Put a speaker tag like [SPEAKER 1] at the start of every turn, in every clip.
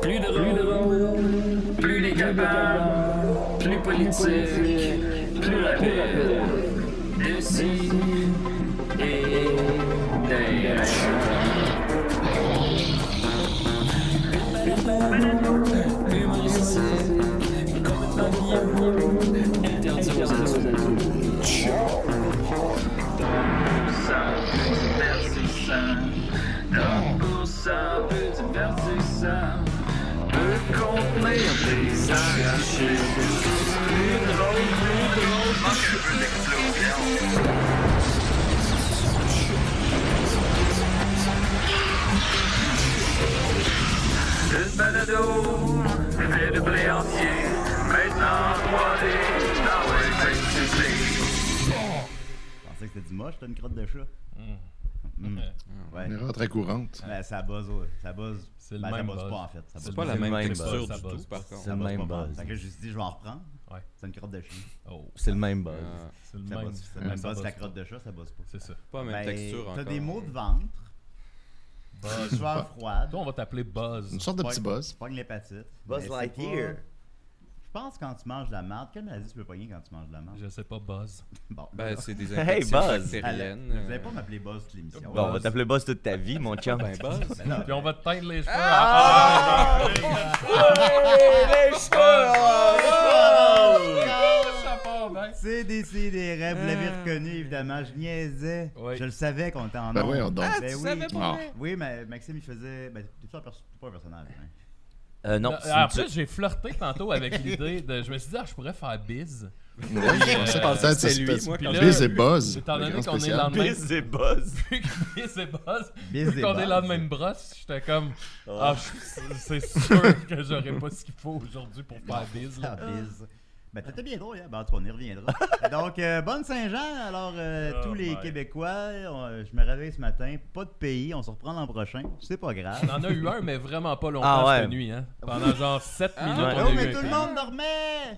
[SPEAKER 1] Plus drôle, plus décapable, plus politique, plus rapide. D'ici et d'ailleurs. Humoristique, complètement vieux, interdit aux adultes. Divertissant, 30% peu divertissant, peut contenir des arachides. Plus drôle, manque un peu d'explosion. Une balado, fait de blé entier, maintenant 3D, dans l'électricité.
[SPEAKER 2] Je pensais que c'était du moche, t'as une crotte de chat. Ouais.
[SPEAKER 3] Une erreur très courante.
[SPEAKER 2] Ben, ça buzz.
[SPEAKER 4] C'est le
[SPEAKER 2] Ben,
[SPEAKER 4] même
[SPEAKER 2] ça buzz
[SPEAKER 4] buzz.
[SPEAKER 2] pas en fait. Ça
[SPEAKER 4] C'est
[SPEAKER 2] buzz
[SPEAKER 4] pas
[SPEAKER 2] pas.
[SPEAKER 4] la même
[SPEAKER 5] même
[SPEAKER 4] texture
[SPEAKER 5] buzz.
[SPEAKER 4] du tout, par contre.
[SPEAKER 5] C'est le même buzz.
[SPEAKER 2] Fait que là, je me suis dit, je vais en reprendre.
[SPEAKER 4] Ouais.
[SPEAKER 2] C'est une crotte de chien.
[SPEAKER 4] Oh,
[SPEAKER 5] C'est le même buzz.
[SPEAKER 4] c'est le
[SPEAKER 2] Ça
[SPEAKER 4] même.
[SPEAKER 2] buzz. C'est le même buzz. La crotte de chat, ça buzz pas.
[SPEAKER 4] C'est ça.
[SPEAKER 6] Pas la même
[SPEAKER 2] Ben,
[SPEAKER 6] texture encore.
[SPEAKER 2] t'as des maux de ventre,
[SPEAKER 4] Buzz.
[SPEAKER 2] des sueurs froides,
[SPEAKER 4] Toi, on va t'appeler Buzz.
[SPEAKER 3] Une sorte de petit buzz.
[SPEAKER 2] pogne l'hépatite.
[SPEAKER 5] Buzz
[SPEAKER 2] Mais c'est
[SPEAKER 5] Lightyear.
[SPEAKER 2] pas- Je pense quand tu manges de la merde, quelle maladie tu peux pogner quand tu manges de la merde?
[SPEAKER 4] Je sais pas, Buzz.
[SPEAKER 2] Bon,
[SPEAKER 6] Ben, c'est des
[SPEAKER 5] Hey,
[SPEAKER 6] infections
[SPEAKER 5] Buzz.
[SPEAKER 6] bactériennes.
[SPEAKER 2] Vous allez pas m'appeler Buzz toute l'émission.
[SPEAKER 5] Bon, on va t'appeler Buzz toute ta vie, mon chum.
[SPEAKER 6] Ben, Buzz.
[SPEAKER 2] Ben non,
[SPEAKER 4] Puis on va te teindre les cheveux.
[SPEAKER 5] Les
[SPEAKER 4] Ça part bien.
[SPEAKER 2] C'est Décidérez, vous l'avez reconnu évidemment, je niaisais.
[SPEAKER 4] Oui.
[SPEAKER 2] Je le savais qu'on était en
[SPEAKER 3] Ben
[SPEAKER 2] ondes.
[SPEAKER 3] oui, on donc.
[SPEAKER 2] Ben
[SPEAKER 6] tu
[SPEAKER 2] oui.
[SPEAKER 6] savais pas,
[SPEAKER 3] Ah.
[SPEAKER 6] vrai?
[SPEAKER 2] Oui, mais Maxime il faisait. Ben, t'es pas un personnage. Hein.
[SPEAKER 5] Non,
[SPEAKER 4] En plus, j'ai flirté tantôt avec l'idée de. Je me suis dit, je pourrais faire biz.
[SPEAKER 3] Je pensais que
[SPEAKER 6] c'est lui, moi,
[SPEAKER 4] Puis
[SPEAKER 6] quand
[SPEAKER 4] là,
[SPEAKER 3] Biz et Buzz.
[SPEAKER 4] étant
[SPEAKER 3] le
[SPEAKER 4] donné
[SPEAKER 3] grand
[SPEAKER 4] qu'on est
[SPEAKER 3] spécial.
[SPEAKER 4] lendemain.
[SPEAKER 5] Biz et Buzz.
[SPEAKER 4] Vu que biz et Buzz.
[SPEAKER 2] Biz
[SPEAKER 4] Vu
[SPEAKER 2] et
[SPEAKER 4] qu'on est
[SPEAKER 2] Buzz.
[SPEAKER 4] là de même brosse, j'étais comme. C'est sûr que j'aurais pas ce qu'il faut aujourd'hui pour faire biz.
[SPEAKER 2] Ah,
[SPEAKER 4] Là.
[SPEAKER 2] biz. Ben, t'étais bien drôle, hein? Ben, en tout cas, on y reviendra. Donc, bonne Saint-Jean. Alors, tous les
[SPEAKER 4] my.
[SPEAKER 2] Québécois, je me réveille ce matin, pas de pays, on se reprend l'an prochain. C'est pas grave.
[SPEAKER 4] On en a eu un, mais vraiment pas longtemps
[SPEAKER 5] Ah ouais.
[SPEAKER 4] cette nuit. Hein. Pendant genre 7 minutes,
[SPEAKER 5] ouais.
[SPEAKER 4] on
[SPEAKER 2] Oh,
[SPEAKER 4] a eu
[SPEAKER 2] mais
[SPEAKER 4] un
[SPEAKER 2] tout le
[SPEAKER 4] cas.
[SPEAKER 2] monde dormait!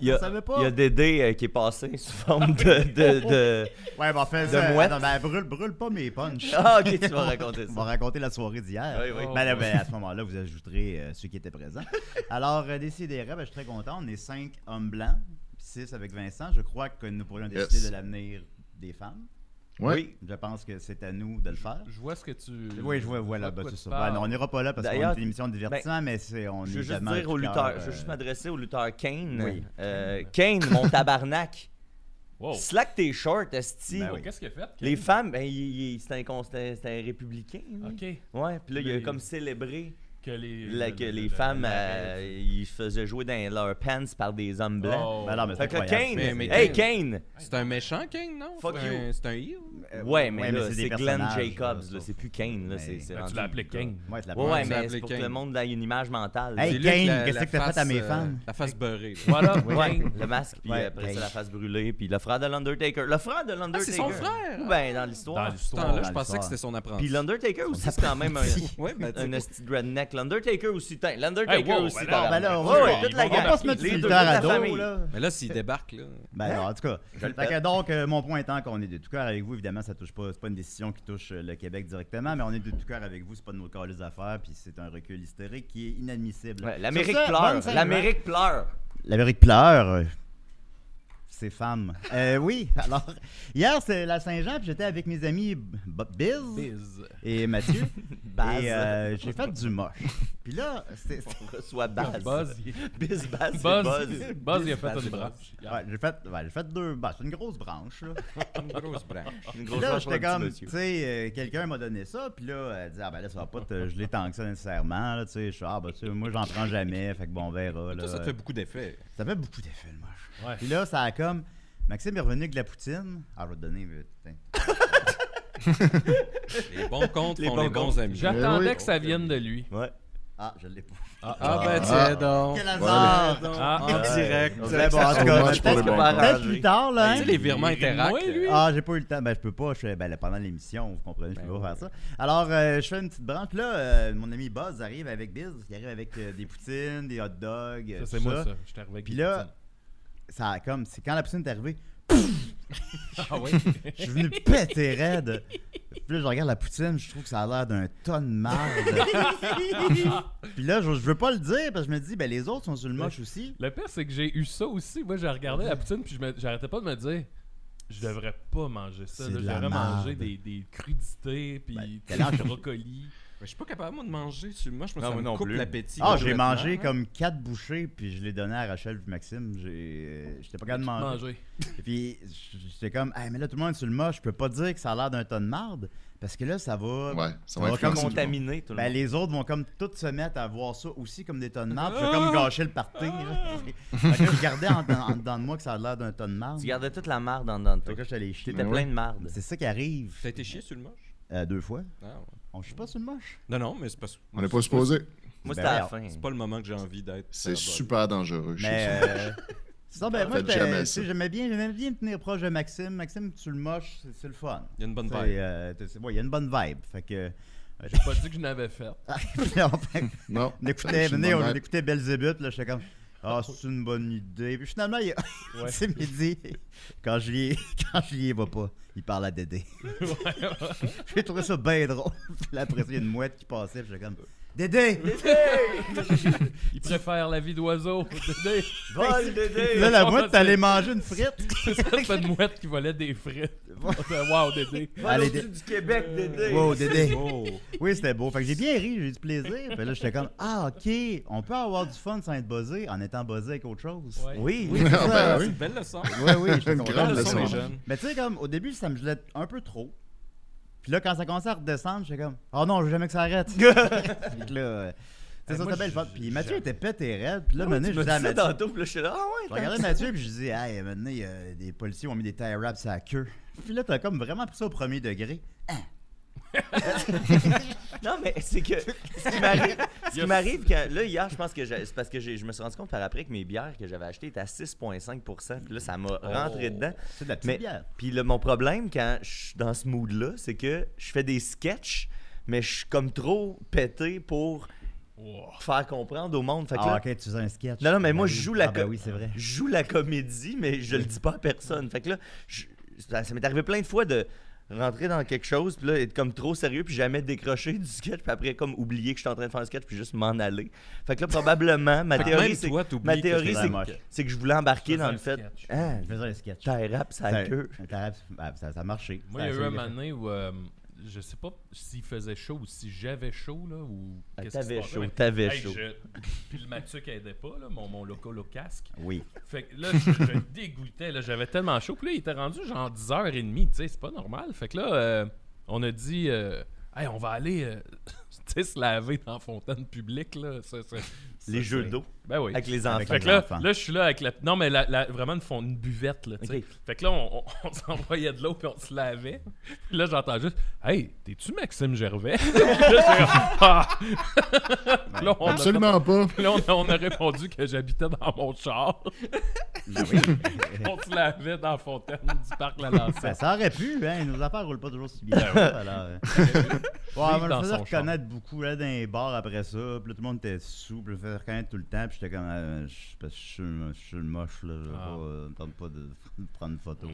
[SPEAKER 5] Il y
[SPEAKER 2] On
[SPEAKER 5] a,
[SPEAKER 2] savait pas.
[SPEAKER 5] il y a Dédé qui est passé sous forme de...
[SPEAKER 2] Ouais, ben, fais
[SPEAKER 5] de
[SPEAKER 2] ça.
[SPEAKER 5] mouette.
[SPEAKER 2] Attends, ben, brûle pas mes punchs.
[SPEAKER 5] Ah, ok, tu vas raconter
[SPEAKER 2] On va
[SPEAKER 5] ça.
[SPEAKER 2] raconter la soirée d'hier.
[SPEAKER 5] Oui, oui.
[SPEAKER 2] Ben, là, ben, à ce moment-là, vous ajouterez ceux qui étaient présents. Alors, décidérez, ben, je suis très content. On est 5 hommes blancs, 6 avec Vincent. Je crois que nous pourrions décider
[SPEAKER 3] Yes.
[SPEAKER 2] de l'avenir des femmes.
[SPEAKER 3] Ouais.
[SPEAKER 2] Oui, je pense que c'est à nous de le faire.
[SPEAKER 4] Je vois ce que tu.
[SPEAKER 2] Oui, je vois, voilà,
[SPEAKER 4] de
[SPEAKER 2] ben,
[SPEAKER 4] quoi
[SPEAKER 2] c'est
[SPEAKER 4] tu
[SPEAKER 2] ça.
[SPEAKER 4] parles.
[SPEAKER 2] Ben, non, on n'ira pas là parce qu'on
[SPEAKER 5] D'ailleurs,
[SPEAKER 2] est une émission de divertissement, mais on
[SPEAKER 5] Je
[SPEAKER 2] est
[SPEAKER 5] veux juste
[SPEAKER 2] également
[SPEAKER 5] dire au
[SPEAKER 2] tout
[SPEAKER 5] lutteur,
[SPEAKER 2] cœur,
[SPEAKER 5] je veux juste m'adresser au lutteur Kane.
[SPEAKER 2] Oui.
[SPEAKER 5] Kane, mon tabarnak.
[SPEAKER 4] Wow.
[SPEAKER 5] Slack tes shorts, esti.
[SPEAKER 2] Ben oui.
[SPEAKER 4] Qu'est-ce qu'il a fait?
[SPEAKER 5] Les femmes, ben, c'est un républicain. lui.
[SPEAKER 4] Ok.
[SPEAKER 5] Ouais, puis là, il a
[SPEAKER 4] Les-
[SPEAKER 5] comme célébré
[SPEAKER 4] Que les,
[SPEAKER 5] que les femmes, ils faisaient jouer dans leurs pants par des hommes blancs.
[SPEAKER 4] Oh.
[SPEAKER 2] Ben non, mais
[SPEAKER 5] Fait que
[SPEAKER 2] incroyable.
[SPEAKER 5] Kane,
[SPEAKER 6] Mais
[SPEAKER 5] hey
[SPEAKER 6] Kane-
[SPEAKER 5] Kane!
[SPEAKER 6] C'est un méchant, Kane, non?
[SPEAKER 5] Fuck
[SPEAKER 6] C'est
[SPEAKER 5] you.
[SPEAKER 6] C'est un heel?
[SPEAKER 5] Ouais, mais là,
[SPEAKER 2] des
[SPEAKER 5] c'est Glenn
[SPEAKER 2] personnages,
[SPEAKER 5] Jacobs,
[SPEAKER 2] ça.
[SPEAKER 5] là, c'est plus Kane, là,
[SPEAKER 2] Mais-
[SPEAKER 5] c'est
[SPEAKER 4] Ben,
[SPEAKER 5] rendu
[SPEAKER 4] tu l'as appelé
[SPEAKER 5] le gars.
[SPEAKER 4] Kane.
[SPEAKER 2] Ouais, tu l'as
[SPEAKER 5] Ouais, ouais,
[SPEAKER 6] tu l'as
[SPEAKER 5] mais
[SPEAKER 6] appelé
[SPEAKER 5] c'est pour que
[SPEAKER 6] Kane.
[SPEAKER 5] le monde ait une image mentale.
[SPEAKER 2] Hey,
[SPEAKER 6] C'est lui avec
[SPEAKER 2] Kane, qu'est-ce que t'as fait à mes
[SPEAKER 6] face,
[SPEAKER 2] fans?
[SPEAKER 6] La face beurrée. là.
[SPEAKER 4] Voilà,
[SPEAKER 5] Ouais,
[SPEAKER 4] Kane.
[SPEAKER 5] le masque, puis
[SPEAKER 2] Ouais,
[SPEAKER 5] après
[SPEAKER 2] Kane.
[SPEAKER 5] ça, la face brûlée, puis le frère de l'Undertaker. Le frère de l'Undertaker.
[SPEAKER 6] c'est son frère?
[SPEAKER 5] Ou ben, dans l'histoire.
[SPEAKER 4] Dans
[SPEAKER 6] Ce
[SPEAKER 4] l'histoire.
[SPEAKER 6] temps-là,
[SPEAKER 2] dans
[SPEAKER 6] je pensais
[SPEAKER 2] l'histoire.
[SPEAKER 6] que c'était son apprenti.
[SPEAKER 5] Puis l'Undertaker aussi, c'est quand même un...
[SPEAKER 6] Ouais, ben, tu sais.
[SPEAKER 5] Un esti de redneck. L'Undertaker aussi. L'Undertaker
[SPEAKER 4] Hey, wow,
[SPEAKER 5] aussi.
[SPEAKER 4] ben
[SPEAKER 5] tabarnak.
[SPEAKER 2] ben là, on
[SPEAKER 5] Ouais,
[SPEAKER 2] va-
[SPEAKER 5] ouais, toute la
[SPEAKER 4] on va
[SPEAKER 5] gang.
[SPEAKER 2] pas se mettre
[SPEAKER 5] Les
[SPEAKER 2] sur le
[SPEAKER 5] deux,
[SPEAKER 2] terre
[SPEAKER 5] toute
[SPEAKER 2] à
[SPEAKER 5] la
[SPEAKER 2] dos,
[SPEAKER 5] famille.
[SPEAKER 2] là.
[SPEAKER 6] Mais là, s'il débarque, là.
[SPEAKER 2] Ben, en tout cas.
[SPEAKER 5] Je le
[SPEAKER 2] Fait que
[SPEAKER 5] pète.
[SPEAKER 2] donc, mon point étant qu'on est de tout cœur avec vous, évidemment, ça touche pas, c'est pas une décision qui touche le Québec directement, mais on est de tout cœur avec vous, c'est pas de nos calices d'affaires, puis c'est un recul historique qui est inadmissible.
[SPEAKER 5] Ouais, l'Amérique
[SPEAKER 2] Sur ce, bonne
[SPEAKER 5] pleure.
[SPEAKER 2] Saint-Jean.
[SPEAKER 5] L'Amérique pleure.
[SPEAKER 2] L'Amérique pleure. Ces femmes. Oui, alors, hier, c'est la Saint-Jean, puis j'étais avec mes amis Biz
[SPEAKER 4] Biz.
[SPEAKER 2] et Mathieu,
[SPEAKER 5] Baz.
[SPEAKER 2] et j'ai fait du moche. Puis là, c'est...
[SPEAKER 5] On reçoit Baz.
[SPEAKER 4] Buzz, il-
[SPEAKER 5] Biz, Baz, c'est
[SPEAKER 4] Buzz,
[SPEAKER 5] Buzz.
[SPEAKER 4] Buzz, il a fait
[SPEAKER 5] Baz,
[SPEAKER 4] une
[SPEAKER 5] c'est
[SPEAKER 4] branche.
[SPEAKER 2] Ouais, j'ai fait deux... Ben, c'est une grosse branche, là.
[SPEAKER 6] Une grosse branche.
[SPEAKER 5] Une
[SPEAKER 2] Puis
[SPEAKER 5] grosse
[SPEAKER 2] là,
[SPEAKER 5] branche pour
[SPEAKER 2] j'étais
[SPEAKER 5] un petit
[SPEAKER 2] comme, tu
[SPEAKER 5] monsieur.
[SPEAKER 2] sais, quelqu'un m'a donné ça, puis là, elle dit, ah ben là, ça va pas te geler tant que ça nécessairement, là, tu sais. Je suis, ah ben, tu sais, moi, j'en prends jamais, fait que bon, on verra, là.
[SPEAKER 6] Toi, ça te fait beaucoup d'effets.
[SPEAKER 2] Ça fait beaucoup d'effets, le moche.
[SPEAKER 4] Ouais.
[SPEAKER 2] Puis là, ça a comme, Maxime est revenu avec de la poutine. Ah, je vais te donner, putain.
[SPEAKER 6] Les bons comptes
[SPEAKER 5] Les
[SPEAKER 6] font
[SPEAKER 5] bons
[SPEAKER 6] les bons
[SPEAKER 5] comptes.
[SPEAKER 6] amis.
[SPEAKER 4] J'attendais
[SPEAKER 3] Oui.
[SPEAKER 4] que ça vienne de lui.
[SPEAKER 5] Ouais.
[SPEAKER 2] Ah, je l'ai pas.
[SPEAKER 6] Ah, ben, tiens donc.
[SPEAKER 2] Quel hasard!
[SPEAKER 6] En direct.
[SPEAKER 2] Mais bon, en tout
[SPEAKER 3] So
[SPEAKER 2] cas,
[SPEAKER 3] much pour les
[SPEAKER 2] peut-être
[SPEAKER 3] bons
[SPEAKER 5] comptes.
[SPEAKER 2] peut-être plus tard, là,
[SPEAKER 6] Tu
[SPEAKER 2] hein?
[SPEAKER 6] sais, les virements Interact.
[SPEAKER 4] Ouais, lui.
[SPEAKER 2] Ah, j'ai pas eu le temps. Ben, je peux pas. Ben, là, pendant l'émission, vous comprenez, je peux pas faire ça. Alors, je fais une petite branche. Puis là, mon ami Buzz arrive avec Biz. Il arrive avec des poutines, des hot dogs.
[SPEAKER 4] Ça, c'est
[SPEAKER 2] tout
[SPEAKER 4] moi, ça. Je suis arrivé avec
[SPEAKER 2] Puis
[SPEAKER 4] des
[SPEAKER 2] là,
[SPEAKER 4] poutines.
[SPEAKER 2] ça a comme. C'est quand la poutine est arrivée.
[SPEAKER 4] Ah oui?
[SPEAKER 2] Je suis venu péter raide. Puis là, je regarde la poutine, je trouve que ça a l'air d'un ton de marde. Puis là, je veux pas le dire parce que je me dis, ben les autres sont sur le moche aussi.
[SPEAKER 4] Le pire, c'est que j'ai eu ça aussi. Moi, j'ai regardé la poutine, puis j'arrêtais pas de me dire, je devrais pas manger ça.
[SPEAKER 2] C'est
[SPEAKER 4] Là.
[SPEAKER 2] de
[SPEAKER 4] Je
[SPEAKER 2] la
[SPEAKER 4] devrais
[SPEAKER 2] marde.
[SPEAKER 4] manger des crudités, puis
[SPEAKER 2] Ben,
[SPEAKER 4] du brocoli.
[SPEAKER 6] Je suis pas capable, moi, de manger sur moi. Je me
[SPEAKER 5] Non,
[SPEAKER 6] ça
[SPEAKER 5] moi
[SPEAKER 6] me
[SPEAKER 5] non
[SPEAKER 6] coupe
[SPEAKER 5] plus.
[SPEAKER 6] l'appétit.
[SPEAKER 2] Ah, j'ai
[SPEAKER 6] complètement,
[SPEAKER 2] mangé
[SPEAKER 6] hein.
[SPEAKER 2] comme 4 bouchées, puis je l'ai donné à Rachel et Maxime. J'étais pas capable de manger. Et puis, j'étais comme, hey, mais là, tout le monde est sur le moche, je peux pas dire que ça a l'air d'un ton de marde, parce que là, ça va.
[SPEAKER 3] Ouais, ça
[SPEAKER 2] va
[SPEAKER 3] va
[SPEAKER 2] comme
[SPEAKER 3] influencer.
[SPEAKER 5] Contaminé, tout le
[SPEAKER 2] Ben,
[SPEAKER 5] monde.
[SPEAKER 2] les autres vont comme tous se mettre à voir ça aussi comme des tonnes de marde. Je vais comme gâcher le party. Là. Fait que là, je gardais en dedans de moi que ça a l'air d'un ton de marde.
[SPEAKER 5] Tu gardais toute la marde en dedans de
[SPEAKER 2] Fait
[SPEAKER 5] toi.
[SPEAKER 2] que là, je suis allé chier.
[SPEAKER 5] T'étais plein de marde.
[SPEAKER 2] C'est ça qui arrive.
[SPEAKER 6] T'as été chier sur le moche?
[SPEAKER 2] 2 fois.
[SPEAKER 6] Ah, ouais.
[SPEAKER 2] On chie pas sur le moche.
[SPEAKER 6] Non, mais c'est parce que.
[SPEAKER 3] On n'est pas supposé.
[SPEAKER 5] Moi,
[SPEAKER 2] Ben,
[SPEAKER 5] c'était à la
[SPEAKER 2] voyons.
[SPEAKER 5] fin.
[SPEAKER 6] C'est pas le moment que j'ai envie d'être.
[SPEAKER 3] C'est super dangereux. Je
[SPEAKER 2] Mais
[SPEAKER 3] sais ça.
[SPEAKER 2] sinon, ben, moi,
[SPEAKER 3] Faites jamais
[SPEAKER 2] tu
[SPEAKER 3] ça.
[SPEAKER 2] sais, j'aimais bien me tenir proche de Maxime. Maxime, tu le moches, c'est le fun.
[SPEAKER 6] Il y a une bonne
[SPEAKER 2] Tu sais,
[SPEAKER 6] vibe.
[SPEAKER 2] ouais, il y a une bonne vibe. Fait que.
[SPEAKER 4] J'ai pas dit que je n'avais fait.
[SPEAKER 3] Non.
[SPEAKER 2] On écoutait,
[SPEAKER 3] C'est une bonne
[SPEAKER 2] on
[SPEAKER 3] vibe.
[SPEAKER 2] écoutait Belzébuth, là, j'étais comme, ah, c'est une bonne idée. Puis finalement, il
[SPEAKER 4] Ouais.
[SPEAKER 2] c'est midi, quand Julien va pas, il parle à Dédé. J'ai trouvé ça bien drôle. Puis là, après ça, il y a une mouette qui passait, puis j'étais comme, Dédé!
[SPEAKER 4] Il préfère la vie d'oiseau. Dédé.
[SPEAKER 5] Vol, Dédé!
[SPEAKER 2] Là, la mouette, t'allais manger une frite.
[SPEAKER 4] C'est pas une mouette qui volait des frites. Wow, Dédé.
[SPEAKER 2] Allez,
[SPEAKER 5] Vol au-dessus du Québec, Dédé!
[SPEAKER 2] Wow, Dédé.
[SPEAKER 6] Oh.
[SPEAKER 2] Oui, c'était beau. Fait que j'ai bien ri, j'ai eu du plaisir. Puis là, j'étais comme, ah, OK, on peut avoir du fun sans être buzzé en étant buzzé avec autre chose.
[SPEAKER 4] Ouais.
[SPEAKER 5] Oui,
[SPEAKER 2] Oui, c'est
[SPEAKER 3] Ah,
[SPEAKER 2] ça.
[SPEAKER 3] ben
[SPEAKER 6] C'est
[SPEAKER 3] oui.
[SPEAKER 6] une belle leçon.
[SPEAKER 2] Oui, oui, j'étais
[SPEAKER 3] Une
[SPEAKER 2] content.
[SPEAKER 3] grande
[SPEAKER 6] Belle leçon,
[SPEAKER 3] leçon.
[SPEAKER 6] les jeunes.
[SPEAKER 2] Mais tu sais, comme, au début, ça me gelait un peu trop. Puis là, quand ça commençait à redescendre, j'étais comme, oh non, je veux jamais que ça arrête. Fait que là, c'est ça,
[SPEAKER 4] moi,
[SPEAKER 2] c'était belle fun. Puis Mathieu était pété raide. Puis là,
[SPEAKER 5] Tu
[SPEAKER 2] maintenant, je
[SPEAKER 5] me
[SPEAKER 2] disais à
[SPEAKER 5] disais
[SPEAKER 2] Mathieu.
[SPEAKER 5] tantôt, puis là, je suis là, ah
[SPEAKER 2] Je
[SPEAKER 5] ouais,
[SPEAKER 2] regardais Mathieu, puis je disais, hey, maintenant, il y a des policiers ont mis des tie wraps à la queue. Puis là, t'as comme vraiment pris ça au premier degré.
[SPEAKER 5] Non, mais c'est que ce qui m'arrive quand. Là, hier, je pense que c'est parce que je me suis rendu compte par après que mes bières que j'avais achetées étaient à 6,5%. Puis là, ça m'a rentré dedans.
[SPEAKER 2] C'est de la petite
[SPEAKER 5] Mais,
[SPEAKER 2] bière.
[SPEAKER 5] puis là, mon problème quand je suis dans ce mood-là, c'est que je fais des sketchs, mais je suis comme trop pété pour faire comprendre au monde. Fait que
[SPEAKER 2] Ah,
[SPEAKER 5] là,
[SPEAKER 2] ok, tu faisais un sketch.
[SPEAKER 5] Non, mais moi,
[SPEAKER 2] Ben
[SPEAKER 5] je
[SPEAKER 2] oui.
[SPEAKER 5] joue la
[SPEAKER 2] Ah, ben oui, c'est vrai.
[SPEAKER 5] je joue la comédie, mais je le dis pas à personne. Fait que là, ça m'est arrivé plein de fois de rentrer dans quelque chose, puis là, être comme trop sérieux, puis jamais décrocher du sketch, puis après, comme oublier que je suis en train de faire un sketch, puis juste m'en aller. Fait que là, probablement, ma
[SPEAKER 6] Fait que
[SPEAKER 5] théorie,
[SPEAKER 6] même
[SPEAKER 5] c'est
[SPEAKER 6] toi, t'oublies
[SPEAKER 5] ma
[SPEAKER 6] que
[SPEAKER 5] théorie,
[SPEAKER 6] c'est
[SPEAKER 2] la moche.
[SPEAKER 5] c'est que je voulais embarquer
[SPEAKER 4] Faisais
[SPEAKER 5] dans
[SPEAKER 4] un
[SPEAKER 5] le fait.
[SPEAKER 4] sketch.
[SPEAKER 5] Ah,
[SPEAKER 2] Je faisais un sketch.
[SPEAKER 5] t'as rap, ça a queue.
[SPEAKER 2] Ça a marché.
[SPEAKER 4] Moi, il y a eu un moment donné où je sais pas s'il faisait chaud ou si j'avais chaud, là, ou
[SPEAKER 5] Ah,
[SPEAKER 4] qu'est-ce qui se
[SPEAKER 5] T'avais
[SPEAKER 4] passait,
[SPEAKER 5] chaud,
[SPEAKER 4] mais-
[SPEAKER 5] t'avais
[SPEAKER 4] Hey,
[SPEAKER 5] chaud.
[SPEAKER 4] Puis le Mathieu qui aidait pas, là, mon loco casque.
[SPEAKER 2] Oui.
[SPEAKER 4] Fait que là, je dégoûtais, là, j'avais tellement chaud. Puis là, il était rendu genre 10h30, tu sais, c'est pas normal. Fait que là, on a dit, hey, on va aller, tu sais, se laver dans la fontaine publique, là.
[SPEAKER 5] Les jeux d'eau
[SPEAKER 4] Ben oui.
[SPEAKER 5] avec les
[SPEAKER 2] Avec
[SPEAKER 5] enfants.
[SPEAKER 4] Fait que là,
[SPEAKER 2] enfants.
[SPEAKER 4] là, je suis là avec la. Non, mais vraiment une buvette, là, tu sais.
[SPEAKER 5] Ok.
[SPEAKER 4] Fait que là, on s'envoyait de l'eau puis on se lavait. Puis là, j'entends juste, hey, t'es-tu Maxime Gervais? Puis là, j'étais comme, ah! Puis là,
[SPEAKER 3] Absolument pas.
[SPEAKER 4] Puis là, on a répondu que j'habitais dans mon char.
[SPEAKER 2] Ben oui.
[SPEAKER 4] On se lavait dans la fontaine du parc La Lancette.
[SPEAKER 2] Ben, ça aurait pu, hein. Nos affaires roulent pas toujours si bien.
[SPEAKER 4] Ben
[SPEAKER 2] Alors, on me
[SPEAKER 4] dans
[SPEAKER 2] le faisait
[SPEAKER 4] son
[SPEAKER 2] reconnaître beaucoup là, dans les bars après ça. Puis là, tout le monde était sous. Puis je me faisais reconnaître tout le temps. Puis j'étais comme, parce que je suis le moche, là. Je tente pas de prendre une photo.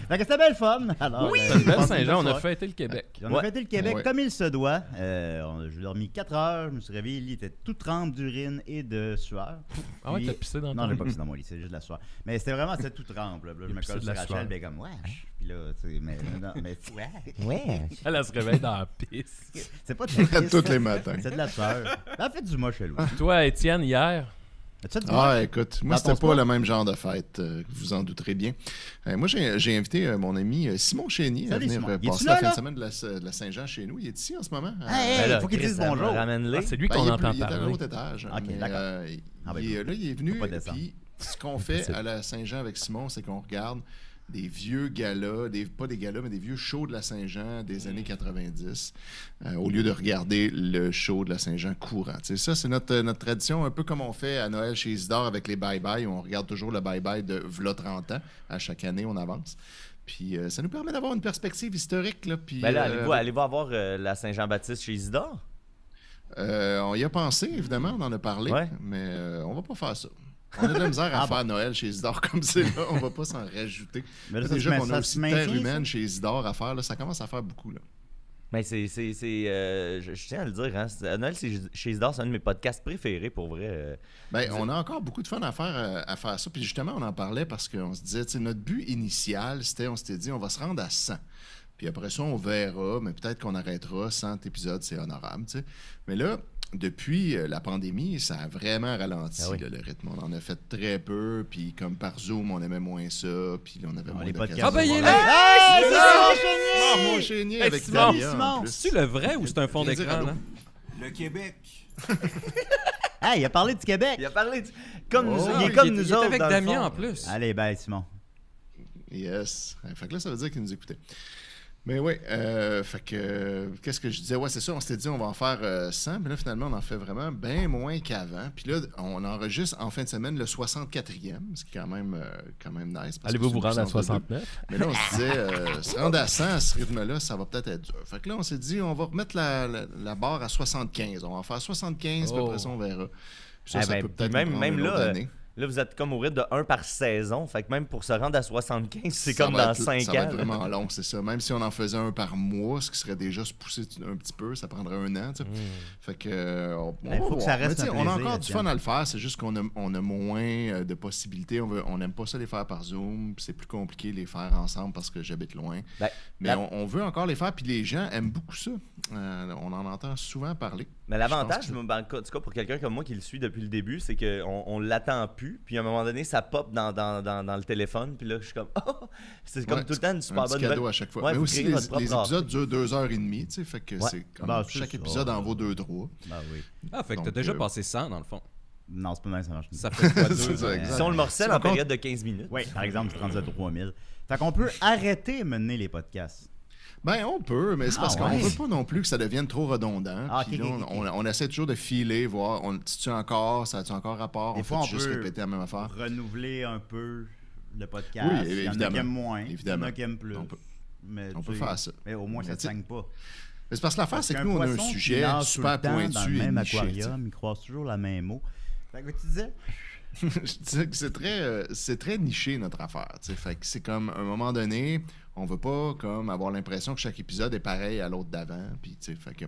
[SPEAKER 2] Fait que c'était belle fun. Alors,
[SPEAKER 4] C'était une belle
[SPEAKER 2] passé
[SPEAKER 4] Saint-Jean, on
[SPEAKER 2] bonne
[SPEAKER 4] a
[SPEAKER 2] soirée.
[SPEAKER 4] fêté le Québec.
[SPEAKER 2] On a
[SPEAKER 5] Ouais.
[SPEAKER 2] fêté le Québec
[SPEAKER 3] Ouais.
[SPEAKER 2] comme il se doit. J'ai dormi 4 heures. Je me suis réveillé. Le lit était tout trempe d'urine et de sueur.
[SPEAKER 4] Ah ouais,
[SPEAKER 2] Puis-
[SPEAKER 4] t'as pissé dans
[SPEAKER 2] Non,
[SPEAKER 4] ton
[SPEAKER 2] j'ai pas pissé dans mon lit, c'est juste de la sueur. Mais c'était vraiment, c'était tout trempe. Là, Puis là, je me
[SPEAKER 4] pissé
[SPEAKER 2] colle
[SPEAKER 4] de
[SPEAKER 2] sur
[SPEAKER 4] la
[SPEAKER 2] Rachel,
[SPEAKER 4] sueur.
[SPEAKER 2] ben comme, wesh. Puis là, tu sais, mais
[SPEAKER 5] Ouais.
[SPEAKER 4] Elle se réveille dans la pisse.
[SPEAKER 2] c'est pas de la pisse,
[SPEAKER 3] Tous les matins.
[SPEAKER 2] c'est de la sueur. Elle a fait du moche, elle.
[SPEAKER 4] Toi, Étienne, hier,
[SPEAKER 2] As-tu fait du
[SPEAKER 3] Ah,
[SPEAKER 2] moche?
[SPEAKER 3] écoute, moi,
[SPEAKER 2] Dans ton
[SPEAKER 3] c'était pas
[SPEAKER 2] sport?
[SPEAKER 3] le même genre de fête, vous en douterez bien. Moi, j'ai invité mon ami Simon Chénier à
[SPEAKER 2] Salut,
[SPEAKER 3] venir
[SPEAKER 2] Simon. Il est-tu
[SPEAKER 3] passer
[SPEAKER 2] là,
[SPEAKER 3] la fin
[SPEAKER 2] là?
[SPEAKER 3] de semaine de la Saint-Jean chez nous. Il est ici en ce moment.
[SPEAKER 2] Hey,
[SPEAKER 5] Ben là,
[SPEAKER 2] faut qu'il
[SPEAKER 5] Chris,
[SPEAKER 2] dise
[SPEAKER 5] ça me
[SPEAKER 2] bonjour.
[SPEAKER 5] ramène-les.
[SPEAKER 4] ah, c'est lui
[SPEAKER 3] Ben,
[SPEAKER 4] qu'on
[SPEAKER 3] il est
[SPEAKER 4] entend
[SPEAKER 3] il est à
[SPEAKER 4] parler.
[SPEAKER 3] l'autre étage.
[SPEAKER 2] Ok,
[SPEAKER 3] mais,
[SPEAKER 2] d'accord.
[SPEAKER 3] là,
[SPEAKER 2] ben,
[SPEAKER 3] il est venu.
[SPEAKER 2] faut pas descendre.
[SPEAKER 3] Puis, ce qu'on fait à la Saint-Jean avec Simon, c'est qu'on regarde des vieux galas, pas des galas, mais des vieux shows de la Saint-Jean des années 90, au lieu de regarder le show de la Saint-Jean courant. Tu sais, ça, c'est notre tradition, un peu comme on fait à Noël chez Isidore avec les bye-bye. On regarde toujours le bye-bye de v'là 30 ans. À chaque année, on avance. Puis ça nous permet d'avoir une perspective historique. Là, puis,
[SPEAKER 5] Ben là, allez-vous avoir la Saint-Jean-Baptiste chez Isidore?
[SPEAKER 3] on y a pensé, évidemment, on en a parlé,
[SPEAKER 5] Ouais.
[SPEAKER 3] mais on va pas faire ça. On a de la misère à
[SPEAKER 2] Ah
[SPEAKER 3] faire Noël chez Isidore comme c'est là. On va pas s'en rajouter.
[SPEAKER 2] Mais là, ça,
[SPEAKER 3] Déjà
[SPEAKER 2] se
[SPEAKER 3] qu'on
[SPEAKER 2] met-
[SPEAKER 3] a
[SPEAKER 2] ça
[SPEAKER 3] aussi
[SPEAKER 2] se maintient,
[SPEAKER 3] Terre
[SPEAKER 2] ça?
[SPEAKER 3] humaine chez Isidore à faire, là, ça commence à faire beaucoup. Là.
[SPEAKER 5] Mais je tiens à le dire, hein, Noël chez Isidore, c'est un de mes podcasts préférés pour vrai.
[SPEAKER 3] Ben, on a encore beaucoup de fun à faire ça. Puis justement, on en parlait parce qu'on se disait, tu sais, notre but initial, on s'était dit, on va se rendre à 100. Puis après ça, on verra, mais peut-être qu'on arrêtera. 100 épisodes, c'est honorable, tu sais. Mais là, depuis la pandémie, ça a vraiment ralenti
[SPEAKER 5] Ah oui.
[SPEAKER 3] là, le rythme. On en a fait très peu, puis comme par Zoom, on aimait moins ça, puis on avait moins
[SPEAKER 2] les
[SPEAKER 3] d'occasions.
[SPEAKER 2] podcasts.
[SPEAKER 4] Ah, ben, il est
[SPEAKER 3] de
[SPEAKER 4] là!
[SPEAKER 3] voir.
[SPEAKER 2] Hey, c'est
[SPEAKER 3] Ah, mon chénier
[SPEAKER 4] Hey,
[SPEAKER 3] avec
[SPEAKER 4] Simon!
[SPEAKER 3] Dalia, en
[SPEAKER 2] Simon!
[SPEAKER 3] plus.
[SPEAKER 6] C'est-tu le vrai ou c'est un fond
[SPEAKER 3] Viens dire
[SPEAKER 6] d'écran,
[SPEAKER 3] allô.
[SPEAKER 6] là?
[SPEAKER 7] Le Québec.
[SPEAKER 2] Hey, il a parlé du Québec.
[SPEAKER 5] Il a parlé comme nous,
[SPEAKER 3] Oh,
[SPEAKER 5] il est
[SPEAKER 3] il
[SPEAKER 5] comme
[SPEAKER 6] il
[SPEAKER 5] nous
[SPEAKER 6] est
[SPEAKER 5] autres.
[SPEAKER 6] avec
[SPEAKER 5] dans le
[SPEAKER 6] Damien
[SPEAKER 5] fond.
[SPEAKER 6] en plus.
[SPEAKER 2] Allez, ben, Simon.
[SPEAKER 3] Yes. Fait que là, ça veut dire qu'il nous écoutait. Mais oui, fait que, qu'est-ce que je disais? Ouais, c'est ça, on s'était dit, on va en faire 100, mais là, finalement, on en fait vraiment bien moins qu'avant. Puis là, on enregistre en fin de semaine le 64e, ce qui est quand même nice. parce
[SPEAKER 4] Allez-vous
[SPEAKER 3] que
[SPEAKER 4] vous
[SPEAKER 3] c'est
[SPEAKER 4] rendre à
[SPEAKER 3] une puissance de deux.
[SPEAKER 4] 69?
[SPEAKER 3] Mais là, on se disait, se rendre à 100 à ce rythme-là, ça va peut-être être dur. Fait que là, on s'est dit, on va remettre la barre à 75. On va en faire 75, puis
[SPEAKER 4] Oh.
[SPEAKER 3] après ça, on verra. Puis ça,
[SPEAKER 5] Ah
[SPEAKER 3] ça
[SPEAKER 5] ben,
[SPEAKER 3] peut
[SPEAKER 5] puis
[SPEAKER 3] peut-être
[SPEAKER 5] même-
[SPEAKER 3] nous prendre
[SPEAKER 5] même
[SPEAKER 3] une
[SPEAKER 5] là,
[SPEAKER 3] autre année.
[SPEAKER 5] Là, vous êtes comme au rythme de 1 par saison. Fait que même pour se rendre à 75, c'est
[SPEAKER 3] Ça
[SPEAKER 5] comme
[SPEAKER 3] va
[SPEAKER 5] dans
[SPEAKER 3] être-
[SPEAKER 5] 5
[SPEAKER 3] Ça va être
[SPEAKER 5] ans.
[SPEAKER 3] vraiment long, c'est ça. Même si on en faisait un par mois, ce qui serait déjà se pousser un petit peu, ça prendrait un an. Tu sais. Fait que, on
[SPEAKER 2] Ben,
[SPEAKER 3] va
[SPEAKER 2] faut que ça
[SPEAKER 3] voir.
[SPEAKER 2] reste
[SPEAKER 3] Mais tu sais,
[SPEAKER 2] un
[SPEAKER 3] on a
[SPEAKER 2] plaisir,
[SPEAKER 3] encore du
[SPEAKER 2] Étienne.
[SPEAKER 3] fun à le faire, c'est juste qu'on a moins de possibilités. On n'aime pas ça les faire par Zoom. Puis c'est plus compliqué de les faire ensemble parce que j'habite loin.
[SPEAKER 5] Ben,
[SPEAKER 3] Mais
[SPEAKER 5] la-
[SPEAKER 3] on veut encore les faire, puis les gens aiment beaucoup ça. On en entend souvent parler.
[SPEAKER 5] Mais l'avantage,
[SPEAKER 3] Je pense
[SPEAKER 5] en tout cas pour quelqu'un comme moi qui le suit depuis le début, c'est qu'on on l'attend plus. Puis à un moment donné, ça pop dans le téléphone. Puis là, je suis comme, oh! C'est comme
[SPEAKER 3] Ouais,
[SPEAKER 5] tout le temps une super
[SPEAKER 3] un petit
[SPEAKER 5] bonne
[SPEAKER 3] cadeau
[SPEAKER 5] nouvelle.
[SPEAKER 3] à chaque fois.
[SPEAKER 5] Ouais,
[SPEAKER 3] Mais
[SPEAKER 5] vous
[SPEAKER 3] aussi,
[SPEAKER 5] créez votre propre
[SPEAKER 3] les épisodes durent 2h30, tu sais, fait que
[SPEAKER 5] Ouais.
[SPEAKER 3] c'est comme
[SPEAKER 2] Ben, c'est
[SPEAKER 3] chaque
[SPEAKER 2] ça.
[SPEAKER 3] épisode en vaut 2-3.
[SPEAKER 2] Ben oui.
[SPEAKER 6] Ah, fait que t'as
[SPEAKER 3] Donc,
[SPEAKER 6] déjà passé 100 dans le fond.
[SPEAKER 2] Non, c'est pas mal, ça marche.
[SPEAKER 6] Ça fait quoi,
[SPEAKER 3] C'est
[SPEAKER 6] 2
[SPEAKER 3] ça,
[SPEAKER 6] ans?
[SPEAKER 3] exact.
[SPEAKER 5] Si on le morcelle
[SPEAKER 3] Si
[SPEAKER 5] en
[SPEAKER 3] on compte-
[SPEAKER 5] période de 15 minutes.
[SPEAKER 2] Oui, par exemple, c'est rendu à 3000. Fait qu'on peut arrêter de mener les podcasts.
[SPEAKER 3] Ben, on peut, mais c'est
[SPEAKER 2] Ah,
[SPEAKER 3] parce qu'on
[SPEAKER 2] ouais.
[SPEAKER 3] veut pas non plus que ça devienne trop redondant.
[SPEAKER 2] Ah,
[SPEAKER 3] Puis
[SPEAKER 2] ok,
[SPEAKER 3] là,
[SPEAKER 2] ok, ok.
[SPEAKER 3] on essaie toujours de filer, voir si tu encore, ça a-tu encore rapport,
[SPEAKER 2] Des
[SPEAKER 3] on
[SPEAKER 2] fois,
[SPEAKER 3] fait
[SPEAKER 2] on
[SPEAKER 3] juste
[SPEAKER 2] peut
[SPEAKER 3] répéter la même affaire.
[SPEAKER 2] renouveler un peu le podcast.
[SPEAKER 3] Oui,
[SPEAKER 2] Il y en a
[SPEAKER 3] évidemment.
[SPEAKER 2] qui aiment moins,
[SPEAKER 3] Évidemment.
[SPEAKER 2] il y en a qui aiment plus.
[SPEAKER 3] On peut-
[SPEAKER 2] Mais
[SPEAKER 3] on
[SPEAKER 2] tu
[SPEAKER 3] peut
[SPEAKER 2] sais,
[SPEAKER 3] faire ça.
[SPEAKER 2] Mais au moins,
[SPEAKER 3] Mais
[SPEAKER 2] ça ne
[SPEAKER 3] tu sais-
[SPEAKER 2] saigne pas.
[SPEAKER 3] Mais c'est parce que l'affaire,
[SPEAKER 2] Parce
[SPEAKER 3] c'est que
[SPEAKER 2] qu'un
[SPEAKER 3] nous, on a un
[SPEAKER 2] poisson qui
[SPEAKER 3] sujet
[SPEAKER 2] nage tout
[SPEAKER 3] super
[SPEAKER 2] le temps dans
[SPEAKER 3] pointu
[SPEAKER 2] le
[SPEAKER 3] et
[SPEAKER 2] même
[SPEAKER 3] niché. tu sais.
[SPEAKER 2] aquarium, il croise toujours la même eau. Fait que tu disais?
[SPEAKER 3] Je disais que c'est très niché notre affaire. Tu sais. Fait que c'est comme, à un moment donné, on veut pas comme avoir l'impression que chaque épisode est pareil à l'autre d'avant. Puis, tu sais, fait que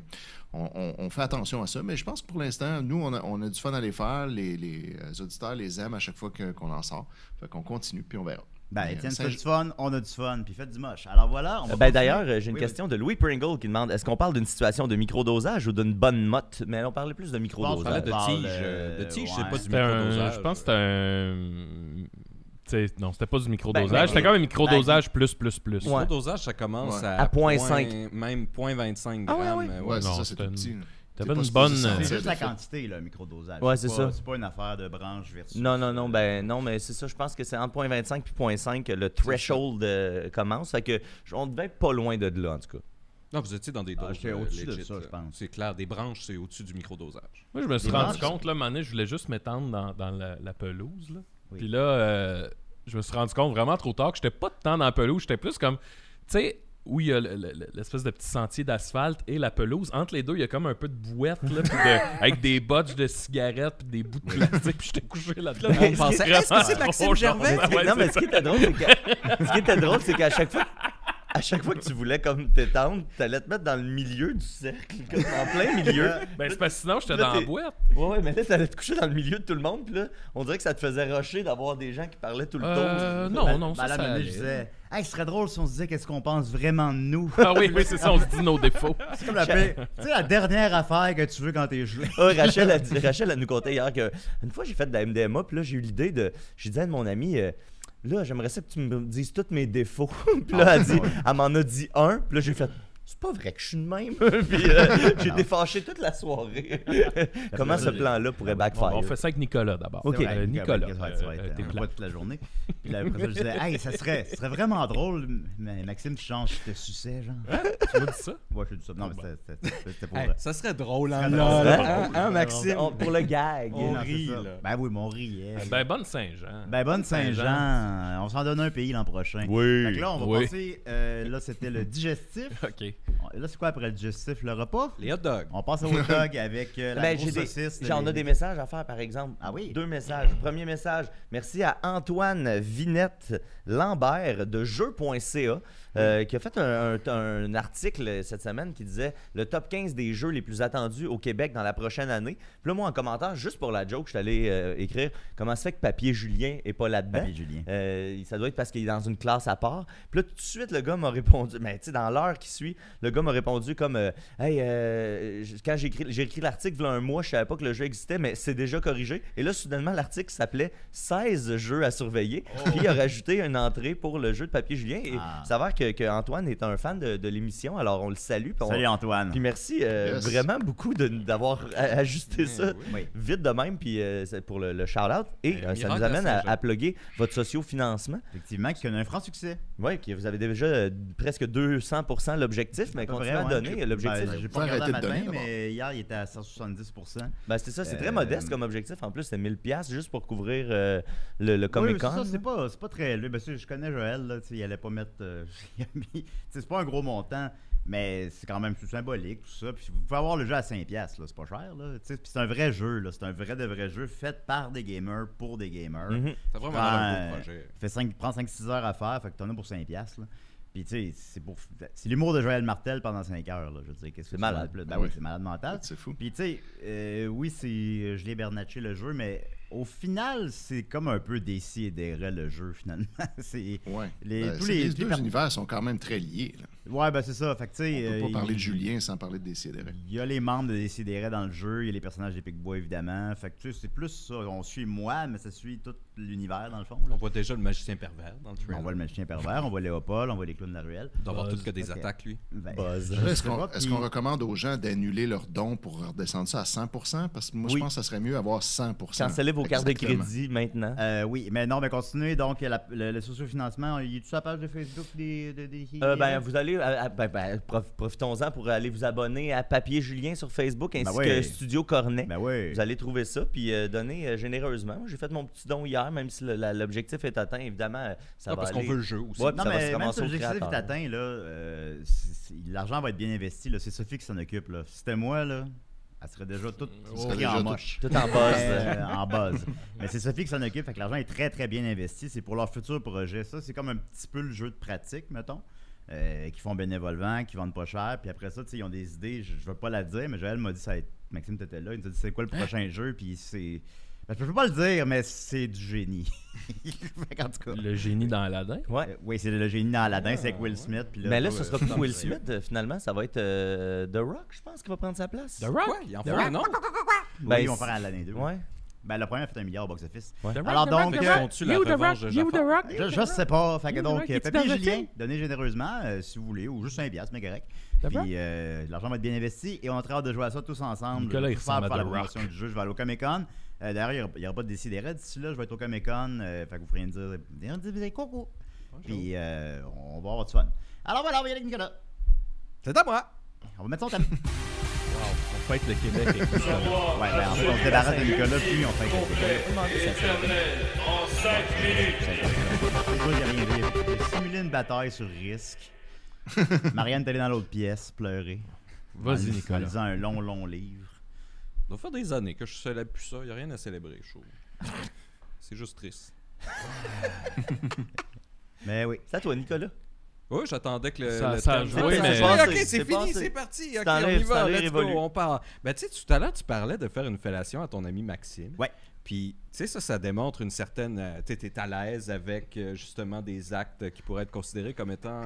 [SPEAKER 3] on fait attention à ça. Mais je pense que pour l'instant, nous, on a du fun à les faire. Les auditeurs les aiment à chaque fois qu'on en sort. Fait qu'on continue, puis on verra.
[SPEAKER 2] Ben,
[SPEAKER 3] Mais,
[SPEAKER 2] Étienne,
[SPEAKER 3] ça-
[SPEAKER 2] fait du fun, on a du fun, puis faites du moche. Alors voilà, on va
[SPEAKER 5] Ben
[SPEAKER 2] continuer.
[SPEAKER 5] d'ailleurs, j'ai une
[SPEAKER 2] Oui,
[SPEAKER 5] question de Louis Pringle qui demande est-ce qu'on parle d'une situation de microdosage ou d'une bonne motte? Mais on parlait plus de
[SPEAKER 6] On
[SPEAKER 5] microdosage.
[SPEAKER 6] parlait de
[SPEAKER 2] parle,
[SPEAKER 6] tige. De tige, c'est
[SPEAKER 2] ouais.
[SPEAKER 6] pas du
[SPEAKER 4] C'était un.
[SPEAKER 6] microdosage.
[SPEAKER 4] Je pense que c'était un. Tu sais, non, c'était pas du microdosage.
[SPEAKER 5] Ben,
[SPEAKER 4] C'était quand même un microdosage plus.
[SPEAKER 5] Ouais.
[SPEAKER 6] Le microdosage, ça commence
[SPEAKER 3] Ouais.
[SPEAKER 6] à
[SPEAKER 5] À point
[SPEAKER 6] point-
[SPEAKER 5] 5.
[SPEAKER 6] Même 0.25
[SPEAKER 5] Ah ouais,
[SPEAKER 6] grammes.
[SPEAKER 5] ouais.
[SPEAKER 3] Ouais, c'est
[SPEAKER 4] non,
[SPEAKER 3] ça, c'est
[SPEAKER 4] c'était
[SPEAKER 3] tout
[SPEAKER 4] une-
[SPEAKER 3] petit. là.
[SPEAKER 4] T'avais
[SPEAKER 3] T'es pas
[SPEAKER 4] une
[SPEAKER 3] supposé
[SPEAKER 4] bonne-
[SPEAKER 3] sentir
[SPEAKER 2] C'est juste
[SPEAKER 3] de
[SPEAKER 2] la
[SPEAKER 3] fait.
[SPEAKER 2] quantité, le microdosage.
[SPEAKER 5] Ouais, c'est
[SPEAKER 2] pas-
[SPEAKER 5] ça.
[SPEAKER 2] C'est pas une affaire de branche versus.
[SPEAKER 5] Non, mais c'est ça. Je pense que c'est entre 0.25 et 0.5 que le threshold commence. Fait que on devait être pas loin de là, en tout cas.
[SPEAKER 6] Non, vous étiez dans des
[SPEAKER 2] Ah,
[SPEAKER 6] doses
[SPEAKER 2] j'étais au-dessus de
[SPEAKER 6] legit,
[SPEAKER 2] ça, je
[SPEAKER 6] là.
[SPEAKER 2] pense.
[SPEAKER 6] C'est clair, des branches, c'est au-dessus du microdosage.
[SPEAKER 4] Moi, je me suis
[SPEAKER 2] Des
[SPEAKER 4] rendu
[SPEAKER 2] branches.
[SPEAKER 4] compte, là, un moment donné, je voulais juste m'étendre dans la pelouse. Là.
[SPEAKER 2] Oui.
[SPEAKER 4] Puis là, je me suis rendu compte vraiment trop tard que j'étais pas tant dans la pelouse. J'étais plus comme, tu sais, où il y a l'espèce de petit sentier d'asphalte et la pelouse. Entre les deux, il y a comme un peu de bouette, là, puis avec des botches de cigarettes puis des bouts de plastique. Puis j'étais couché là-dedans.
[SPEAKER 5] Mais
[SPEAKER 6] On pensait,
[SPEAKER 4] Vraiment
[SPEAKER 6] est-ce que c'est Maxime
[SPEAKER 4] trop
[SPEAKER 6] Gervais?
[SPEAKER 4] genre. Ouais,
[SPEAKER 5] non, mais
[SPEAKER 4] c'est
[SPEAKER 5] ce qui était drôle, c'est qu'à chaque fois. À chaque fois que tu voulais comme t'étendre, t'allais te mettre dans le milieu du cercle, comme en plein milieu.
[SPEAKER 4] Ben, c'est parce que sinon, j'étais
[SPEAKER 5] Là,
[SPEAKER 4] dans la
[SPEAKER 5] t'es-
[SPEAKER 4] boîte.
[SPEAKER 5] Ouais, mais là, t'allais te coucher dans le milieu de tout le monde, puis là, on dirait que ça te faisait rusher d'avoir des gens qui parlaient tout le tour.
[SPEAKER 4] Non, non, ça,
[SPEAKER 2] Ben, là,
[SPEAKER 4] ça
[SPEAKER 2] maintenant, je
[SPEAKER 4] allait.
[SPEAKER 2] disais, hey, ce serait drôle si on se disait qu'est-ce qu'on pense vraiment de nous.
[SPEAKER 4] Ah oui, c'est ça, on se dit nos défauts.
[SPEAKER 2] C'est comme tu sais, la dernière affaire que tu veux quand t'es gelé.
[SPEAKER 5] Ah, Rachel, elle nous contait hier qu'une fois, j'ai fait de la MDMA, puis là, j'ai eu l'idée de. J'ai dit à mon ami, là, j'aimerais ça que tu me dises tous mes défauts. Puis là, elle m'en a dit un, puis là, j'ai fait. C'est pas vrai que je suis de même. Puis j'ai été fâché toute la soirée. Comment ce plan-là pourrait backfire?
[SPEAKER 4] On fait ça avec Nicolas d'abord.
[SPEAKER 5] Ok.
[SPEAKER 4] Nicolas,
[SPEAKER 2] ça va être
[SPEAKER 4] t'es
[SPEAKER 2] un
[SPEAKER 4] plat.
[SPEAKER 2] poids toute la journée. Puis là, après ça, je disais, hey, ça serait vraiment drôle. Mais Maxime, tu changes, je te suçais, genre.
[SPEAKER 4] Tu m'as dit ça?
[SPEAKER 2] Ouais, je te dis ça. Non, mais c'était pour.
[SPEAKER 6] Hey, ça serait drôle, hein,
[SPEAKER 2] Ça serait
[SPEAKER 6] là.
[SPEAKER 2] drôle.
[SPEAKER 6] Hein, Maxime?
[SPEAKER 5] Pour le gag.
[SPEAKER 6] On
[SPEAKER 2] Non, c'est
[SPEAKER 6] rit,
[SPEAKER 2] ça.
[SPEAKER 6] là.
[SPEAKER 2] Ben oui, mais on riait.
[SPEAKER 4] Ben, bonne Saint-Jean.
[SPEAKER 2] Ben, bonne Saint-Jean. On s'en donne un pays l'an prochain.
[SPEAKER 5] Oui.
[SPEAKER 2] Fait que là, on va
[SPEAKER 4] Oui.
[SPEAKER 2] passer. Là, c'était le digestif.
[SPEAKER 4] OK.
[SPEAKER 2] Là, c'est quoi après le digestif? Le repas?
[SPEAKER 6] Les hot dogs.
[SPEAKER 2] On passe au hot dog avec la
[SPEAKER 5] Ben,
[SPEAKER 2] grosse
[SPEAKER 5] j'ai
[SPEAKER 2] saucisse.
[SPEAKER 5] J'en ai des messages à faire, par exemple.
[SPEAKER 2] Ah oui?
[SPEAKER 5] 2 messages. Premier message, merci à Antoine Vinette Lambert de jeux.ca qui a fait un article cette semaine qui disait le top 15 des jeux les plus attendus au Québec dans la prochaine année. Puis là, moi, en commentaire, juste pour la joke, je suis allé écrire comment se fait que Papier Julien est pas là-dedans.
[SPEAKER 2] Papier Julien.
[SPEAKER 5] Ça doit être parce qu'il est dans une classe à part. Puis là, tout de suite, le gars m'a répondu, mais tu sais, dans l'heure qui suit, le gars m'a répondu comme hey, quand j'ai écrit l'article, il y a un mois, je savais pas que le jeu existait, mais c'est déjà corrigé. Et là, soudainement, l'article s'appelait 16 jeux à surveiller. Puis il a rajouté une entrée pour le jeu de Papier Julien. Et ça s'avère que Antoine est un fan de l'émission, alors on le salue.
[SPEAKER 2] Salut Antoine.
[SPEAKER 5] Puis merci vraiment beaucoup d'avoir ajusté ça
[SPEAKER 2] Oui.
[SPEAKER 5] vite de même, puis c'est pour le shout-out. Et ça
[SPEAKER 4] miracle
[SPEAKER 5] nous amène
[SPEAKER 4] à
[SPEAKER 5] à
[SPEAKER 4] Saint-Jean.
[SPEAKER 5] plugger votre socio-financement.
[SPEAKER 2] Effectivement, qui connaît un franc succès.
[SPEAKER 5] Oui, que vous avez déjà presque 200% l'objectif, mais
[SPEAKER 2] À peu
[SPEAKER 5] continuez
[SPEAKER 2] près,
[SPEAKER 5] à
[SPEAKER 2] ouais.
[SPEAKER 5] donner l'objectif.
[SPEAKER 2] Ben, j'ai
[SPEAKER 3] Faut
[SPEAKER 2] pas regardé
[SPEAKER 3] arrêter
[SPEAKER 2] le
[SPEAKER 3] de
[SPEAKER 2] matin,
[SPEAKER 3] donner,
[SPEAKER 2] mais hier, il était à 170%.
[SPEAKER 5] Ben, c'est ça, c'est très modeste comme objectif. En plus, c'est 1000$ juste pour couvrir le
[SPEAKER 2] Oui,
[SPEAKER 5] Comic-Con.
[SPEAKER 2] c'est ça, c'est pas très élevé. Ben, je connais Joël, là, il allait pas mettre. Il a mis- c'est pas un gros montant, mais c'est quand même symbolique, tout ça. Puis vous pouvez avoir le jeu à 5$, là, c'est pas cher. Là, puis c'est un vrai jeu, là, c'est un vrai de vrai jeu fait par des gamers pour des gamers.
[SPEAKER 5] Mhm.
[SPEAKER 6] C'est vraiment un beau projet.
[SPEAKER 2] Prend 5-6 heures à faire, fait que t'en as pour 5$. Là. Puis tu sais, c'est l'humour de Joël Martel pendant 5 heures. Là, je veux dire, qu'est-ce que
[SPEAKER 5] C'est malade.
[SPEAKER 2] Ben
[SPEAKER 3] Ah
[SPEAKER 2] oui,
[SPEAKER 3] oui.
[SPEAKER 2] c'est malade mental.
[SPEAKER 3] C'est fou.
[SPEAKER 2] Puis tu sais, oui, je l'ai bernatché le jeu, mais au final, c'est comme un peu Décideret le jeu, finalement. c'est
[SPEAKER 3] Ouais.
[SPEAKER 2] tous
[SPEAKER 3] Les
[SPEAKER 2] les
[SPEAKER 3] deux univers sont quand même très liés. Là.
[SPEAKER 2] Ouais, ben c'est ça. Fait que tu
[SPEAKER 3] On
[SPEAKER 2] sais.
[SPEAKER 3] peut pas parler de Julien sans parler de Décideret.
[SPEAKER 2] Il y a les membres de Décideret dans le jeu, il y a les personnages des Picbois, évidemment. Fait que tu sais, c'est plus ça. On suit moi, mais ça suit tout l'univers, dans le fond. là.
[SPEAKER 6] On voit déjà le magicien pervers dans le trailer.
[SPEAKER 2] On voit le magicien pervers, on voit Léopold, on voit les clowns de la ruelle.
[SPEAKER 6] Il doit avoir
[SPEAKER 4] Buzz.
[SPEAKER 6] toutes que des
[SPEAKER 2] Ok.
[SPEAKER 6] attaques, lui.
[SPEAKER 2] Ben,
[SPEAKER 5] Buzz.
[SPEAKER 2] je
[SPEAKER 3] Est-ce
[SPEAKER 2] sais pas,
[SPEAKER 3] qu'on
[SPEAKER 2] puis-
[SPEAKER 3] recommande aux gens d'annuler leurs dons pour redescendre ça à 100%? Parce que moi,
[SPEAKER 5] Oui.
[SPEAKER 3] je pense que ça serait mieux avoir 100%.
[SPEAKER 5] Cancellez vos cartes de
[SPEAKER 3] Exactement.
[SPEAKER 5] crédit maintenant.
[SPEAKER 2] Oui, mais non, mais continuez. Donc, le sociofinancement, il est-tu sur la page de Facebook des
[SPEAKER 5] Ben, vous allez, profitons-en pour aller vous abonner à Papier Julien sur Facebook ainsi
[SPEAKER 2] Ben oui.
[SPEAKER 5] que Studio Cornet.
[SPEAKER 2] Ben oui.
[SPEAKER 5] Vous allez trouver ça, puis donner généreusement. Moi, j'ai fait mon petit don hier, même si l'objectif est atteint, évidemment, ça
[SPEAKER 6] Ah,
[SPEAKER 5] va
[SPEAKER 6] parce qu'on
[SPEAKER 5] aller.
[SPEAKER 6] veut le jeu aussi.
[SPEAKER 5] Ouais,
[SPEAKER 2] Non,
[SPEAKER 5] ça va se
[SPEAKER 2] mais même
[SPEAKER 5] ramasser
[SPEAKER 2] si
[SPEAKER 5] au
[SPEAKER 2] l'objectif est
[SPEAKER 5] créateur.
[SPEAKER 2] atteint, là, l'argent va être bien investi. Là. C'est Sophie qui s'en occupe. Là. Si c'était moi, là, elle serait déjà toute
[SPEAKER 3] serait
[SPEAKER 2] pris
[SPEAKER 3] déjà
[SPEAKER 2] en
[SPEAKER 3] tout-
[SPEAKER 2] moche.
[SPEAKER 5] Tout en buzz.
[SPEAKER 2] En buzz. Mais c'est Sophie qui s'en occupe, fait que l'argent est très très bien investi. C'est pour leur futur projet. Ça, c'est comme un petit peu le jeu de pratique, mettons. Qui font bénévolement, qui vendent pas cher. Puis après ça, ils ont des idées. Je veux pas la dire, mais Joël m'a dit ça va être. Maxime, t'étais là. Il m'a dit c'est quoi le prochain jeu. Puis c'est. Ben, je peux pas le dire, mais c'est du génie. Fait qu'en tout cas.
[SPEAKER 4] Le génie dans Aladdin.
[SPEAKER 5] Ouais.
[SPEAKER 2] Oui, c'est le génie dans Aladdin, c'est avec Will Smith. Puis
[SPEAKER 5] Mais là,
[SPEAKER 2] toi,
[SPEAKER 5] ce sera plus Will Smith, finalement. Ça va être The Rock, je pense, qui va prendre sa place.
[SPEAKER 4] The Rock.
[SPEAKER 6] Quoi? Il en
[SPEAKER 4] The
[SPEAKER 6] faut
[SPEAKER 4] Rock.
[SPEAKER 6] un nom?
[SPEAKER 2] Oui, ils vont faire Aladdin 2.
[SPEAKER 5] Ouais.
[SPEAKER 2] Ben, le premier a fait 1 milliard au box-office.
[SPEAKER 5] Ouais.
[SPEAKER 4] The Rock,
[SPEAKER 2] Alors
[SPEAKER 4] The Rock,
[SPEAKER 2] donc,
[SPEAKER 4] The
[SPEAKER 6] Ils
[SPEAKER 4] Rock.
[SPEAKER 6] font-tu la
[SPEAKER 4] You, The
[SPEAKER 6] revanche
[SPEAKER 4] Rock.
[SPEAKER 6] de
[SPEAKER 4] You, The
[SPEAKER 6] Jafar?
[SPEAKER 4] Rock.
[SPEAKER 2] Je sais pas. Fait que
[SPEAKER 4] Oui,
[SPEAKER 2] donc,
[SPEAKER 4] oui, es-tu
[SPEAKER 2] Papier
[SPEAKER 4] dans le
[SPEAKER 2] Julien,
[SPEAKER 4] film?
[SPEAKER 2] donnez généreusement si vous voulez, ou juste 1$, mais correct.
[SPEAKER 4] D'accord.
[SPEAKER 2] Puis l'argent va être bien investi et on a très hâte de jouer à ça tous ensemble.
[SPEAKER 4] Nicolas, il
[SPEAKER 2] pour faire
[SPEAKER 4] ressemble à
[SPEAKER 2] la
[SPEAKER 4] The
[SPEAKER 2] promotion du jeu. Je vais aller au Comic-Con. D'ailleurs, il n'y aura pas de Décideret d'ici là. Je vais être au Comic-Con. Fait que vous ferez me dire coucou. Puis on va avoir du fun. Alors voilà, on va y aller avec Nicolas.
[SPEAKER 6] C'est à moi!
[SPEAKER 2] On va mettre son thème.
[SPEAKER 4] On fête le Québec avec ça.
[SPEAKER 2] Ouais, ben, en fait, on se débarrasse de Nicolas, puis on fait
[SPEAKER 1] Internet en 5 minutes.
[SPEAKER 2] C'est sûr qu'il n'y a rien dit. J'ai simulé une bataille sur risque. Marianne est allée dans l'autre pièce, pleurer.
[SPEAKER 4] Vas-y,
[SPEAKER 2] En
[SPEAKER 4] Nicolas.
[SPEAKER 2] lisant un long livre.
[SPEAKER 6] Ça doit faire des années que je célèbre plus ça. Il n'y a rien à célébrer, je trouve. C'est juste triste.
[SPEAKER 2] Mais oui.
[SPEAKER 5] C'est à toi, Nicolas.
[SPEAKER 6] Oui, j'attendais que
[SPEAKER 4] Ça-
[SPEAKER 6] le
[SPEAKER 4] ça a
[SPEAKER 6] thème-
[SPEAKER 4] joué,
[SPEAKER 6] Ok,
[SPEAKER 4] mais-
[SPEAKER 6] ok,
[SPEAKER 5] C'est
[SPEAKER 6] c'est
[SPEAKER 5] passé.
[SPEAKER 6] fini, c'est parti. Ok,
[SPEAKER 5] t'en
[SPEAKER 6] on y
[SPEAKER 5] allais-
[SPEAKER 6] va,
[SPEAKER 5] t'en allais
[SPEAKER 6] let's go,
[SPEAKER 5] révolu.
[SPEAKER 6] on part. Ben, tu sais, tout à l'heure, tu parlais de faire une fellation à ton ami Maxime.
[SPEAKER 2] Ouais.
[SPEAKER 6] Puis, tu sais, ça démontre une certaine... tu sais, t'es à l'aise avec, justement, des actes qui pourraient être considérés comme étant...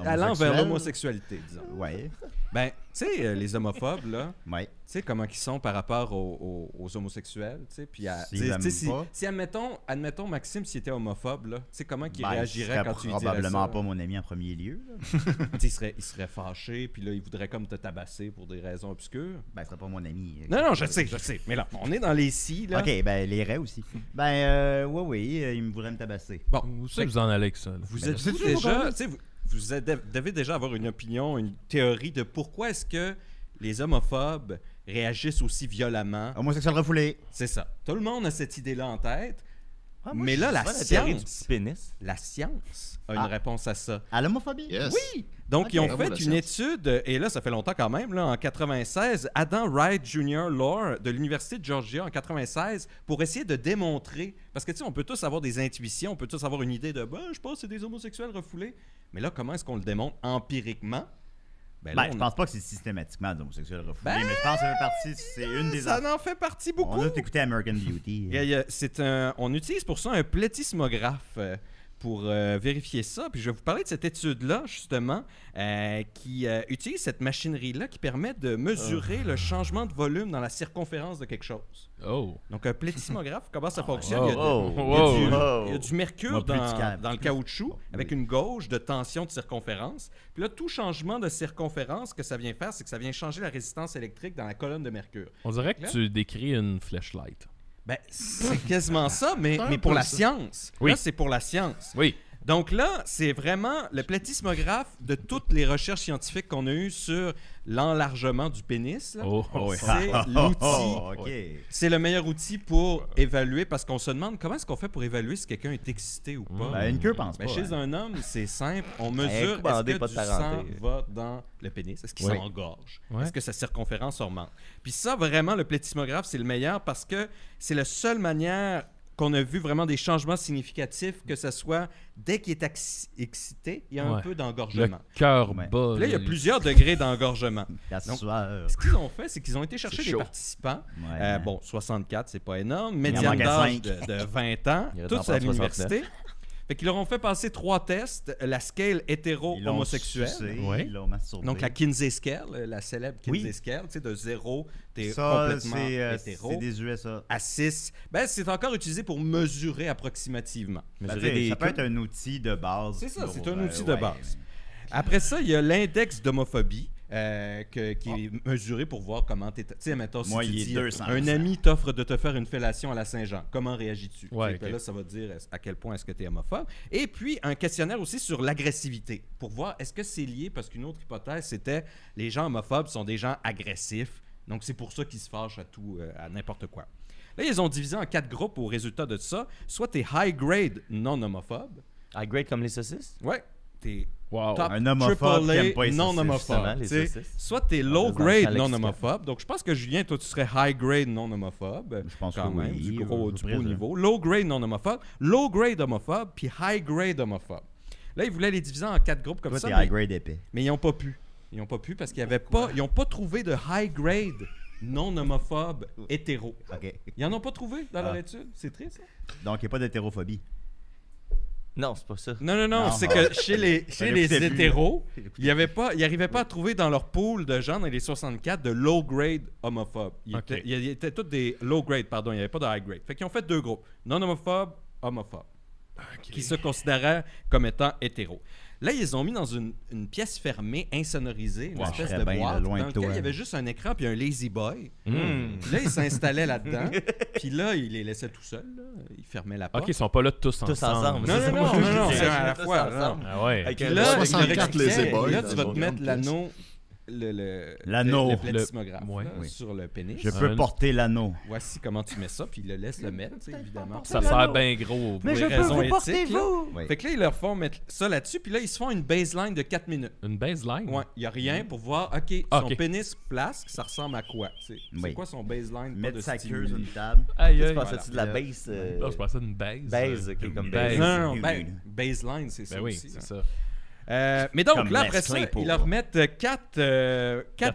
[SPEAKER 6] allant vers
[SPEAKER 2] Homosexuel.
[SPEAKER 6] l'homosexualité, disons.
[SPEAKER 2] Ouais.
[SPEAKER 6] Ben, tu sais, les homophobes, là...
[SPEAKER 2] Ouais.
[SPEAKER 6] Tu sais comment ils sont par rapport aux homosexuels, tu sais, puis
[SPEAKER 2] S'ils
[SPEAKER 6] tu sais,
[SPEAKER 2] aiment
[SPEAKER 6] si,
[SPEAKER 2] pas.
[SPEAKER 6] si admettons Maxime s'il était homophobe, là, tu sais comment il
[SPEAKER 2] Ben,
[SPEAKER 6] réagirait
[SPEAKER 2] serait
[SPEAKER 6] quand tu lui dirais
[SPEAKER 2] probablement
[SPEAKER 6] ça?
[SPEAKER 2] pas mon ami en premier lieu. là.
[SPEAKER 6] Tu sais, il serait fâché, puis là il voudrait comme te tabasser pour des raisons obscures.
[SPEAKER 2] Ben, ce serait pas mon ami.
[SPEAKER 6] Non, je sais, mais là, on est dans les si, là.
[SPEAKER 2] Ok, ben, les raies aussi. Ben, oui, il me voudrait me tabasser.
[SPEAKER 6] Bon,
[SPEAKER 4] Où c'est que vous en allez avec ça? là?
[SPEAKER 6] vous
[SPEAKER 2] Ben,
[SPEAKER 6] êtes
[SPEAKER 2] c'est-tu
[SPEAKER 6] déjà, tu sais, devez déjà avoir une opinion, une théorie de pourquoi est-ce que les homophobes réagissent aussi violemment.
[SPEAKER 2] Homosexuel refoulé.
[SPEAKER 6] C'est ça. Tout le monde a cette idée-là en tête.
[SPEAKER 5] Ah, moi,
[SPEAKER 6] Mais
[SPEAKER 5] je
[SPEAKER 6] là,
[SPEAKER 5] dis
[SPEAKER 6] la
[SPEAKER 5] souvent théorie du
[SPEAKER 6] science,
[SPEAKER 5] petit pénis.
[SPEAKER 6] la science a une
[SPEAKER 2] Ah.
[SPEAKER 6] réponse à ça.
[SPEAKER 2] À l'homophobie?
[SPEAKER 3] Yes.
[SPEAKER 6] Oui! Donc,
[SPEAKER 2] Ok.
[SPEAKER 6] ils ont
[SPEAKER 3] Bravo,
[SPEAKER 6] fait
[SPEAKER 3] la
[SPEAKER 6] une
[SPEAKER 3] science.
[SPEAKER 6] étude, et là, ça fait longtemps quand même, là, en 96, Adam Wright Jr. Law de l'Université de Georgia en 96, pour essayer de démontrer, parce que tu sais, on peut tous avoir des intuitions, on peut tous avoir une idée de, je pense que c'est des homosexuels refoulés, mais là, comment est-ce qu'on le démontre empiriquement? Ben, là,
[SPEAKER 2] Ben, je pense pas que c'est systématiquement des homosexuels refoulés,
[SPEAKER 6] Ben,
[SPEAKER 2] mais je pense que ça fait partie, c'est une des
[SPEAKER 6] ça en fait partie beaucoup.
[SPEAKER 2] On a écouté American Beauty.
[SPEAKER 6] On utilise pour ça un plétismographe pour vérifier ça. Puis je vais vous parler de cette étude-là, justement, qui utilise cette machinerie-là qui permet de mesurer le changement de volume dans la circonférence de quelque chose.
[SPEAKER 4] Oh.
[SPEAKER 6] Donc, un plétismographe, comment ça fonctionne?
[SPEAKER 5] Oh,
[SPEAKER 6] Il y a du mercure
[SPEAKER 2] Moi, plus du câble.
[SPEAKER 6] dans le caoutchouc avec une gauge de tension de circonférence. Puis là, tout changement de circonférence que ça vient faire, c'est que ça vient changer la résistance électrique dans la colonne de mercure.
[SPEAKER 4] On dirait que
[SPEAKER 6] Là?
[SPEAKER 4] tu décris une flashlight.
[SPEAKER 6] Ben, c'est quasiment ça, mais
[SPEAKER 3] un
[SPEAKER 6] pour
[SPEAKER 3] peu
[SPEAKER 6] la
[SPEAKER 3] ça.
[SPEAKER 6] science.
[SPEAKER 4] Oui.
[SPEAKER 6] Là, c'est pour la science.
[SPEAKER 4] Oui.
[SPEAKER 6] Donc là, c'est vraiment le plétismographe de toutes les recherches scientifiques qu'on a eues sur l'enlargement du pénis. Là.
[SPEAKER 4] Oh, oui.
[SPEAKER 6] C'est l'outil.
[SPEAKER 2] Oh, ok.
[SPEAKER 6] C'est le meilleur outil pour évaluer, parce qu'on se demande comment est-ce qu'on fait pour évaluer si quelqu'un est excité ou pas.
[SPEAKER 2] Ben, une queue pense pas.
[SPEAKER 6] Ben, chez
[SPEAKER 2] hein.
[SPEAKER 6] un homme, c'est simple. On mesure
[SPEAKER 5] coup bandé,
[SPEAKER 6] est-ce
[SPEAKER 5] pas
[SPEAKER 6] que
[SPEAKER 5] de
[SPEAKER 6] du sang
[SPEAKER 5] parenté.
[SPEAKER 6] va dans le pénis. Est-ce qu'il
[SPEAKER 4] Oui.
[SPEAKER 6] s'engorge?
[SPEAKER 4] Ouais.
[SPEAKER 6] Est-ce que sa circonférence augmente? Puis ça, vraiment, le plétismographe, c'est le meilleur parce que c'est la seule manière qu'on a vu vraiment des changements significatifs, que ce soit dès qu'il est excité, il y a un
[SPEAKER 4] Ouais.
[SPEAKER 6] peu
[SPEAKER 4] Le
[SPEAKER 6] d'engorgement.
[SPEAKER 4] cœur
[SPEAKER 2] Ouais.
[SPEAKER 4] bat.
[SPEAKER 6] Puis là, il y a plusieurs degrés d'engorgement.
[SPEAKER 2] La
[SPEAKER 6] Donc,
[SPEAKER 2] sueur.
[SPEAKER 6] Ce qu'ils ont fait, c'est qu'ils ont été chercher
[SPEAKER 5] C'est
[SPEAKER 6] des
[SPEAKER 5] chaud.
[SPEAKER 6] participants.
[SPEAKER 2] Ouais.
[SPEAKER 6] Bon, 64, c'est pas énorme.
[SPEAKER 2] en
[SPEAKER 6] Médiane
[SPEAKER 2] manquait
[SPEAKER 6] d'âge
[SPEAKER 2] 5.
[SPEAKER 6] de 20 ans,
[SPEAKER 5] Il y en a
[SPEAKER 6] tous
[SPEAKER 5] d'enfants
[SPEAKER 6] à
[SPEAKER 5] de
[SPEAKER 6] l'université. Fait qu'ils leur ont fait passer 3 tests. La scale
[SPEAKER 2] Ils l'ont
[SPEAKER 6] hétéro-homosexuelle.
[SPEAKER 2] sucé,
[SPEAKER 4] Ouais.
[SPEAKER 2] ils l'ont masturbé.
[SPEAKER 6] Donc la Kinsey Scale, la célèbre Kinsey
[SPEAKER 2] Oui.
[SPEAKER 6] Scale, tu sais, de 0, t'es
[SPEAKER 2] ça,
[SPEAKER 6] complètement
[SPEAKER 2] c'est
[SPEAKER 6] hétéro,
[SPEAKER 2] des USA.
[SPEAKER 6] à 6, ben c'est encore utilisé pour mesurer approximativement.
[SPEAKER 2] Ben,
[SPEAKER 6] Mesurer
[SPEAKER 2] t'sais,
[SPEAKER 6] des
[SPEAKER 2] ça peut
[SPEAKER 6] queues.
[SPEAKER 2] être un outil de base.
[SPEAKER 6] C'est ça,
[SPEAKER 2] pour,
[SPEAKER 6] c'est un outil de
[SPEAKER 2] ouais,
[SPEAKER 6] base. Après ça, il y a l'index d'homophobie qui est mesuré pour voir comment tu es. Tu sais, mettons, si
[SPEAKER 2] Moi,
[SPEAKER 6] tu
[SPEAKER 2] il est
[SPEAKER 6] dis
[SPEAKER 2] 200%.
[SPEAKER 6] un ami t'offre de te faire une fellation à la Saint-Jean, comment réagis-tu?
[SPEAKER 4] Ouais,
[SPEAKER 6] Tu sais,
[SPEAKER 4] ok.
[SPEAKER 6] Là, ça va te dire à quel point est-ce que tu es homophobe. Et puis, un questionnaire aussi sur l'agressivité pour voir est-ce que c'est lié, parce qu'une autre hypothèse, c'était les gens homophobes sont des gens agressifs, donc c'est pour ça qu'ils se fâchent à tout, à n'importe quoi. Là, ils ont divisé en 4 groupes au résultat de ça. Soit tu es high grade non homophobe.
[SPEAKER 5] High grade comme les saucisses?
[SPEAKER 6] Ouais. T'es
[SPEAKER 4] Wow.
[SPEAKER 6] top
[SPEAKER 2] Un homophobe qui
[SPEAKER 6] AAA
[SPEAKER 2] aime pas les
[SPEAKER 6] non
[SPEAKER 2] saucisses,
[SPEAKER 5] justement,
[SPEAKER 6] homophobe.
[SPEAKER 5] les
[SPEAKER 6] t'sais.
[SPEAKER 5] saucisses.
[SPEAKER 6] Soit t'es
[SPEAKER 5] On
[SPEAKER 6] low
[SPEAKER 5] reste dans le
[SPEAKER 6] grade
[SPEAKER 5] champ
[SPEAKER 6] non
[SPEAKER 5] lexical.
[SPEAKER 6] homophobe. Donc je pense que Julien, toi tu serais high grade non homophobe.
[SPEAKER 2] Je pense
[SPEAKER 6] quand
[SPEAKER 2] que
[SPEAKER 6] même,
[SPEAKER 2] oui,
[SPEAKER 6] du
[SPEAKER 2] je
[SPEAKER 6] beau
[SPEAKER 2] présente.
[SPEAKER 6] niveau. Low grade non homophobe, low grade homophobe, puis high grade homophobe. Là, ils voulaient les diviser en 4 groupes comme
[SPEAKER 2] Toi,
[SPEAKER 6] ça,
[SPEAKER 2] t'es
[SPEAKER 6] mais,
[SPEAKER 2] high grade épais.
[SPEAKER 6] mais ils n'ont pas pu. Ils n'ont pas pu parce qu'ils n'ont pas trouvé de high grade non homophobe hétéro.
[SPEAKER 2] OK.
[SPEAKER 6] Ils n'en ont pas trouvé dans leur
[SPEAKER 2] Ah.
[SPEAKER 6] étude. C'est triste, ça?
[SPEAKER 2] Donc, il n'y a pas d'hétérophobie.
[SPEAKER 5] Non, c'est pas ça.
[SPEAKER 6] Non,
[SPEAKER 2] Non.
[SPEAKER 6] c'est que chez les
[SPEAKER 2] écouté plus.
[SPEAKER 6] hétéros, ils n'arrivaient pas à trouver dans leur pool de gens dans les 64 de low grade homophobes.
[SPEAKER 4] Ok.
[SPEAKER 6] Ils étaient tous des low grade, pardon, il n'y avait pas de high grade. Fait qu'ils ont fait 2 groupes, non homophobes, homophobes, qui se considéraient comme étant hétéros. Là, ils les ont mis dans une pièce fermée, insonorisée, une
[SPEAKER 2] Ouais,
[SPEAKER 6] espèce
[SPEAKER 2] je
[SPEAKER 6] de
[SPEAKER 2] serais bien
[SPEAKER 6] boîte,
[SPEAKER 2] loin
[SPEAKER 6] dans
[SPEAKER 2] de toi.
[SPEAKER 6] laquelle il y avait juste un écran puis un lazy boy.
[SPEAKER 4] Hmm.
[SPEAKER 6] Puis là, ils s'installaient là-dedans. Puis là, ils les laissaient tout seuls. Là. Ils fermaient la porte.
[SPEAKER 4] Ok, ils sont pas là tous ensemble.
[SPEAKER 6] Non,
[SPEAKER 5] C'est ça,
[SPEAKER 6] non,
[SPEAKER 5] moi,
[SPEAKER 6] non,
[SPEAKER 5] je
[SPEAKER 6] non,
[SPEAKER 5] dis.
[SPEAKER 6] c'est à la
[SPEAKER 5] Tous
[SPEAKER 6] fois.
[SPEAKER 5] ensemble.
[SPEAKER 6] non.
[SPEAKER 4] Ah ouais.
[SPEAKER 5] Avec
[SPEAKER 6] Puis
[SPEAKER 5] un
[SPEAKER 6] là,
[SPEAKER 3] 64
[SPEAKER 6] il leur
[SPEAKER 3] lazy
[SPEAKER 6] expliquait,
[SPEAKER 3] boys
[SPEAKER 6] là,
[SPEAKER 3] dans
[SPEAKER 6] tu vas te
[SPEAKER 3] une
[SPEAKER 6] mettre
[SPEAKER 3] grande
[SPEAKER 6] l'anneau,
[SPEAKER 2] L'anneau.
[SPEAKER 6] le plétismographe
[SPEAKER 4] Ouais.
[SPEAKER 6] là,
[SPEAKER 2] Oui.
[SPEAKER 6] sur le pénis.
[SPEAKER 2] Je peux
[SPEAKER 4] Un-
[SPEAKER 2] porter l'anneau.
[SPEAKER 6] Voici comment tu mets ça, puis il le laisse le mettre, tu sais, évidemment.
[SPEAKER 4] Ça sert bien gros.
[SPEAKER 6] Mais je peux vous
[SPEAKER 5] porter, vous!
[SPEAKER 2] Oui.
[SPEAKER 6] Fait que là, ils leur font mettre ça là-dessus, puis là, ils se font une baseline de 4 minutes.
[SPEAKER 4] Une baseline?
[SPEAKER 6] Ouais, il n'y a rien pour voir, OK,
[SPEAKER 4] Ah,
[SPEAKER 6] son
[SPEAKER 4] ok.
[SPEAKER 6] pénis flasque, ça ressemble à quoi? C'est
[SPEAKER 2] Oui.
[SPEAKER 6] quoi son baseline?
[SPEAKER 2] Mettre
[SPEAKER 6] pas
[SPEAKER 2] sa
[SPEAKER 6] de
[SPEAKER 2] queue
[SPEAKER 6] stimuli.
[SPEAKER 2] sur une table.
[SPEAKER 4] Aïe,
[SPEAKER 5] Tu
[SPEAKER 4] aïe.
[SPEAKER 5] pensais-tu de la
[SPEAKER 2] Voilà.
[SPEAKER 5] base?
[SPEAKER 4] Là, je pensais d'une base.
[SPEAKER 5] Base, ok, comme
[SPEAKER 4] base.
[SPEAKER 5] base.
[SPEAKER 6] Non, non,
[SPEAKER 2] Ben,
[SPEAKER 6] baseline, c'est ça
[SPEAKER 4] Ben oui,
[SPEAKER 6] aussi.
[SPEAKER 4] c'est
[SPEAKER 6] hein.
[SPEAKER 4] ça.
[SPEAKER 6] Mais donc,
[SPEAKER 2] Comme
[SPEAKER 6] là,
[SPEAKER 2] Les
[SPEAKER 6] après ça,
[SPEAKER 2] Claypool.
[SPEAKER 6] ils leur mettent 4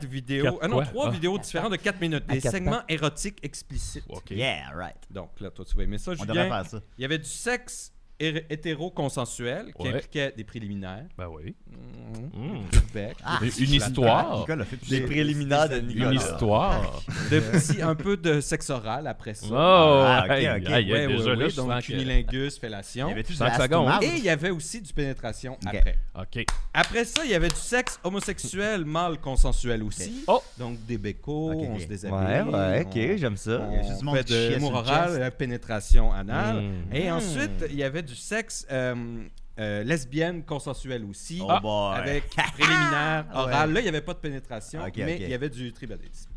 [SPEAKER 6] vidéos.
[SPEAKER 4] quatre
[SPEAKER 6] Ah non,
[SPEAKER 4] quoi?
[SPEAKER 6] 3
[SPEAKER 4] Ah.
[SPEAKER 6] vidéos différentes de 4 minutes. Des
[SPEAKER 5] quatre
[SPEAKER 6] segments érotiques explicites.
[SPEAKER 4] Ok.
[SPEAKER 2] Yeah, right.
[SPEAKER 6] Donc là, toi, tu vas aimer ça,
[SPEAKER 2] On devrait
[SPEAKER 6] Julien.
[SPEAKER 2] faire ça.
[SPEAKER 6] Il y avait du sexe hétéro-consensuel qui
[SPEAKER 4] Ouais.
[SPEAKER 6] impliquait des préliminaires.
[SPEAKER 4] Ben oui.
[SPEAKER 6] Du bec,
[SPEAKER 4] Une histoire.
[SPEAKER 2] Nicole a fait
[SPEAKER 5] Les préliminaires de Nicolas.
[SPEAKER 4] Une histoire.
[SPEAKER 6] un peu de sexe oral après ça.
[SPEAKER 4] Oh,
[SPEAKER 2] Ah, ok,
[SPEAKER 4] aïe,
[SPEAKER 2] ok.
[SPEAKER 4] aïe,
[SPEAKER 6] Ouais,
[SPEAKER 4] déjà
[SPEAKER 6] ouais,
[SPEAKER 4] là,
[SPEAKER 6] ouais,
[SPEAKER 4] je
[SPEAKER 6] donc
[SPEAKER 4] sens que...
[SPEAKER 6] cunilingus,
[SPEAKER 2] Il
[SPEAKER 6] fellation.
[SPEAKER 2] y avait-tu
[SPEAKER 4] Sans que ça gonfle.
[SPEAKER 2] astomase?
[SPEAKER 6] Et il y avait aussi du pénétration
[SPEAKER 2] Ok.
[SPEAKER 6] après.
[SPEAKER 4] Ok.
[SPEAKER 6] Après ça, il y avait du sexe homosexuel mâle consensuel aussi.
[SPEAKER 4] Oh!
[SPEAKER 6] Donc des bécos,
[SPEAKER 2] Ok,
[SPEAKER 6] on
[SPEAKER 2] ok.
[SPEAKER 6] se déshabille.
[SPEAKER 5] Ouais, ok,
[SPEAKER 6] on-
[SPEAKER 5] j'aime ça.
[SPEAKER 2] Il y a juste du monde
[SPEAKER 6] fait
[SPEAKER 2] qui
[SPEAKER 6] de
[SPEAKER 2] chiait
[SPEAKER 6] l'amour
[SPEAKER 2] sur le
[SPEAKER 6] oral,
[SPEAKER 2] chest.
[SPEAKER 6] la pénétration anale.
[SPEAKER 4] Mm.
[SPEAKER 6] Et ensuite, il y avait du sexe lesbienne consensuel aussi.
[SPEAKER 2] Oh boy.
[SPEAKER 6] Avec préliminaire,
[SPEAKER 2] Ah,
[SPEAKER 6] oral.
[SPEAKER 2] ouais.
[SPEAKER 6] Là, il n'y avait pas de pénétration,
[SPEAKER 2] Ok,
[SPEAKER 6] mais
[SPEAKER 2] ok.
[SPEAKER 6] il y avait du tribalisme.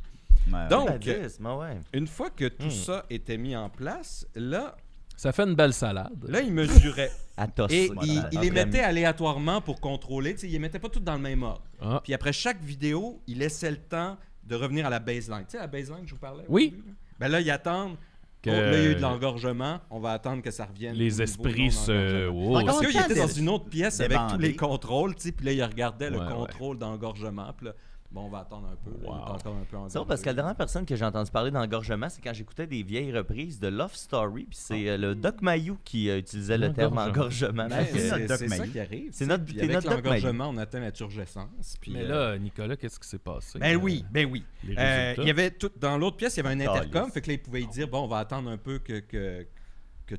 [SPEAKER 2] Ouais,
[SPEAKER 6] Donc,
[SPEAKER 5] Badisme, ouais.
[SPEAKER 6] une fois que tout ça était mis en place, là,
[SPEAKER 4] Ça fait une belle salade.
[SPEAKER 6] Là, il mesurait.
[SPEAKER 5] Athos.
[SPEAKER 6] Et
[SPEAKER 5] Voilà,
[SPEAKER 6] il
[SPEAKER 5] entre
[SPEAKER 6] les
[SPEAKER 5] amis.
[SPEAKER 6] mettait aléatoirement pour contrôler. Il les mettait pas toutes dans le même ordre.
[SPEAKER 4] Ah.
[SPEAKER 6] Puis après chaque vidéo, il laissait le temps de revenir à la baseline. Tu sais, la baseline que je vous parlais? au
[SPEAKER 4] Oui.
[SPEAKER 6] début, là? Ben là, ils attendent.
[SPEAKER 4] Que-
[SPEAKER 6] Oh, là, il y a eu de l'engorgement. On va attendre que ça revienne. au
[SPEAKER 4] Les
[SPEAKER 6] niveau
[SPEAKER 4] esprits se...
[SPEAKER 6] non-engorgement.
[SPEAKER 4] Oh,
[SPEAKER 6] Parce
[SPEAKER 2] Encore
[SPEAKER 6] qu'il était dans une autre pièce avec tous
[SPEAKER 2] débandé.
[SPEAKER 6] les contrôles, tu sais, puis là, il regardait le
[SPEAKER 4] Ouais, ouais.
[SPEAKER 6] contrôle d'engorgement. Puis là, bon, on va attendre un peu. Là, il est
[SPEAKER 4] Wow.
[SPEAKER 6] encore un peu engorgé.
[SPEAKER 5] C'est vrai, parce que la dernière personne que j'ai entendu parler d'engorgement, c'est quand j'écoutais des vieilles reprises de Love Story, puis c'est le Doc Mayou qui utilisait le terme engorgement.
[SPEAKER 6] Ben,
[SPEAKER 5] Fait que-
[SPEAKER 2] c'est notre Doc
[SPEAKER 6] c'est ça
[SPEAKER 2] Mayou.
[SPEAKER 6] qui arrive.
[SPEAKER 5] C'est
[SPEAKER 6] tu
[SPEAKER 5] notre-
[SPEAKER 6] sais. Puis
[SPEAKER 5] c'est
[SPEAKER 6] avec
[SPEAKER 5] notre Doc
[SPEAKER 6] l'engorgement, on atteint la turgescence. Puis,
[SPEAKER 4] Mais là, Nicolas, qu'est-ce qui s'est passé?
[SPEAKER 6] ben oui, ben oui.
[SPEAKER 4] Les résultats.
[SPEAKER 6] Il y avait tout dans l'autre pièce, il y avait un intercom,
[SPEAKER 5] Calisse.
[SPEAKER 6] fait que là, il pouvait y dire bon, on va attendre un peu que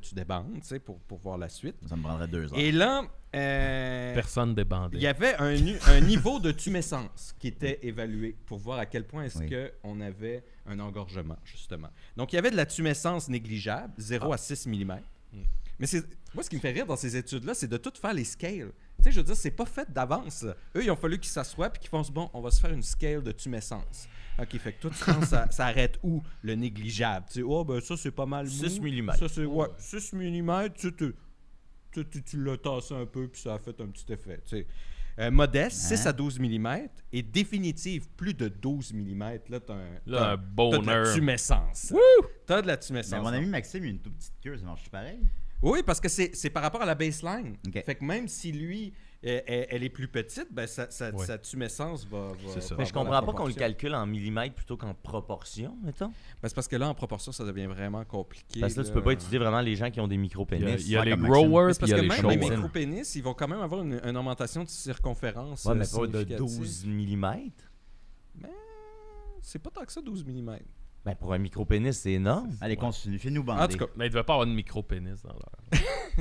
[SPEAKER 6] tu débandes, tu sais, pour voir la suite.
[SPEAKER 2] Ça me prendrait 2 heures.
[SPEAKER 6] Et là,
[SPEAKER 4] Personne débandé.
[SPEAKER 6] il y avait un niveau de tumescence qui était évalué pour voir à quel point est-ce
[SPEAKER 2] Oui.
[SPEAKER 6] qu'on avait un engorgement, justement. Donc, il y avait de la tumescence négligeable, 0 à 6 mm. Mais moi, ce qui me fait rire dans ces études-là, c'est de tout faire les scales. Tu sais, je veux dire, c'est pas fait d'avance. Là. Eux, il ont fallu qu'ils s'assoient et qu'ils fassent bon, on va se faire une scale de tumescence. OK, fait que toi, tu penses, ça arrête où le négligeable? Tu sais, oh, ben ça, c'est pas mal mou.
[SPEAKER 5] 6 mm.
[SPEAKER 6] Ça, c'est, ouais, 6 mm, tu l'as tassé un peu puis ça a fait un petit effet. Tu sais. Modeste, 6 à 12 mm. Et définitive, plus de 12 mm. Là, t'as
[SPEAKER 4] Là, un
[SPEAKER 6] t'as de la
[SPEAKER 4] bonheur.
[SPEAKER 6] tumescence. T'as de la tumescence.
[SPEAKER 2] Mais mon ami Maxime, il a une toute petite queue, ça marche pareil?
[SPEAKER 6] Oui, parce que c'est par rapport à la baseline.
[SPEAKER 2] Ok.
[SPEAKER 6] Fait que même si lui, elle est plus petite, ben
[SPEAKER 4] Ouais.
[SPEAKER 6] sa tumescence va
[SPEAKER 4] C'est ça.
[SPEAKER 6] va
[SPEAKER 5] Mais je
[SPEAKER 6] avoir la
[SPEAKER 5] comprends pas qu'on le
[SPEAKER 6] proportion.
[SPEAKER 5] calcule en millimètres plutôt qu'en proportion, mettons.
[SPEAKER 6] Ben, c'est parce que là, en proportion, ça devient vraiment compliqué.
[SPEAKER 5] Parce que là, tu peux pas étudier vraiment les gens qui ont des micro-pénis.
[SPEAKER 4] Il y a
[SPEAKER 2] Ouais,
[SPEAKER 4] les
[SPEAKER 2] comme Maxime.
[SPEAKER 4] growers
[SPEAKER 6] Mais c'est
[SPEAKER 4] puis
[SPEAKER 6] parce
[SPEAKER 4] il y
[SPEAKER 6] que
[SPEAKER 4] a les
[SPEAKER 6] même les
[SPEAKER 4] showers.
[SPEAKER 6] micro-pénis, ils vont quand même avoir une augmentation de circonférence.
[SPEAKER 5] Ouais, mais pas de
[SPEAKER 6] significative.
[SPEAKER 5] 12 mm.
[SPEAKER 6] C'est pas tant que ça, 12 mm.
[SPEAKER 5] Ben, pour un micro-pénis, c'est énorme.
[SPEAKER 2] Allez, continue, fais-nous bander.
[SPEAKER 6] En tout cas,
[SPEAKER 4] Mais il devait pas avoir de micro-pénis dans leur...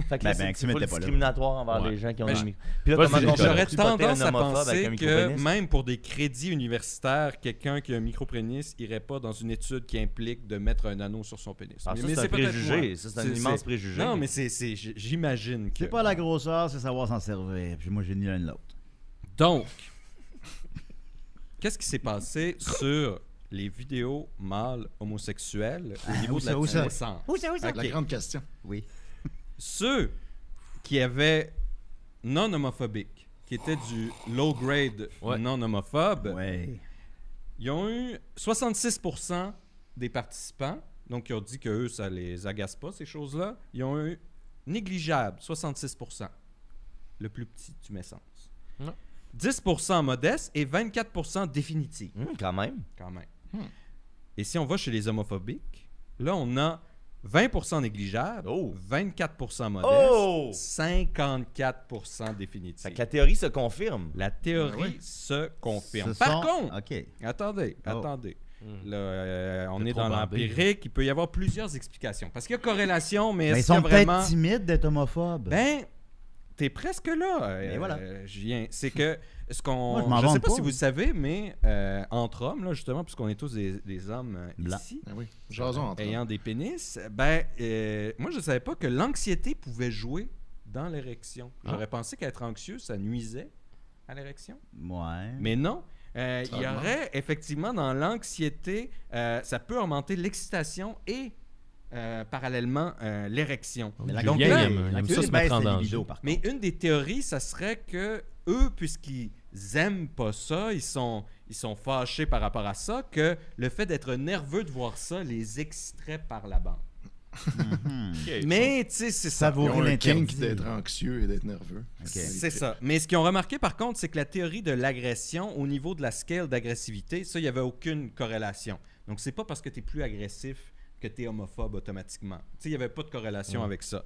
[SPEAKER 5] Fait que
[SPEAKER 2] Ben,
[SPEAKER 5] là, c'est
[SPEAKER 2] Maxime
[SPEAKER 5] full
[SPEAKER 2] était pas là.
[SPEAKER 5] discriminatoire enver
[SPEAKER 4] Ouais.
[SPEAKER 5] les gens qui ont
[SPEAKER 6] Mais
[SPEAKER 5] des
[SPEAKER 6] je-
[SPEAKER 5] micro. Puis là,
[SPEAKER 4] Vas-y,
[SPEAKER 5] comment
[SPEAKER 4] Nicolas.
[SPEAKER 6] j'aurais
[SPEAKER 5] tu peux pas
[SPEAKER 6] tendance
[SPEAKER 5] un
[SPEAKER 6] à
[SPEAKER 5] homophobe avec un
[SPEAKER 6] penser que
[SPEAKER 5] micro-pénis?
[SPEAKER 6] même pour des crédits universitaires, quelqu'un qui a un micro-pénis irait pas dans une étude qui implique de mettre un anneau sur son pénis.
[SPEAKER 5] Ah, ça, c'est un
[SPEAKER 6] peut-être
[SPEAKER 5] préjugé.
[SPEAKER 6] moi.
[SPEAKER 5] Ça, c'est un immense préjugé.
[SPEAKER 6] Non, mais j'imagine que...
[SPEAKER 2] C'est pas la grosseur, c'est savoir s'en servir. Puis moi, j'ai ni l'un ni l'autre.
[SPEAKER 6] Donc, qu'est-ce qui s'est passé sur les vidéos mâles homosexuels au niveau
[SPEAKER 2] où
[SPEAKER 6] de la
[SPEAKER 2] ça, où ça?
[SPEAKER 6] tumescence?
[SPEAKER 2] Où ça?
[SPEAKER 6] Ok.
[SPEAKER 3] La grande question.
[SPEAKER 2] Oui.
[SPEAKER 6] Ceux qui avaient non homophobique, qui étaient du low grade
[SPEAKER 4] Ouais.
[SPEAKER 6] non homophobe,
[SPEAKER 2] Ouais.
[SPEAKER 6] ils ont eu 66% des participants, donc qui ont dit que eux ça les agace pas ces choses-là, ils ont eu négligeable 66%, le plus petit tumescence.
[SPEAKER 4] Ouais.
[SPEAKER 6] 10% modeste et 24% définitif.
[SPEAKER 5] Quand même.
[SPEAKER 6] Quand même. Et si on va chez les homophobiques, là, on a 20% négligeable,
[SPEAKER 5] Oh.
[SPEAKER 6] 24% modeste,
[SPEAKER 5] Oh!
[SPEAKER 6] 54% définitif.
[SPEAKER 5] Fait que la théorie se confirme.
[SPEAKER 6] La théorie
[SPEAKER 3] Ah oui.
[SPEAKER 6] se confirme.
[SPEAKER 2] Ce
[SPEAKER 6] Par
[SPEAKER 2] sont-
[SPEAKER 6] contre,
[SPEAKER 2] OK.
[SPEAKER 6] attendez.
[SPEAKER 4] Hmm.
[SPEAKER 6] Là, on
[SPEAKER 4] C'est
[SPEAKER 6] est
[SPEAKER 4] trop
[SPEAKER 6] dans
[SPEAKER 4] bandé.
[SPEAKER 6] l'empirique, il peut y avoir plusieurs explications. Parce qu'il y a corrélation, mais
[SPEAKER 2] Mais ils
[SPEAKER 6] est-ce qu'il y a
[SPEAKER 2] sont peut-être
[SPEAKER 6] vraiment...
[SPEAKER 2] timides d'être homophobes.
[SPEAKER 6] Ben, t'es presque là.
[SPEAKER 2] Mais voilà.
[SPEAKER 6] Julien. C'est que ce qu'on.
[SPEAKER 2] Moi, je m'en
[SPEAKER 6] sais
[SPEAKER 2] vante
[SPEAKER 6] pas
[SPEAKER 2] pas.
[SPEAKER 6] si vous le savez, mais entre hommes, là, justement, puisqu'on est tous des hommes
[SPEAKER 2] Blancs.
[SPEAKER 6] ici,
[SPEAKER 3] Ben oui. Jason entre
[SPEAKER 6] ayant des pénis, ben, moi, je savais pas que l'anxiété pouvait jouer dans l'érection. J'aurais pensé qu'être anxieux, ça nuisait à l'érection.
[SPEAKER 2] Ouais.
[SPEAKER 6] Mais non. Il y
[SPEAKER 3] augmente.
[SPEAKER 6] aurait effectivement dans l'anxiété, ça peut augmenter l'excitation et parallèlement l'érection.
[SPEAKER 2] Mais la
[SPEAKER 4] Julien,
[SPEAKER 6] Donc là,
[SPEAKER 4] il aime
[SPEAKER 2] la
[SPEAKER 4] ça
[SPEAKER 2] queue
[SPEAKER 4] se
[SPEAKER 2] baisse
[SPEAKER 4] mettre en
[SPEAKER 2] la
[SPEAKER 4] danger.
[SPEAKER 2] libido, par
[SPEAKER 6] Mais
[SPEAKER 2] contre.
[SPEAKER 6] une des théories, ça serait que eux, puisqu'ils aiment pas ça, ils sont fâchés par rapport à ça, que le fait d'être nerveux de voir ça les exciterait par la bande. Mais, tu sais, c'est ça.
[SPEAKER 3] Ils
[SPEAKER 2] Savourer
[SPEAKER 3] ont le kink
[SPEAKER 2] l'interdit.
[SPEAKER 3] d'être anxieux et d'être nerveux.
[SPEAKER 2] Ok.
[SPEAKER 6] C'est ça. Mais ce qu'ils ont remarqué, par contre, c'est que la théorie de l'agression, au niveau de la scale d'agressivité, ça, il n'y avait aucune corrélation. Donc, c'est pas parce que tu es plus agressif que tu es homophobe automatiquement. Tu sais, il n'y avait pas de corrélation avec ça.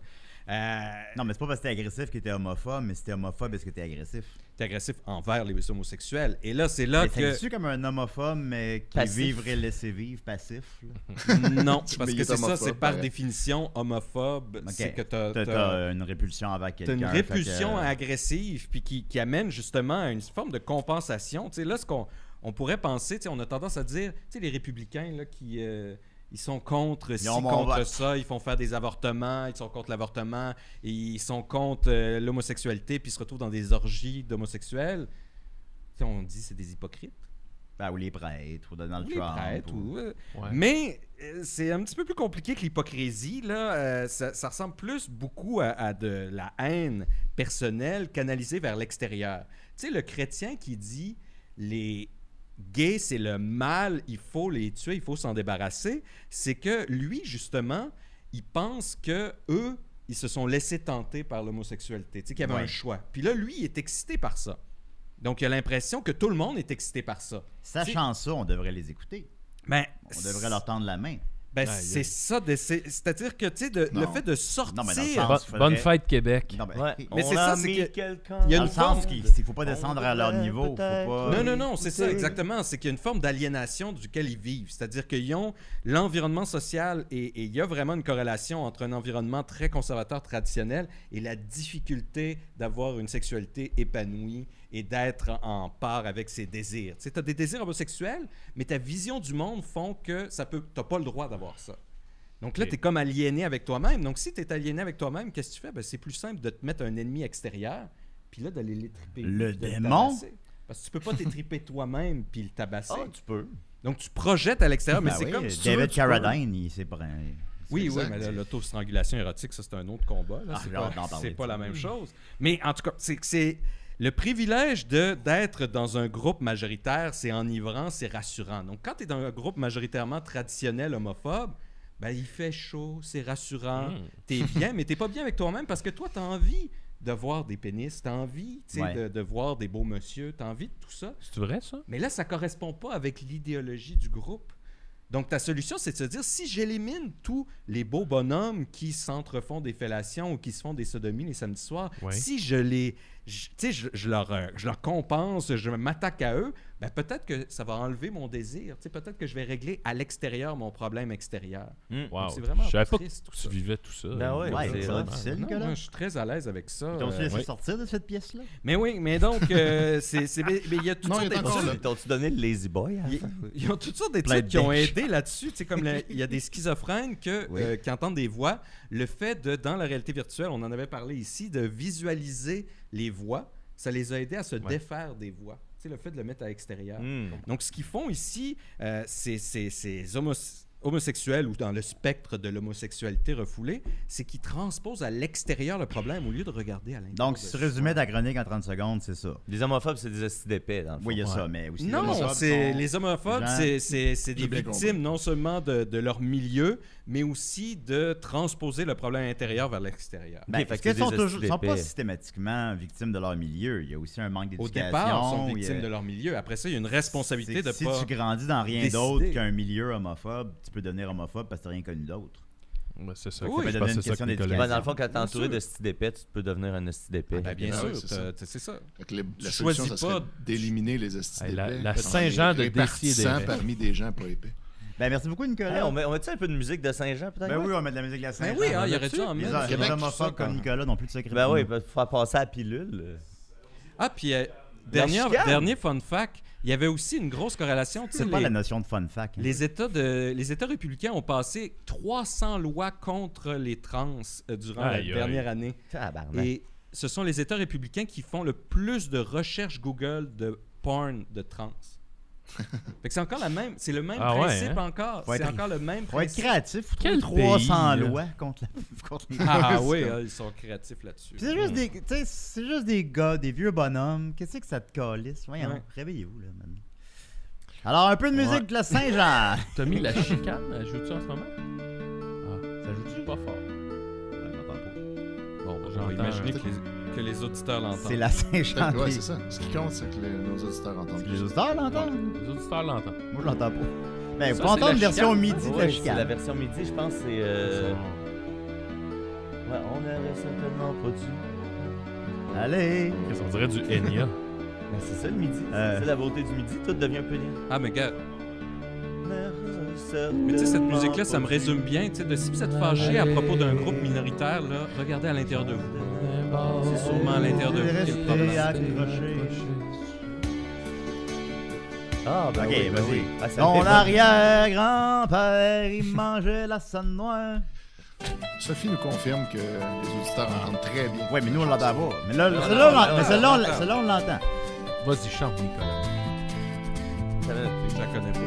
[SPEAKER 2] Non, mais c'est pas parce que t'es agressif que t'es homophobe, mais si t'es homophobe, est-ce que t'es agressif?
[SPEAKER 6] Tu es agressif envers les homosexuels. Et là, c'est là
[SPEAKER 2] Mais
[SPEAKER 6] que...
[SPEAKER 2] c'est comme un homophobe, mais qui
[SPEAKER 5] Passif.
[SPEAKER 2] vivre et laisser vivre, passif. là.
[SPEAKER 6] Non,
[SPEAKER 3] Mais
[SPEAKER 6] parce
[SPEAKER 3] il
[SPEAKER 6] que
[SPEAKER 3] est
[SPEAKER 6] c'est ça,
[SPEAKER 3] homophobe,
[SPEAKER 6] c'est par
[SPEAKER 3] pareil.
[SPEAKER 6] définition homophobe.
[SPEAKER 2] Ok.
[SPEAKER 6] C'est que
[SPEAKER 2] T'as une répulsion avec
[SPEAKER 6] t'as
[SPEAKER 2] quelqu'un.
[SPEAKER 6] une
[SPEAKER 2] fait que-
[SPEAKER 6] répulsion agressive puis qui amène justement à une forme de compensation. Tu sais, là, ce qu'on on pourrait penser, tu sais, on a tendance à dire, tu sais, les républicains là, qui ils sont contre ci,
[SPEAKER 2] ont mon
[SPEAKER 6] contre
[SPEAKER 2] vote.
[SPEAKER 6] ça, ils font faire des avortements, ils sont contre l'avortement, et ils sont contre l'homosexualité, puis ils se retrouvent dans des orgies d'homosexuels. Tu sais, on dit c'est des hypocrites.
[SPEAKER 2] Ben, ou les prêtres, ou Donald
[SPEAKER 6] Ou les
[SPEAKER 2] Trump.
[SPEAKER 6] prêtres,
[SPEAKER 2] ou-
[SPEAKER 6] ou,
[SPEAKER 4] Ouais.
[SPEAKER 6] Mais c'est un petit peu plus compliqué que l'hypocrisie. Là. Ça ressemble plus beaucoup à de la haine personnelle canalisée vers l'extérieur. Tu sais, le chrétien qui dit les gays, c'est le mal, il faut les tuer, il faut s'en débarrasser, c'est que lui, justement, il pense que eux, ils se sont laissés tenter par l'homosexualité, tu sais, qu'il y avait un choix. Puis là, lui, il est excité par ça. Donc, il a l'impression que tout le monde est excité par ça.
[SPEAKER 2] Sachant ça, on devrait les écouter.
[SPEAKER 6] Ben,
[SPEAKER 2] On devrait leur tendre la main.
[SPEAKER 6] Ben, c'est ça. C'est-à-dire que, tu sais, le fait de sortir...
[SPEAKER 2] Non, mais dans le sens,
[SPEAKER 4] Bonne fête, Québec.
[SPEAKER 2] Non, ben,
[SPEAKER 5] Ouais,
[SPEAKER 6] Mais
[SPEAKER 5] on
[SPEAKER 6] c'est
[SPEAKER 5] a
[SPEAKER 6] ça, c'est
[SPEAKER 5] mis
[SPEAKER 6] que
[SPEAKER 5] quelqu'un.
[SPEAKER 6] il y a
[SPEAKER 2] dans
[SPEAKER 6] une
[SPEAKER 2] le sens
[SPEAKER 6] forme
[SPEAKER 2] qu'il ne faut pas descendre à leur niveau. Faut pas...
[SPEAKER 6] Non, c'est ça, exactement. C'est qu'il y a une forme d'aliénation duquel ils vivent. C'est-à-dire qu'ils ont l'environnement social et il y a vraiment une corrélation entre un environnement très conservateur traditionnel et la difficulté d'avoir une sexualité épanouie et d'être en part avec ses désirs. Tu sais, as des désirs homosexuels, mais ta vision du monde font que tu n'as pas le droit d'avoir ça. Donc là, tu es comme aliéné avec toi-même. Donc si tu es aliéné avec toi-même, qu'est-ce que tu fais? Ben, c'est plus simple de te mettre un ennemi extérieur, puis là, d'aller l'étriper.
[SPEAKER 2] Le
[SPEAKER 6] de
[SPEAKER 2] démon?
[SPEAKER 6] tabasser. Parce que tu peux pas t'étriper toi-même puis le tabasser.
[SPEAKER 5] Ah, tu peux.
[SPEAKER 6] Donc tu projettes à l'extérieur, mais
[SPEAKER 2] Ben
[SPEAKER 6] c'est
[SPEAKER 2] oui,
[SPEAKER 6] comme... si tu
[SPEAKER 2] David
[SPEAKER 6] veux, tu peux.
[SPEAKER 2] Carradine, il s'est pris.
[SPEAKER 6] Oui,
[SPEAKER 3] exact.
[SPEAKER 6] mais là, l'autostrangulation érotique, ça, c'est un autre combat. Là.
[SPEAKER 2] Ah,
[SPEAKER 6] C'est
[SPEAKER 2] j'ai hâte d'en
[SPEAKER 6] pas,
[SPEAKER 2] parler
[SPEAKER 6] c'est
[SPEAKER 2] de
[SPEAKER 6] pas
[SPEAKER 2] ça.
[SPEAKER 6] la même chose. Mais en tout cas, c'est le privilège d'être dans un groupe majoritaire, c'est enivrant, c'est rassurant. Donc, quand tu es dans un groupe majoritairement traditionnel homophobe, ben, il fait chaud, c'est rassurant, t'es bien, mais t'es pas bien avec toi-même parce que toi, t'as envie de voir des pénis, t'as envie de voir des beaux monsieur, t'as envie de tout ça.
[SPEAKER 4] C'est vrai, ça?
[SPEAKER 6] Mais là, ça correspond pas avec l'idéologie du groupe. Donc, ta solution, c'est de se dire, si j'élimine tous les beaux bonhommes qui s'entrefont des fellations ou qui se font des sodomies les samedis soirs, si je leur compense, je m'attaque à eux, ben peut-être que ça va enlever mon désir. Peut-être que je vais régler à l'extérieur mon problème extérieur.
[SPEAKER 4] Wow.
[SPEAKER 6] C'est vraiment
[SPEAKER 4] Je savais pas
[SPEAKER 6] triste,
[SPEAKER 4] que
[SPEAKER 6] tout
[SPEAKER 4] tu
[SPEAKER 6] ça.
[SPEAKER 4] vivais tout ça.
[SPEAKER 5] Ben ouais,
[SPEAKER 2] Ouais,
[SPEAKER 5] c'est
[SPEAKER 2] c'est
[SPEAKER 5] vraiment-
[SPEAKER 2] difficile,
[SPEAKER 6] Non,
[SPEAKER 2] Nicolas.
[SPEAKER 6] moi, je suis très à l'aise avec ça.
[SPEAKER 2] Ils t'ont-tu laissé
[SPEAKER 6] Oui.
[SPEAKER 2] sortir de cette pièce-là?
[SPEAKER 6] Mais oui, mais donc, mais il y a toutes
[SPEAKER 3] Non,
[SPEAKER 6] sortes
[SPEAKER 3] il est encore
[SPEAKER 6] d'études.
[SPEAKER 3] là.
[SPEAKER 5] T'as-tu donné le Lazy Boy? à la fin?
[SPEAKER 6] Ils ont toutes sortes
[SPEAKER 2] Plein
[SPEAKER 6] d'études
[SPEAKER 2] de
[SPEAKER 6] qui ont
[SPEAKER 2] biches.
[SPEAKER 6] aidé là-dessus. Tu sais, comme il y a des schizophrènes qui entendent des voix. Le fait de, dans la réalité virtuelle, on en avait parlé ici, de visualiser les voix, ça les a aidés à se défaire des voix. Tu sais, le fait de le mettre à l'extérieur. Donc, ce qu'ils font ici, ces homosexuels ou dans le spectre de l'homosexualité refoulée, c'est qu'ils transposent à l'extérieur le problème au lieu de regarder à l'intérieur.
[SPEAKER 2] Donc, si tu résumais ta chronique en 30 secondes, c'est ça.
[SPEAKER 5] Les homophobes, c'est des hosties d'épais, dans le fond.
[SPEAKER 2] Oui, il y a ça, mais aussi...
[SPEAKER 6] Non, les homophobees,
[SPEAKER 2] gens-
[SPEAKER 6] c'est des
[SPEAKER 3] J'ai bien
[SPEAKER 6] victimes
[SPEAKER 3] compris.
[SPEAKER 6] non seulement de leur milieu, mais aussi de transposer le problème intérieur vers l'extérieur.
[SPEAKER 2] Ben,
[SPEAKER 5] Ok, fait
[SPEAKER 2] parce
[SPEAKER 5] que
[SPEAKER 2] qu'ils
[SPEAKER 5] c'est
[SPEAKER 2] sont,
[SPEAKER 5] des
[SPEAKER 2] toujours, sont pas
[SPEAKER 5] hosties d'épais.
[SPEAKER 2] systématiquement victimes de leur milieu. Il y a aussi un manque
[SPEAKER 6] Au
[SPEAKER 2] d'éducation.
[SPEAKER 6] départ, ils sont
[SPEAKER 2] il y a-
[SPEAKER 6] victimes de leur milieu. Après ça, il y a une responsabilité de
[SPEAKER 2] Si
[SPEAKER 6] pas...
[SPEAKER 2] tu grandis dans rien
[SPEAKER 6] décider.
[SPEAKER 2] d'autre qu'un milieu homophobe, tu peux devenir homophobe parce que tu n'as rien connu d'autre.
[SPEAKER 4] Ouais, c'est ça.
[SPEAKER 6] Oui,
[SPEAKER 4] Je
[SPEAKER 2] ça
[SPEAKER 4] pense
[SPEAKER 2] donne
[SPEAKER 4] que
[SPEAKER 2] une
[SPEAKER 4] c'est ça
[SPEAKER 2] question
[SPEAKER 4] que Nicolas
[SPEAKER 2] d'éducation.
[SPEAKER 5] Ben, dans le fond, quand t'es
[SPEAKER 6] Bien
[SPEAKER 5] entouré
[SPEAKER 6] sûr.
[SPEAKER 5] de hosties d'épais, tu peux devenir un hostie d'épais.
[SPEAKER 6] Ben, bien
[SPEAKER 3] Ah
[SPEAKER 6] sûr,
[SPEAKER 3] oui, c'est ça.
[SPEAKER 6] c'est ça.
[SPEAKER 3] Fait que la
[SPEAKER 6] Tu
[SPEAKER 3] solution,
[SPEAKER 6] choisis
[SPEAKER 3] ça serait
[SPEAKER 6] pas-
[SPEAKER 3] d'éliminer les estis
[SPEAKER 4] Hey, la-
[SPEAKER 3] d'épais,
[SPEAKER 4] la
[SPEAKER 3] en les
[SPEAKER 4] Saint-Jean de
[SPEAKER 3] répartissant
[SPEAKER 4] Décider.
[SPEAKER 3] parmi des gens pas épais.
[SPEAKER 2] Ben, merci beaucoup, Nicolas.
[SPEAKER 5] Hey, on met-tu un peu de musique de Saint-Jean, peut-être?
[SPEAKER 2] Ben oui, on va mettre de la musique de la
[SPEAKER 6] Ben
[SPEAKER 2] Saint-Jean.
[SPEAKER 6] oui, hein, il aurait dû en
[SPEAKER 2] Les
[SPEAKER 6] mettre.
[SPEAKER 3] Québec,
[SPEAKER 2] homophobes
[SPEAKER 3] tout ça,
[SPEAKER 2] comme
[SPEAKER 3] quand-
[SPEAKER 2] Nicolas n'ont plus de secret.
[SPEAKER 5] Ben oui, il faut faire passer à la pilule.
[SPEAKER 6] Ah, puis
[SPEAKER 5] chicane.
[SPEAKER 6] dernier fun fact, il y avait aussi une grosse corrélation. Tu sais,
[SPEAKER 2] C'est pas la notion de fun fact. hein.
[SPEAKER 6] les États républicains ont passé 300 lois contre les trans durant
[SPEAKER 4] Aïe,
[SPEAKER 6] la
[SPEAKER 4] aïe.
[SPEAKER 6] dernière année.
[SPEAKER 5] Tabarnak.
[SPEAKER 6] Et ce sont les États républicains qui font le plus de recherches Google de porn de trans. Fait que c'est encore la même, c'est le même
[SPEAKER 4] Ah ouais,
[SPEAKER 6] principe
[SPEAKER 4] hein?
[SPEAKER 6] encore.
[SPEAKER 2] Faut
[SPEAKER 6] C'est
[SPEAKER 2] être-
[SPEAKER 6] encore le même
[SPEAKER 2] Faut être
[SPEAKER 6] principe.
[SPEAKER 2] créatif. Faut
[SPEAKER 4] Quel
[SPEAKER 2] trouver 300
[SPEAKER 4] pays, là?
[SPEAKER 2] lois contre les
[SPEAKER 6] Ah
[SPEAKER 2] c'est
[SPEAKER 6] oui,
[SPEAKER 2] comme-
[SPEAKER 6] hein, ils sont créatifs là-dessus.
[SPEAKER 2] Puis c'est juste des, tu sais, c'est juste des gars, des vieux bonhommes. Qu'est-ce que ça te calisse? Voyons,
[SPEAKER 6] Ouais.
[SPEAKER 2] réveillez-vous, là, man. Alors, un peu de musique de la Saint-Jean.
[SPEAKER 4] T'as mis la chicane? Elle joue-tu en ce moment? Ah, ça joue-tu pas fort?
[SPEAKER 6] Bon, on va
[SPEAKER 4] J'entends
[SPEAKER 6] imaginer
[SPEAKER 3] un-
[SPEAKER 6] que les auditeurs l'entendent.
[SPEAKER 2] C'est la Saint-Jean.
[SPEAKER 3] Ouais, c'est ça. Ce qui compte, c'est que nos auditeurs entendent.
[SPEAKER 2] Les auditeurs l'entendent?
[SPEAKER 4] Les auditeurs l'entendent.
[SPEAKER 2] Moi, je l'entends pas. Ben,
[SPEAKER 4] Ça,
[SPEAKER 2] pour
[SPEAKER 4] c'est
[SPEAKER 2] entendre
[SPEAKER 4] la
[SPEAKER 2] une version
[SPEAKER 4] chicane.
[SPEAKER 2] midi de la
[SPEAKER 5] Ouais, c'est
[SPEAKER 2] chicane.
[SPEAKER 5] la version midi, je pense, c'est... Ouais, on aurait certainement pas dû.
[SPEAKER 2] Allez.
[SPEAKER 4] Ça, on dirait du Enya.
[SPEAKER 5] Ben, c'est ça le midi.
[SPEAKER 2] Euh.
[SPEAKER 5] C'est la beauté du midi. Tout devient un peu lié.
[SPEAKER 6] Ah, mais gars, mais tu sais, cette musique-là, ça me résume bien. Tu sais, de si vous êtes fâché à propos d'un groupe minoritaire, là, regardez à l'intérieur de vous. C'est sûrement à l'intérieur de vous qu'il y a le
[SPEAKER 2] Restez
[SPEAKER 6] problème.
[SPEAKER 2] accrochés.
[SPEAKER 5] Ah, ben
[SPEAKER 2] Ok,
[SPEAKER 5] oui, ben
[SPEAKER 2] vas-y.
[SPEAKER 5] oui. Ah, ça me
[SPEAKER 2] Ton
[SPEAKER 5] fait
[SPEAKER 2] arrière-grand-père, il mangeait la sonne noire.
[SPEAKER 3] Sophie nous confirme que les auditeurs entendent très bien.
[SPEAKER 2] Ouais, mais nous, on l'entend pas. Mais là,
[SPEAKER 6] Non,
[SPEAKER 2] celle-là,
[SPEAKER 6] non,
[SPEAKER 2] mais
[SPEAKER 6] non,
[SPEAKER 2] celle-là,
[SPEAKER 6] on l'entend.
[SPEAKER 2] on l'entend.
[SPEAKER 4] Vas-y, chante, Nicolas.
[SPEAKER 6] Je la connais pas.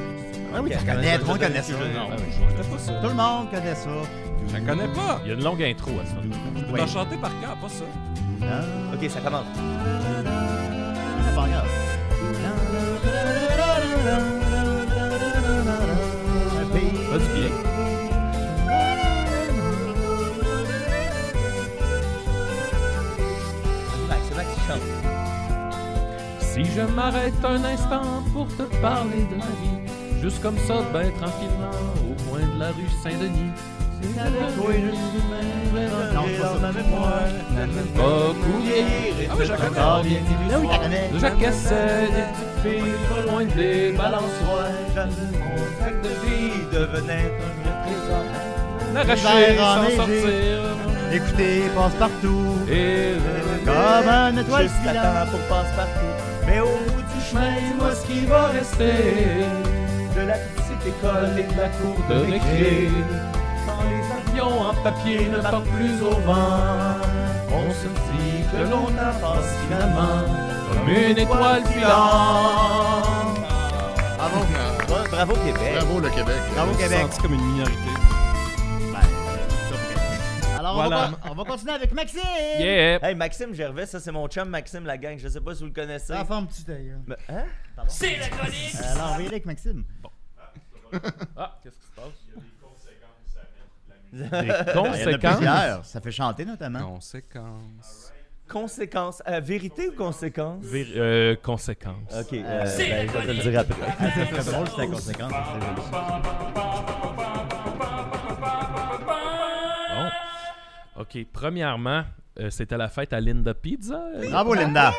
[SPEAKER 2] Ah oui, tu connais, tout le monde connaît ça.
[SPEAKER 6] Non, je pas ça.
[SPEAKER 2] Tout le monde connaît ça.
[SPEAKER 6] Je la connais pas.
[SPEAKER 4] Il y a une longue intro à ça.
[SPEAKER 6] Je peux
[SPEAKER 2] Oui.
[SPEAKER 6] en chanter par cœur, pas ça.
[SPEAKER 5] Ok, ça commence.
[SPEAKER 2] C'est pas grave.
[SPEAKER 4] Pas du bien.
[SPEAKER 5] C'est Max qui chante.
[SPEAKER 4] Si je m'arrête un instant pour te parler de ma vie, juste comme ça, ben tranquillement, au coin de la rue Saint-Denis. C'est avec toi et je suis demain,
[SPEAKER 2] Non, c'est pas ça.
[SPEAKER 5] dans ma mémoire.
[SPEAKER 4] pas courir.
[SPEAKER 6] Ah oui, je la connais.
[SPEAKER 2] Ah, bien, là, oui, tu connais.
[SPEAKER 4] De Jacques Cassel, des petites filles, pas loin des balançoires.
[SPEAKER 5] Mon sac de vie devenait un vrai trésor.
[SPEAKER 4] L'arracher
[SPEAKER 2] L'hiver
[SPEAKER 4] sans
[SPEAKER 2] enneigé.
[SPEAKER 4] sortir.
[SPEAKER 2] Écoutez, passe partout.
[SPEAKER 4] Et
[SPEAKER 2] Comme un étoile
[SPEAKER 5] Juste
[SPEAKER 2] filante.
[SPEAKER 5] à temps pour passe-partout. Mais au bout du chemin,
[SPEAKER 4] dis-moi ce qui va rester
[SPEAKER 5] de la petite école et de la cour
[SPEAKER 4] de récré. Quand les avions en papier ne partent plus au vent, on se dit que l'on avance finalement comme une étoile filante.
[SPEAKER 3] Bravo,
[SPEAKER 5] Bravo Québec.
[SPEAKER 3] bravo le Québec.
[SPEAKER 2] Bravo,
[SPEAKER 6] Je me
[SPEAKER 2] Québec.
[SPEAKER 6] sens comme une minorité.
[SPEAKER 2] Ben, c'est vrai. Alors,
[SPEAKER 6] Voilà.
[SPEAKER 2] on va continuer avec Maxime.
[SPEAKER 4] Yeah!
[SPEAKER 5] Hey, Maxime Gervais, ça c'est mon chum Maxime la gang. Je sais pas si vous le connaissez.
[SPEAKER 2] Ça forme petit œil.
[SPEAKER 5] Mais- hein?
[SPEAKER 7] C'est la chronique!
[SPEAKER 2] Alors, on va y aller avec Maxime.
[SPEAKER 4] Ah, qu'est-ce qui se passe? Des
[SPEAKER 2] Il y en a
[SPEAKER 4] conséquences?
[SPEAKER 2] plusieurs. Ça fait chanter notamment.
[SPEAKER 6] Conséquences.
[SPEAKER 5] Conséquences. Vérité ou conséquences?
[SPEAKER 4] Conséquences.
[SPEAKER 5] Ok,
[SPEAKER 7] C'est
[SPEAKER 5] ben, je vais te le dire après.
[SPEAKER 2] Ah, c'est très drôle, c'est la conséquence. C'est joli, ça.
[SPEAKER 4] Bon. OK, premièrement, c'était la fête à Linda Pizza.
[SPEAKER 2] Bravo, Linda.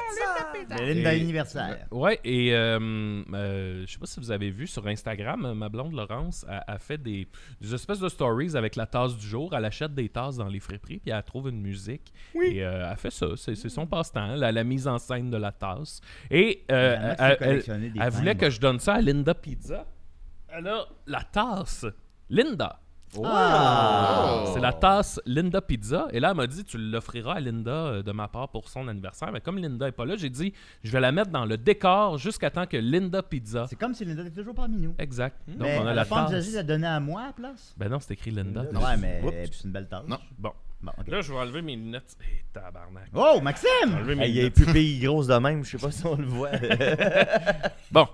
[SPEAKER 2] C'est Linda
[SPEAKER 4] Et-
[SPEAKER 2] anniversaire.
[SPEAKER 4] Ouais, et je sais pas si vous avez vu sur Instagram, ma blonde Laurence a fait des espèces de stories avec la tasse du jour. Elle achète des tasses dans les friperies, puis elle trouve une musique. Et elle fait ça, c'est son passe-temps, la mise en scène de la tasse. Et
[SPEAKER 2] Il y en a qui
[SPEAKER 4] elle,
[SPEAKER 2] collectionnaient des
[SPEAKER 4] elle voulait
[SPEAKER 2] timbres.
[SPEAKER 4] que je donne ça à Linda Pizza. Elle a la tasse Linda.
[SPEAKER 2] Ah!
[SPEAKER 4] C'est la tasse Linda Pizza. Et là, elle m'a dit, tu l'offriras à Linda de ma part pour son anniversaire. Mais comme Linda n'est pas là, j'ai dit, je vais la mettre dans le décor jusqu'à temps que Linda Pizza.
[SPEAKER 2] C'est comme si Linda était toujours parmi nous.
[SPEAKER 4] Exact. Donc,
[SPEAKER 2] Mais
[SPEAKER 4] on a
[SPEAKER 2] elle
[SPEAKER 4] la
[SPEAKER 2] a pas envisagé
[SPEAKER 4] tasse.
[SPEAKER 2] de la donner à moi à la place?
[SPEAKER 4] Ben non, c'est écrit Linda.
[SPEAKER 2] Ouais, mais
[SPEAKER 4] Oups.
[SPEAKER 2] c'est une belle tasse.
[SPEAKER 3] Non.
[SPEAKER 4] Bon.
[SPEAKER 2] Bon, ok.
[SPEAKER 4] Là, je vais enlever mes lunettes. Eh, tabarnak.
[SPEAKER 2] Oh, Maxime!
[SPEAKER 4] Enlever mes
[SPEAKER 5] Hey, il y a les
[SPEAKER 4] lunettes.
[SPEAKER 5] pupilles grosses de même, je sais pas si on le voit.
[SPEAKER 4] Bon.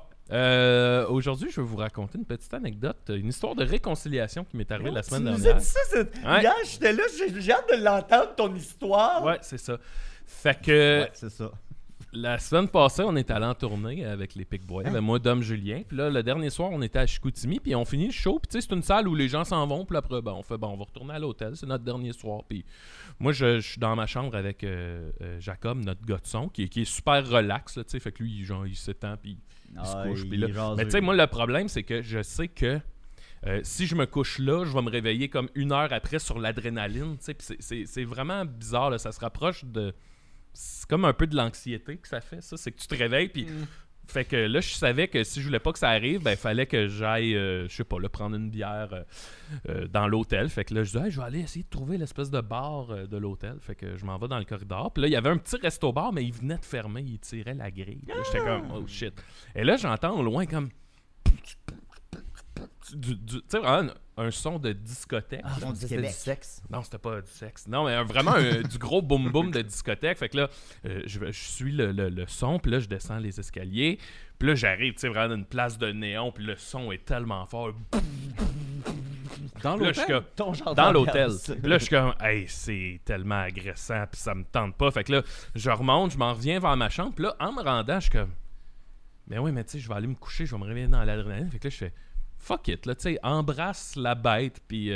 [SPEAKER 4] Aujourd'hui, je vais vous raconter une petite anecdote, une histoire de réconciliation qui m'est arrivée la
[SPEAKER 5] Tu
[SPEAKER 4] semaine
[SPEAKER 5] nous as
[SPEAKER 4] dernière.
[SPEAKER 5] dit ça,
[SPEAKER 4] Ouais.
[SPEAKER 5] Hier, j'étais là, j'ai hâte de l'entendre, ton histoire.
[SPEAKER 4] Ouais, c'est ça. Fait que
[SPEAKER 2] Ouais, c'est ça.
[SPEAKER 4] la semaine passée, on est allé en tournée avec les Pic Boys, moi, Dom, Julien. Puis là, le dernier soir, on était à Chicoutimi, puis on finit le show. Puis tu sais, c'est une salle où les gens s'en vont. Puis après, ben, on fait, bon, on va retourner à l'hôtel. C'est notre dernier soir. Puis moi, je suis dans ma chambre avec Jacob, notre gars de son, qui est super relax. Là, tu sais, fait que lui, il s'étend, puis il se
[SPEAKER 2] Ah,
[SPEAKER 4] couche.
[SPEAKER 2] il
[SPEAKER 4] Puis là,
[SPEAKER 2] est jaseux.
[SPEAKER 4] mais tu sais, moi, le problème, c'est que je sais que si je me couche là, je vais me réveiller comme une heure après sur l'adrénaline. Tu sais, puis c'est vraiment bizarre. Là, ça se rapproche de... C'est comme un peu de l'anxiété que ça fait, ça. C'est que tu te réveilles, puis... Fait que là, je savais que si je voulais pas que ça arrive, ben, il fallait que j'aille, je sais pas, là, prendre une bière dans l'hôtel. Fait que là, je disais, hey, je vais aller essayer de trouver l'espèce de bar de l'hôtel. Fait que je m'en vais dans le corridor. Puis là, il y avait un petit resto-bar, mais il venait de fermer. Il tirait la grille. Puis là, j'étais comme, oh shit. Et là, j'entends au loin comme... Tu sais, vraiment un son de discothèque.
[SPEAKER 2] Ah, son du
[SPEAKER 5] C'était
[SPEAKER 2] Québec.
[SPEAKER 5] du sexe.
[SPEAKER 4] Non, c'était pas du sexe. Non, mais vraiment du gros boum-boum de discothèque. Fait que là, je suis le son, puis là, je descends les escaliers. Puis là, j'arrive, tu sais, vraiment dans une place de néon, puis le son est tellement fort.
[SPEAKER 6] Dans
[SPEAKER 4] Puis là, je suis
[SPEAKER 6] l'hôtel?
[SPEAKER 4] comme...
[SPEAKER 5] Ton genre
[SPEAKER 4] Dans l'hôtel.
[SPEAKER 5] d'ambiance.
[SPEAKER 4] Puis là, je suis comme, hey, c'est tellement agressant, puis ça me tente pas. Fait que là, je remonte, je m'en reviens vers ma chambre. Puis là, en me rendant, je suis comme, mais oui, mais tu sais, je vais aller me coucher, je vais me réveiller dans l'adrénaline. Fait que là, je fais, fuck it, là, tu sais, embrasse la bête. Puis,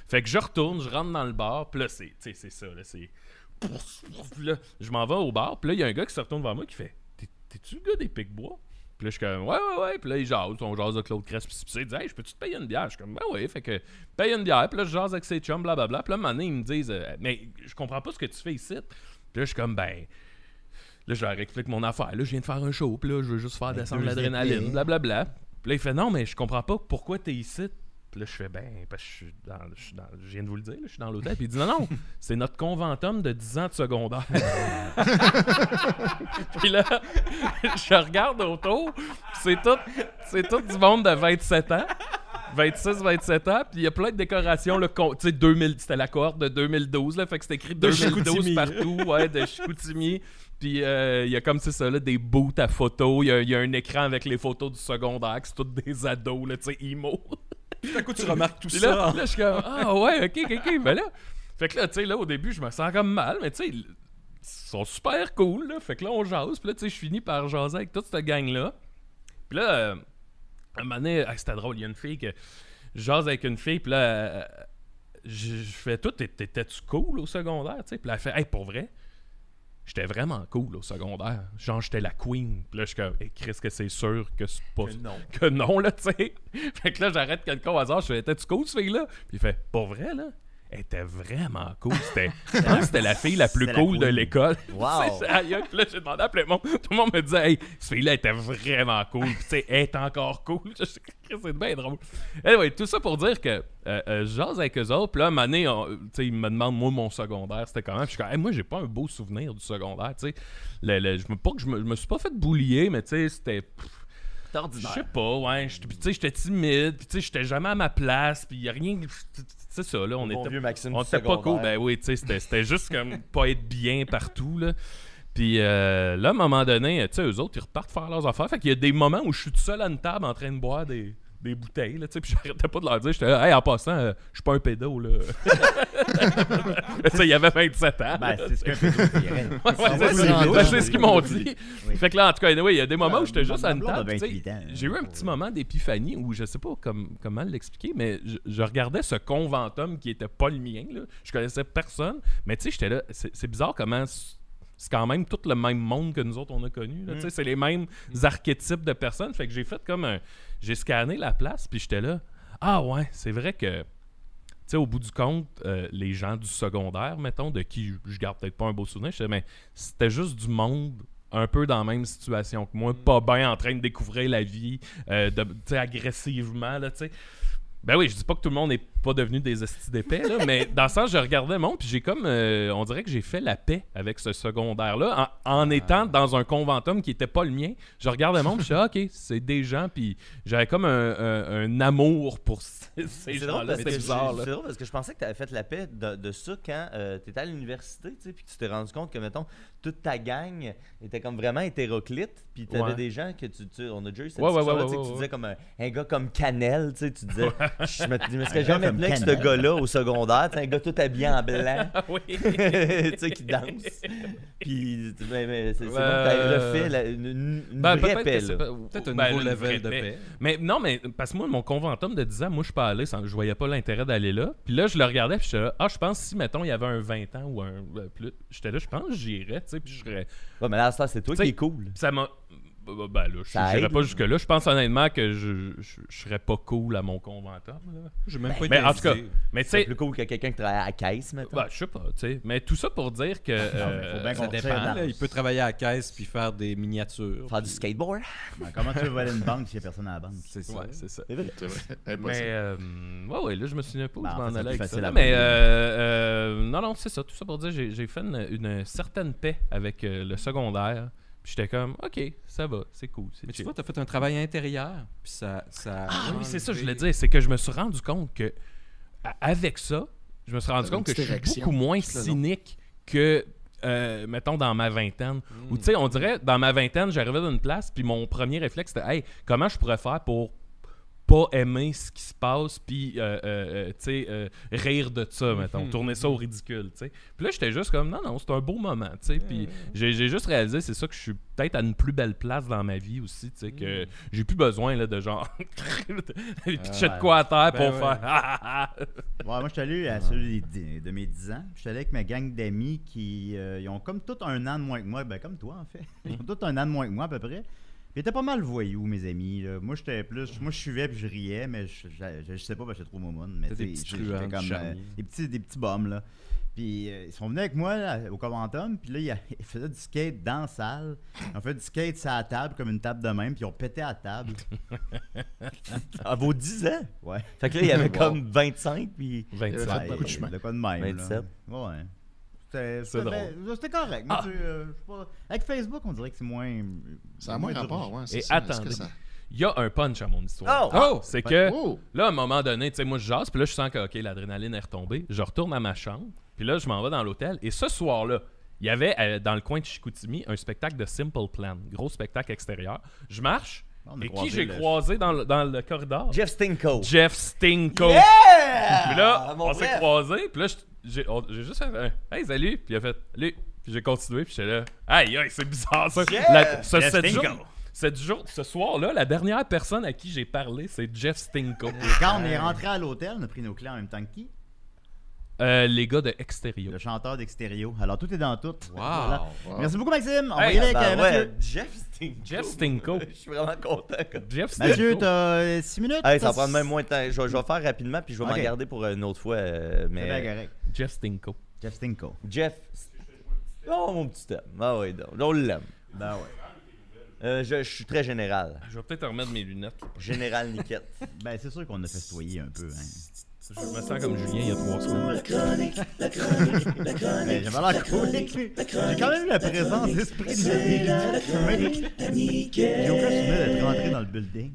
[SPEAKER 4] fait que je retourne, je rentre dans le bar. Puis là, c'est ça, là, c'est. Puis là, je m'en vais au bar. Puis là, il y a un gars qui se retourne vers moi qui fait, t'es-tu le gars des Pic-Bois? Puis là, je suis comme, ouais. Puis là, il jase, on jase de Claude Crest. Puis il dit, hey, je peux-tu te payer une bière? Je suis comme, ben ouais. Fait que, paye une bière. Puis là, je jase avec ses chums, blablabla. Puis là, un moment donné, ils me disent, mais je comprends pas ce que tu fais ici. Puis là, je suis comme, ben. Là, je leur explique mon affaire. Là, je viens de faire un show. Puis là, je veux juste faire descendre
[SPEAKER 2] deux
[SPEAKER 4] l'adrénaline,
[SPEAKER 2] épées.
[SPEAKER 4] blablabla. Puis là, il fait, non, mais je comprends pas pourquoi t'es ici. Puis Puis là, je fais, parce que je viens de vous le dire, là, je suis dans l'hôtel. Puis il dit, non, c'est notre conventum de 10 ans de secondaire. Puis là, je regarde autour, c'est tout du monde de 27 ans. 26, 27 ans, puis il y a plein de décorations, tu sais, c'était la cohorte de 2012, là, fait que c'était écrit 2012 partout, ouais, de Chicoutimi. Puis il y a comme c'est ça, là, des booths à photos, il y a un écran avec les photos du secondaire, qui c'est tous des ados, là, tu sais, emo.
[SPEAKER 6] Tout à coup, tu remarques tout
[SPEAKER 4] Puis
[SPEAKER 6] ça.
[SPEAKER 4] là, je suis comme, ah ouais, ok, ben là. Fait que là, tu sais, là, au début, je me sens comme mal, mais tu sais, ils sont super cool, là. Fait que là, on jase, puis là, tu sais, je finis par jaser avec toute cette gang-là. Puis là, un moment donné, c'était drôle, il y a une fille que je jase avec une fille, puis là, je fais tout, t'étais-tu cool au secondaire, tu sais? Puis là, elle fait, hey, pour vrai, j'étais vraiment cool au secondaire. Genre, j'étais la queen. Puis là, je suis comme, hey, Chris, que c'est sûr que c'est pas. Que non, là, tu sais. Fait que là, j'arrête quelqu'un au hasard, je fais, t'es-tu cool, cette fille-là? Puis il fait, pour vrai, là? Elle était vraiment cool. Je pense que c'était la fille la plus cool de l'école.
[SPEAKER 5] Wow!
[SPEAKER 4] Puis là, j'ai demandé à plein de monde. Tout le monde me disait, hey, cette fille-là était vraiment cool. Puis, tu sais, elle est encore cool. C'est bien drôle. Anyway, tout ça pour dire que je jase avec eux autres. Puis là, un moment donné, ils me demandent, moi, mon secondaire, c'était comment. Puis je suis comme, hey, moi, j'ai pas un beau souvenir du secondaire. Tu sais, je me suis pas fait boulier, mais tu sais, c'était. Je sais pas, ouais. J'étais timide, puis tu sais, j'étais jamais à ma place, puis y a rien. C'est ça, là. On était pas cool. Ben oui, tu sais, c'était juste comme pas être bien partout, là. Puis là, à un moment donné, tu sais, eux autres, ils repartent faire leurs affaires. Fait qu'il y a des moments où je suis tout seul à une table en train de boire des bouteilles, là, tu sais, puis j'arrêtais pas de leur dire, j'étais là, hey, en passant, je suis pas un pédo, là. Tu sais, il y avait 27 ans.
[SPEAKER 2] Ben, c'est ce qu'un pédo
[SPEAKER 4] dirait. C'est ce qu'ils m'ont dit.
[SPEAKER 2] Oui.
[SPEAKER 4] Fait que là, en tout cas, anyway, il y a des moments où j'étais juste à une
[SPEAKER 2] blonde a
[SPEAKER 4] table.
[SPEAKER 2] 28 ans.
[SPEAKER 4] J'ai eu un petit moment d'épiphanie où je sais pas comment l'expliquer, mais je regardais ce conventum qui était pas le mien, là. Je connaissais personne, mais tu sais, j'étais là, c'est bizarre comment. C'est quand même tout le même monde que nous autres, on a connu. Là, c'est les mêmes archétypes de personnes. Fait que j'ai fait comme j'ai scanné la place, puis j'étais là. Ah ouais, c'est vrai que, tu sais, au bout du compte, les gens du secondaire, mettons, de qui je garde peut-être pas un beau souvenir, je disais, mais c'était juste du monde un peu dans la même situation que moi, pas bien en train de découvrir la vie, tu sais, agressivement, là, tu sais. Ben oui, je dis pas que tout le monde n'est pas devenu des estis d'épais, là, mais dans le sens, je regardais le monde, puis j'ai comme, on dirait que j'ai fait la paix avec ce secondaire-là, en étant dans un conventum qui était pas le mien. Je regardais le monde, puis je disais, ok, c'est des gens, puis j'avais comme un amour pour ces gens-là. C'était bizarre, là.
[SPEAKER 5] C'est drôle parce que je pensais que tu avais fait la paix de ça quand tu étais à l'université, tu sais, puis tu t'es rendu compte que, mettons, toute ta gang était comme vraiment hétéroclite, puis tu avais des gens que on a déjà eu cette discussion-là, tu disais comme un gars comme Canel, tu sais, tu disais, je me serais jamais plaint que ce gars-là au secondaire, un gars tout habillé en blanc, tu sais, qui danse. Puis, mais c'est bon que tu avais refait une vraie paix, là.
[SPEAKER 6] Peut-être un nouveau level de paix.
[SPEAKER 4] Mais non, mais parce que moi, mon conventum de 10 ans, moi, je suis pas allé, je voyais pas l'intérêt d'aller là. Puis là, je le regardais, puis j'étais là, je pense si, mettons, il y avait un 20 ans ou un plus, j'étais là, je pense que j'irais, tu sais, puis je serais.
[SPEAKER 5] Ouais, mais là, c'est toi qui est cool.
[SPEAKER 4] Ça m'a. Ben là, je n'irais pas jusque-là. Je pense honnêtement que je serais pas cool à mon conventum.
[SPEAKER 6] Je même pas
[SPEAKER 4] mais en tout cas, mais tu sais.
[SPEAKER 5] C'est plus cool que quelqu'un qui travaille à la caisse, maintenant.
[SPEAKER 4] Ben, je sais pas, tu sais. Mais tout ça pour dire que.
[SPEAKER 6] Ça dépend. Là, il peut travailler à la caisse puis faire des miniatures.
[SPEAKER 5] Faire du skateboard.
[SPEAKER 2] Ben, comment tu veux voler une banque s'il n'y a personne à la banque?
[SPEAKER 6] C'est ça.
[SPEAKER 4] Ouais, c'est ça.
[SPEAKER 5] C'est vrai.
[SPEAKER 4] Mais, ouais, là, je me souviens pas où je m'en allais avec ça.
[SPEAKER 2] à
[SPEAKER 4] Mais, non, c'est ça. Tout ça pour dire j'ai fait une certaine paix avec le secondaire. Puis j'étais comme, OK, ça va, c'est cool.
[SPEAKER 6] Mais tu vois, tu as fait un travail intérieur. Puis ça
[SPEAKER 4] oui, c'est ça, je voulais dire. C'est que je me suis rendu compte que, avec ça, je me suis rendu compte que je suis beaucoup moins cynique que, mettons, dans ma vingtaine. Ou, tu sais, on dirait, dans ma vingtaine, j'arrivais dans une place, puis mon premier réflexe, c'était, hey, comment je pourrais faire pour pas aimer ce qui se passe, puis tu sais, rire de ça, mettons, tourner ça au ridicule, tu sais. Puis là, j'étais juste comme, non, c'est un beau moment, tu sais. Puis j'ai juste réalisé, c'est ça, que je suis peut-être à une plus belle place dans ma vie aussi, tu sais, que j'ai plus besoin, là, de genre, pitcher de quoi à terre pour faire.
[SPEAKER 2] Ouais, moi, je suis allé à celui de mes 10 ans. Je suis allé avec ma gang d'amis qui ils ont comme tout un an de moins que moi. Ben, comme toi, en fait. Ils ont tout un an de moins que moi, à peu près. Ils étaient pas mal voyous, mes amis. Là. Moi, j'étais plus. Moi, je suivais puis je riais, mais je sais pas, j'étais trop momoune. Mais
[SPEAKER 6] des petits
[SPEAKER 2] j'étais comme des petits bums, là. Puis ils sont venus avec moi là, au Commentum, puis là, ils faisaient du skate dans la salle. Ils ont fait du skate sur la table, comme une table de même, puis ils ont pété à la table.
[SPEAKER 5] À vos 10 ans.
[SPEAKER 2] Ouais.
[SPEAKER 5] Fait que là, il y avait
[SPEAKER 3] Wow.
[SPEAKER 5] comme 25, puis...
[SPEAKER 4] 27.
[SPEAKER 3] fait beaucoup de chemin.
[SPEAKER 2] Le quoi de même.
[SPEAKER 5] 27.
[SPEAKER 2] Là. Ouais.
[SPEAKER 4] C'est drôle.
[SPEAKER 2] C'était correct. Mais je sais pas. Avec Facebook, on dirait que c'est moins.
[SPEAKER 3] Ça a moins rapport, ouais. c'est
[SPEAKER 4] Et
[SPEAKER 3] ça. Est-ce
[SPEAKER 4] attendez.
[SPEAKER 3] que ça-
[SPEAKER 4] Il y a un punch à mon histoire.
[SPEAKER 5] Oh!
[SPEAKER 4] C'est que
[SPEAKER 3] Oh!
[SPEAKER 4] là, à un moment donné, tu sais, moi, je jase, puis là, je sens que, OK, l'adrénaline est retombée. Je retourne à ma chambre, puis là, je m'en vais dans l'hôtel. Et ce soir-là, il y avait, dans le coin de Chicoutimi, un spectacle de Simple Plan. Gros spectacle extérieur. Je marche,
[SPEAKER 2] On a
[SPEAKER 4] et qui
[SPEAKER 2] croisé
[SPEAKER 4] j'ai
[SPEAKER 2] le-
[SPEAKER 4] croisé dans le corridor?
[SPEAKER 5] Jeff Stinko.
[SPEAKER 4] Jeff Stinko.
[SPEAKER 5] Yeah!
[SPEAKER 4] Puis là,
[SPEAKER 5] Mon
[SPEAKER 4] on s'est
[SPEAKER 5] Jeff.
[SPEAKER 4] croisés, puis là, j'ai juste fait un « Hey, salut! » Puis il a fait « Salut! » Puis j'ai continué, puis j'étais là « Aïe, aïe, c'est bizarre, ça!
[SPEAKER 5] Jeff!
[SPEAKER 4] Ce soir-là, la dernière personne à qui j'ai parlé, c'est Jeff Stinko.
[SPEAKER 2] Quand on est rentré à l'hôtel, on a pris nos clés en même temps que qui?
[SPEAKER 4] Les gars de Extérieur.
[SPEAKER 2] Le chanteur d'Extérieur. Alors tout est dans tout.
[SPEAKER 6] Wow.
[SPEAKER 2] Voilà.
[SPEAKER 3] Wow.
[SPEAKER 2] Merci beaucoup, Maxime. On va
[SPEAKER 4] Hey,
[SPEAKER 2] y aller avec
[SPEAKER 5] Ben
[SPEAKER 2] Mathieu.
[SPEAKER 5] ouais, Jeff Stinko.
[SPEAKER 4] Jeff Stinko.
[SPEAKER 5] Je suis vraiment content.
[SPEAKER 4] Jeff Stinko.
[SPEAKER 2] Mathieu, t'as 6 minutes.
[SPEAKER 5] Hey, ça va prendre même moins de temps. Je vais faire rapidement, puis je vais
[SPEAKER 2] Ok.
[SPEAKER 5] m'en garder pour une autre fois.
[SPEAKER 2] C'est bien
[SPEAKER 5] Mais
[SPEAKER 2] correct.
[SPEAKER 4] Jeff Stinko.
[SPEAKER 2] Jeff Stinko.
[SPEAKER 5] Jeff. Oh, mon petit homme. Ah oui, donc. On l'aime.
[SPEAKER 2] Ben ouais.
[SPEAKER 5] Je suis très général.
[SPEAKER 4] Je vais peut-être remettre mes lunettes.
[SPEAKER 5] Général Niquette.
[SPEAKER 2] Ben c'est sûr qu'on a festoyé un peu. Hein.
[SPEAKER 4] Je me sens comme Julien il y a 3 semaines.
[SPEAKER 2] Ben, j'avais l'air cool. J'ai quand même eu la présence d'esprit de J'ai aucun souvenir d'être rentré dans le building.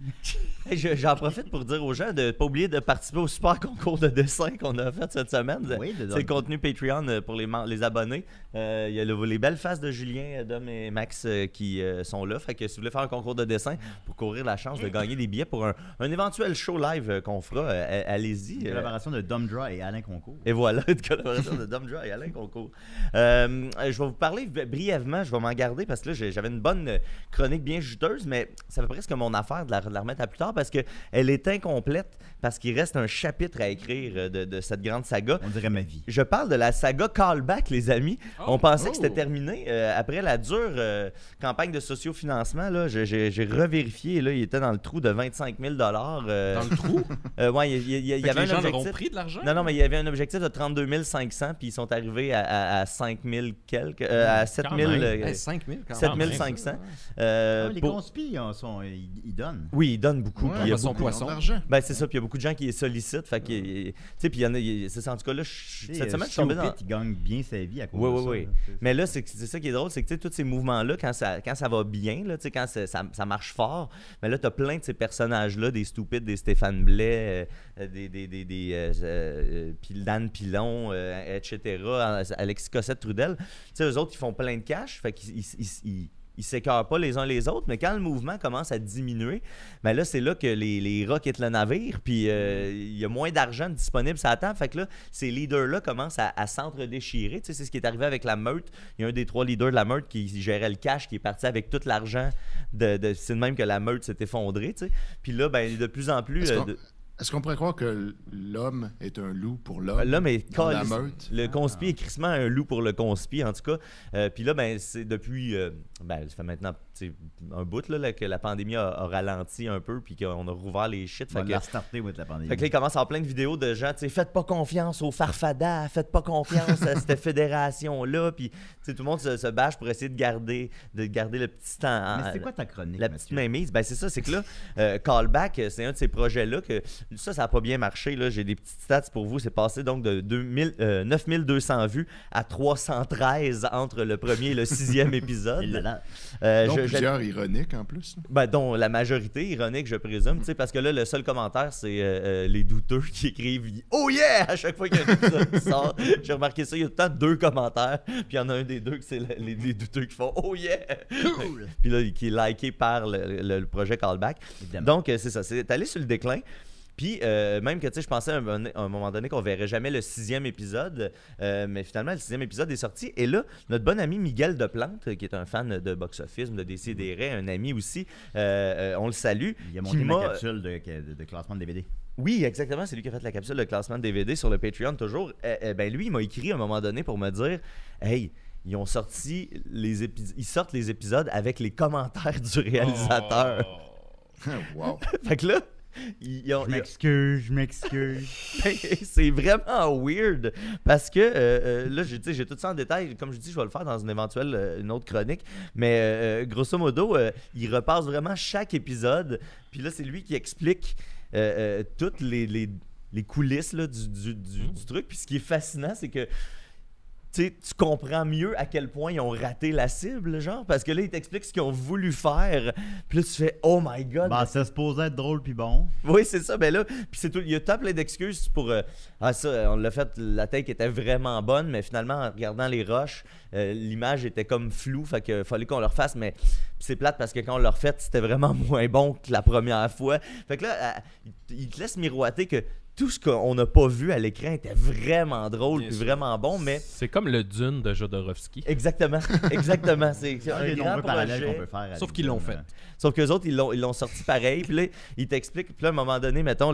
[SPEAKER 5] Hey, j'en profite pour dire aux gens de ne pas oublier de participer au super concours de dessin qu'on a fait cette semaine.
[SPEAKER 2] Oui,
[SPEAKER 5] C'est le contenu Patreon pour les abonnés. Il y a les belles faces de Julien, Dom et Max qui sont là. Fait que si vous voulez faire un concours de dessin pour courir la chance de gagner des billets pour un éventuel show live qu'on fera, allez-y.
[SPEAKER 2] Une collaboration de Dom Dra et Alain Concours.
[SPEAKER 5] Et voilà, une collaboration de Dom Joy et Alain Concours. Je vais vous parler brièvement, je vais m'en garder parce que là, j'avais une bonne chronique bien juteuse, mais ça fait presque mon affaire de la remettre à plus tard parce qu'elle est incomplète, parce qu'il reste un chapitre à écrire de cette grande saga.
[SPEAKER 2] On dirait ma vie.
[SPEAKER 5] Je parle de la saga Callback, les amis. On pensait que c'était
[SPEAKER 3] Oh.
[SPEAKER 5] terminé. Après la dure campagne de sociofinancement, là, j'ai revérifié. Là, il était dans le trou de 25 000
[SPEAKER 6] Dans le trou?
[SPEAKER 5] ouais, il y
[SPEAKER 6] Fait que
[SPEAKER 5] avait
[SPEAKER 6] les
[SPEAKER 5] un
[SPEAKER 6] gens leur ont
[SPEAKER 5] objectif.
[SPEAKER 6] pris de l'argent?
[SPEAKER 5] Non, mais il y avait un objectif de 32 500, puis ils sont arrivés à 5 000 quelques, à 7 000,
[SPEAKER 4] même.
[SPEAKER 6] Hey, 5 000 quand
[SPEAKER 5] 7
[SPEAKER 6] même.
[SPEAKER 5] 500.
[SPEAKER 2] Ah, les
[SPEAKER 5] Pour-
[SPEAKER 2] conspis, ils donnent.
[SPEAKER 5] Oui, ils donnent beaucoup.
[SPEAKER 3] Ouais,
[SPEAKER 5] puis il y a
[SPEAKER 6] façon
[SPEAKER 5] beaucoup-
[SPEAKER 6] poisson.
[SPEAKER 3] d'argent.
[SPEAKER 5] Ben, c'est ça, puis il y a beaucoup de gens qui les sollicitent. Fait que, tu sais, puis il y en a, c'est ça, en tout cas, là, cette semaine, je suis tombé dans.
[SPEAKER 2] Il gagne bien sa vie à cause
[SPEAKER 5] Oui,
[SPEAKER 2] de
[SPEAKER 5] oui,
[SPEAKER 2] ça.
[SPEAKER 5] oui.
[SPEAKER 2] là.
[SPEAKER 5] Mais là, c'est ça qui est drôle, c'est que tu sais, tous ces mouvements-là, quand ça va bien, là, tu sais, quand ça marche fort, mais là, tu as plein de ces personnages-là, des stupides, des Stéphane Blais, des Dan Pilon, etc., Alexis Cossette-Trudel. Tu sais, eux autres, ils font plein de cash, fait qu'ils ils s'écœurent pas les uns les autres, mais quand le mouvement commence à diminuer, ben là, c'est là que les rats quittent le navire, puis il y a moins d'argent disponible sur la table. Fait que là, ces leaders-là commencent à s'entre-déchirer. Tu sais, c'est ce qui est arrivé avec la meute. Il y a un des 3 leaders de la meute qui gérait le cash, qui est parti avec tout l'argent. C'est de même que la meute s'est effondrée. Tu sais. Puis là, ben, de plus en plus...
[SPEAKER 3] Est-ce qu'on pourrait croire que l'homme est un loup pour l'homme?
[SPEAKER 5] L'homme est
[SPEAKER 3] Dans la
[SPEAKER 5] caliste.
[SPEAKER 3] meute.
[SPEAKER 5] Le conspi est crissement un loup pour le conspi, en tout cas. Puis là, ben, c'est depuis. Ben, ça fait maintenant un bout là, que la pandémie a ralenti un peu, puis qu'on a rouvert les shit.
[SPEAKER 2] On va la starter avec la pandémie.
[SPEAKER 5] Fait que là, il commence à avoir plein de vidéos de gens, tu sais, faites pas confiance aux farfadas, faites pas confiance à cette fédération-là. Puis, tu sais, tout le monde se bâche pour essayer de garder le petit temps.
[SPEAKER 2] Mais c'est quoi ta chronique,
[SPEAKER 5] La petite
[SPEAKER 2] Mathieu?
[SPEAKER 5] mainmise, ben c'est ça, c'est que là, Callback, c'est un de ces projets-là que ça n'a pas bien marché. Là. J'ai des petites stats pour vous. C'est passé donc de 9200 vues à 313 entre le premier et le 6e épisode.
[SPEAKER 2] Et là, là.
[SPEAKER 3] Donc,
[SPEAKER 5] Je-
[SPEAKER 3] plusieurs ironiques en plus.
[SPEAKER 5] ben, dont la majorité ironique, je présume, tu sais, parce que là, le seul commentaire, c'est les douteux qui écrivent « Oh yeah! » à chaque fois qu'il y a un épisode qui sort. J'ai remarqué ça, il y a tout le temps 2 commentaires, puis il y en a un des deux que c'est les douteux qui font « Oh yeah! »
[SPEAKER 2] Cool!
[SPEAKER 5] Puis là, qui est liké par le projet Callback.
[SPEAKER 2] Évidemment.
[SPEAKER 5] Donc, c'est ça, c'est allé sur le déclin. Puis, même que, tu sais, je pensais à un moment donné qu'on verrait jamais le 6e épisode, mais finalement, le 6e épisode est sorti. Et là, notre bon ami Miguel Deplante, qui est un fan de box-office, de Décideret, un ami aussi, on le salue.
[SPEAKER 2] Il a
[SPEAKER 5] qui
[SPEAKER 2] monté ma
[SPEAKER 5] m'a-
[SPEAKER 2] capsule de classement de DVD.
[SPEAKER 5] Oui, exactement, c'est lui qui a fait la capsule de classement de DVD sur le Patreon, toujours. Ben lui, il m'a écrit à un moment donné pour me dire « Hey, ils ont sorti ils sortent les épisodes avec les commentaires du réalisateur.
[SPEAKER 3] Wow.
[SPEAKER 5] Fait que là,
[SPEAKER 2] Je m'excuse.
[SPEAKER 5] C'est vraiment weird parce que là, j'ai tout ça en détail. Comme je dis, je vais le faire dans une autre chronique. Mais grosso modo, il repasse vraiment chaque épisode. Puis là, c'est lui qui explique toutes les coulisses là, du truc. Puis ce qui est fascinant, c'est que tu comprends mieux à quel point ils ont raté la cible, genre, parce que là, ils t'expliquent ce qu'ils ont voulu faire. Puis là, tu fais « Oh my God! »
[SPEAKER 2] Bah, ça se posait être drôle puis bon.
[SPEAKER 5] Oui, c'est ça. Ben là, puis c'est tout. Il y a tant plein d'excuses pour... ça, on l'a fait, la take était vraiment bonne, mais finalement, en regardant les rushs, l'image était comme floue, fait qu'il fallait qu'on le refasse, mais c'est plate parce que quand on l'a refait, c'était vraiment moins bon que la première fois. Fait que là, il te laisse miroiter que tout ce qu'on n'a pas vu à l'écran était vraiment drôle et vraiment bon, mais...
[SPEAKER 4] C'est comme le Dune de Jodorowsky.
[SPEAKER 5] Exactement. C'est
[SPEAKER 2] un des nombreux parallèles qu'on peut faire.
[SPEAKER 6] Sauf qu'ils l'ont fait.
[SPEAKER 5] Sauf qu'eux autres, ils l'ont sorti pareil. Puis là, ils t'expliquent. Puis là, à un moment donné, mettons,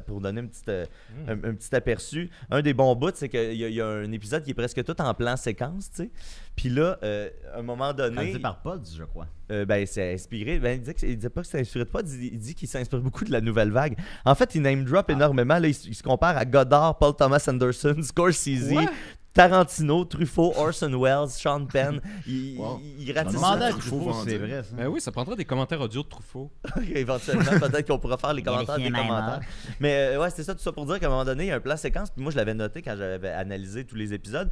[SPEAKER 5] pour donner un petit aperçu, un des bons bouts, c'est qu'il y a un épisode qui est presque tout en plan séquence, tu sais. Puis là, à un moment donné...
[SPEAKER 2] Réalisé par Pods, je crois.
[SPEAKER 5] C'est inspiré. Il disait pas que c'est inspiré de Pods, il dit qu'il s'inspire beaucoup de la nouvelle vague. En fait, il name drop énormément. Là, il se compare à Godard, Paul Thomas Anderson, Scorsese, Tarantino, Truffaut, Orson Welles, Sean Penn. Il ratisse ça.
[SPEAKER 2] Truffaut, c'est vrai, ça.
[SPEAKER 6] Ben oui, ça prendrait des commentaires audio de Truffaut.
[SPEAKER 5] Éventuellement, peut-être qu'on pourra faire les commentaires des commentaires. Mais ouais, c'est ça, tout ça pour dire qu'à un moment donné, il y a un plan séquence. Puis moi, je l'avais noté quand j'avais analysé tous les épisodes.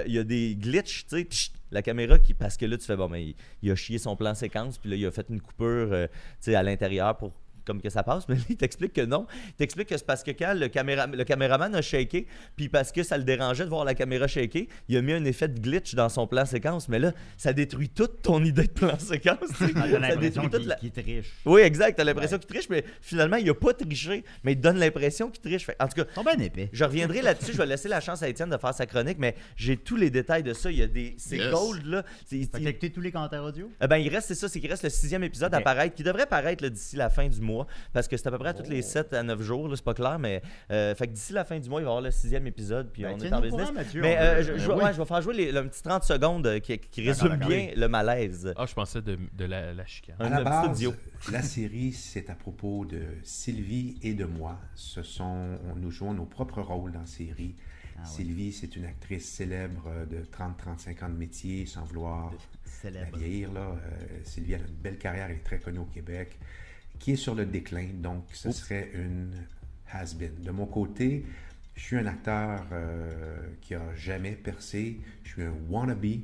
[SPEAKER 5] Il y a des glitches, tu sais, la caméra qui, parce que là, tu fais, bon, mais il a chié son plan séquence. Puis là, il a fait une coupure, tu sais, à l'intérieur pour comme que ça passe, mais il t'explique que non. Il t'explique que c'est parce que quand le caméraman a shaké, puis parce que ça le dérangeait de voir la caméra shaker, il a mis un effet de glitch dans son plan séquence, mais là, ça détruit toute ton idée de plan séquence.
[SPEAKER 2] T'as l'impression qu'il triche.
[SPEAKER 5] Oui, exact, t'as l'impression qu'il triche, mais finalement, il a pas triché, mais il te donne l'impression qu'il triche. En tout cas,
[SPEAKER 2] ils sont bien épais.
[SPEAKER 5] Je reviendrai là-dessus, je vais laisser la chance à Étienne de faire sa chronique, mais j'ai tous les détails de ça. Il y a ces gold, là.
[SPEAKER 2] Fait que t'as écouté tous les commentaires audio?
[SPEAKER 5] Il reste, c'est ça, c'est qu'il reste le 6e épisode à paraître, qui devrait paraître d'ici la fin du mois, parce que c'est à peu près tous les 7 à 9 jours, là, c'est pas clair, mais fait que d'ici la fin du mois, il va y avoir le 6e épisode, puis on est en business. Mais je vais faire jouer un petit 30 secondes qui résume bien le malaise.
[SPEAKER 4] Ah, je pensais de la chicane.
[SPEAKER 7] À la base, la série, c'est à propos de Sylvie et de moi. Nous jouons nos propres rôles dans la série. Sylvie, c'est une actrice célèbre de 30-35 ans de métier, sans vouloir la vieillir. Là. Sylvie a une belle carrière, elle est très connue au Québec, qui est sur le déclin, donc ce serait une has-been. De mon côté, je suis un acteur qui n'a jamais percé, je suis un wannabe,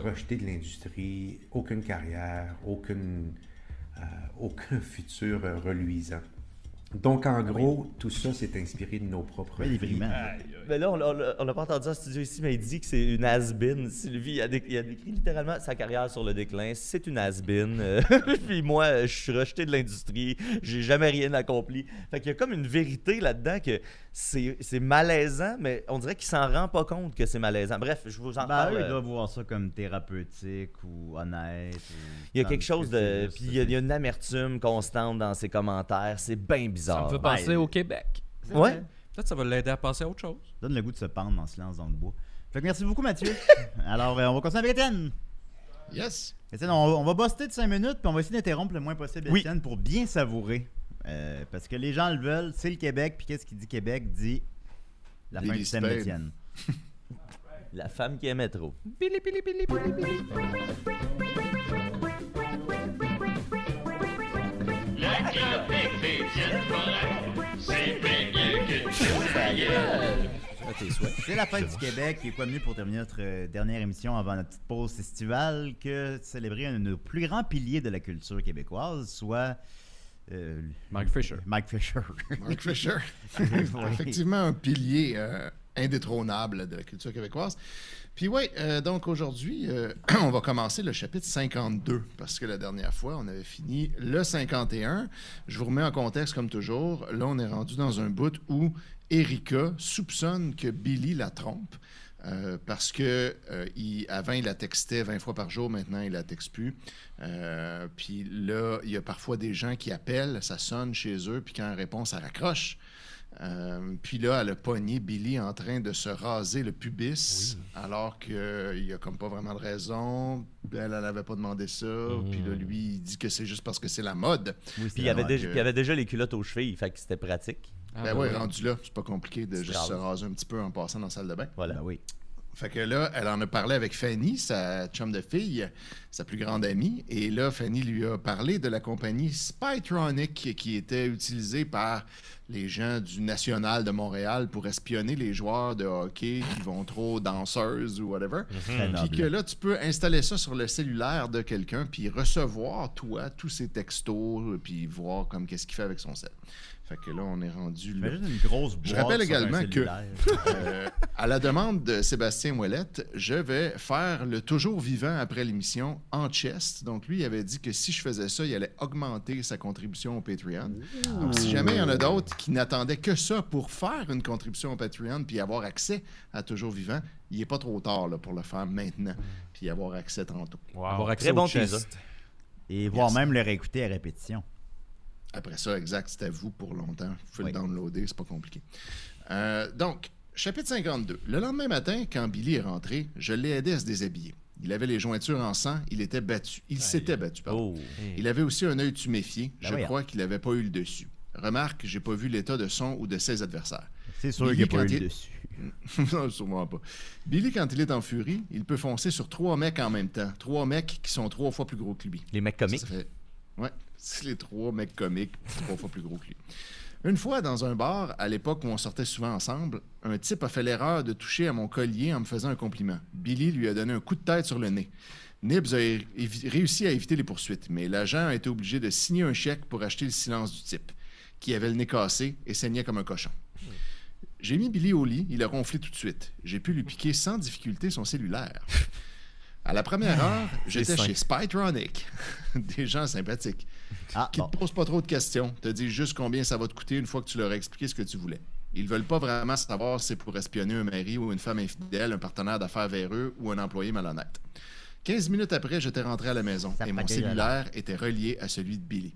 [SPEAKER 7] rejeté de l'industrie, aucune carrière, aucun futur reluisant. Donc, en gros, tout ça, c'est inspiré de nos propres vies.
[SPEAKER 5] Mais là, on n'a pas entendu en studio ici, mais il dit que c'est une has-been. Sylvie, il a décrit littéralement sa carrière sur le déclin. C'est une has-been. Puis moi, je suis rejeté de l'industrie. J'ai jamais rien accompli. Fait qu'il y a comme une vérité là-dedans que c'est malaisant, mais on dirait qu'il s'en rend pas compte que c'est malaisant. Bref, je vous en parle.
[SPEAKER 2] Eux, ils doivent voir ça comme thérapeutique ou honnête.
[SPEAKER 5] Il y a quelque chose de... Puis il y a une amertume constante dans ses commentaires. C'est bien bizarre.
[SPEAKER 4] Ça me fait penser au Québec.
[SPEAKER 5] Ouais.
[SPEAKER 6] Peut-être ça va l'aider à passer à autre chose.
[SPEAKER 2] Donne le goût de se pendre en silence dans le bois. Fait que merci beaucoup, Mathieu. Alors, on va continuer avec Étienne.
[SPEAKER 3] Yes.
[SPEAKER 2] Étienne, on va buster de 5 minutes, puis on va essayer d'interrompre le moins possible Étienne pour bien savourer. Parce que les gens le veulent, c'est le Québec, puis qu'est-ce qu'il dit Québec? Dit la fin du thème d'Étienne.
[SPEAKER 5] La femme qui aimait trop.
[SPEAKER 1] Le Québec d'Étienne Forêt, c'est bien mieux que
[SPEAKER 2] C'est la fête du Québec, et quoi de mieux pour terminer notre dernière émission avant notre petite pause estivale que de célébrer un de nos plus grands piliers de la culture québécoise, soit...
[SPEAKER 6] Mike Fisher.
[SPEAKER 3] Mike Fisher. Effectivement, un pilier indétrônable de la culture québécoise. Puis oui, donc aujourd'hui, on va commencer le chapitre 52, parce que la dernière fois, on avait fini le 51. Je vous remets en contexte comme toujours. Là, on est rendu dans un bout où Erika soupçonne que Billy la trompe. Parce que avant, il la textait 20 fois par jour, maintenant, il la texte plus. Puis là, il y a parfois des gens qui appellent, ça sonne chez eux, puis quand elle répond, ça raccroche. Puis là, elle a pogné Billy en train de se raser le pubis, alors qu'il n'y a comme pas vraiment de raison. Elle n'avait pas demandé ça. Puis là, lui, il dit que c'est juste parce que c'est la mode.
[SPEAKER 2] Oui,
[SPEAKER 5] Puis il y avait déjà les culottes aux chevilles, fait que c'était pratique.
[SPEAKER 3] Ben oui, rendu là, c'est pas compliqué de juste se raser un petit peu en passant dans la salle de bain.
[SPEAKER 5] Voilà.
[SPEAKER 2] Ben oui.
[SPEAKER 3] Fait que là, elle en a parlé avec Fanny, sa chum de fille, sa plus grande amie. Et là, Fanny lui a parlé de la compagnie Spytronic qui était utilisée par les gens du National de Montréal pour espionner les joueurs de hockey qui vont trop danseuses ou whatever.
[SPEAKER 2] Très
[SPEAKER 3] Puis
[SPEAKER 2] noble.
[SPEAKER 3] que là, tu peux installer ça sur le cellulaire de quelqu'un puis recevoir, toi, tous ses textos puis voir comme qu'est-ce qu'il fait avec son cell. Fait que là, on est rendu là.
[SPEAKER 2] Imagine une grosse boîte.
[SPEAKER 3] Je rappelle
[SPEAKER 2] sur un
[SPEAKER 3] également que,
[SPEAKER 2] cellulaire.
[SPEAKER 3] à la demande de Sébastien Ouellette, je vais faire le toujours vivant après l'émission en chest. Donc, lui, il avait dit que si je faisais ça, il allait augmenter sa contribution au Patreon. Donc, si jamais il y en a d'autres qui n'attendaient que ça pour faire une contribution au Patreon puis avoir accès à toujours vivant, il n'est pas trop tard là, pour le faire maintenant puis avoir accès tantôt.
[SPEAKER 6] Avoir accès
[SPEAKER 5] Très
[SPEAKER 6] au
[SPEAKER 5] bon
[SPEAKER 6] chest.
[SPEAKER 5] teaser.
[SPEAKER 2] Et voire même le réécouter à répétition.
[SPEAKER 3] Après ça, exact, c'est à vous pour longtemps. Vous pouvez
[SPEAKER 2] Oui.
[SPEAKER 3] le downloader, c'est pas compliqué. Donc, chapitre 52. Le lendemain matin, quand Billy est rentré, je l'ai aidé à se déshabiller. Il avait les jointures en sang, il était battu. Il s'était battu, pardon.
[SPEAKER 5] Oh.
[SPEAKER 3] Il avait aussi un œil tuméfié.
[SPEAKER 2] Ben
[SPEAKER 3] Je
[SPEAKER 2] voyons.
[SPEAKER 3] crois qu'il n'avait pas eu le dessus. Remarque, j'ai pas vu l'état de son ou de ses adversaires.
[SPEAKER 2] C'est sûr
[SPEAKER 3] Billy,
[SPEAKER 2] qu'il n'y a pas
[SPEAKER 3] quand
[SPEAKER 2] eu
[SPEAKER 3] il-
[SPEAKER 2] le dessus.
[SPEAKER 3] Non, sûrement pas. Billy, quand il est en furie, il peut foncer sur 3 mecs en même temps. 3 mecs qui sont 3 fois plus gros que lui.
[SPEAKER 5] Les mecs comiques.
[SPEAKER 3] Ça fait... Ouais, c'est les 3 mecs comiques, 3 fois plus gros que lui. Une fois, dans un bar, à l'époque où on sortait souvent ensemble, un type a fait l'erreur de toucher à mon collier en me faisant un compliment. Billy lui a donné un coup de tête sur le nez. Nibs a réussi à éviter les poursuites, mais l'agent a été obligé de signer un chèque pour acheter le silence du type, qui avait le nez cassé et saignait comme un cochon. J'ai mis Billy au lit, il a ronflé tout de suite. J'ai pu lui piquer sans difficulté son cellulaire. À la première heure, j'étais
[SPEAKER 6] simple.
[SPEAKER 3] chez Spytronic. Des gens sympathiques.
[SPEAKER 2] Ah,
[SPEAKER 3] Qui
[SPEAKER 2] bon.
[SPEAKER 3] te posent pas trop de questions. Te disent juste combien ça va te coûter une fois que tu leur as expliqué ce que tu voulais. Ils veulent pas vraiment savoir si c'est pour espionner un mari ou une femme infidèle, un partenaire d'affaires véreux ou un employé malhonnête. 15 minutes après, j'étais rentré à la maison
[SPEAKER 2] Ça
[SPEAKER 3] et mon
[SPEAKER 2] paquet,
[SPEAKER 3] cellulaire était relié à celui de Billy.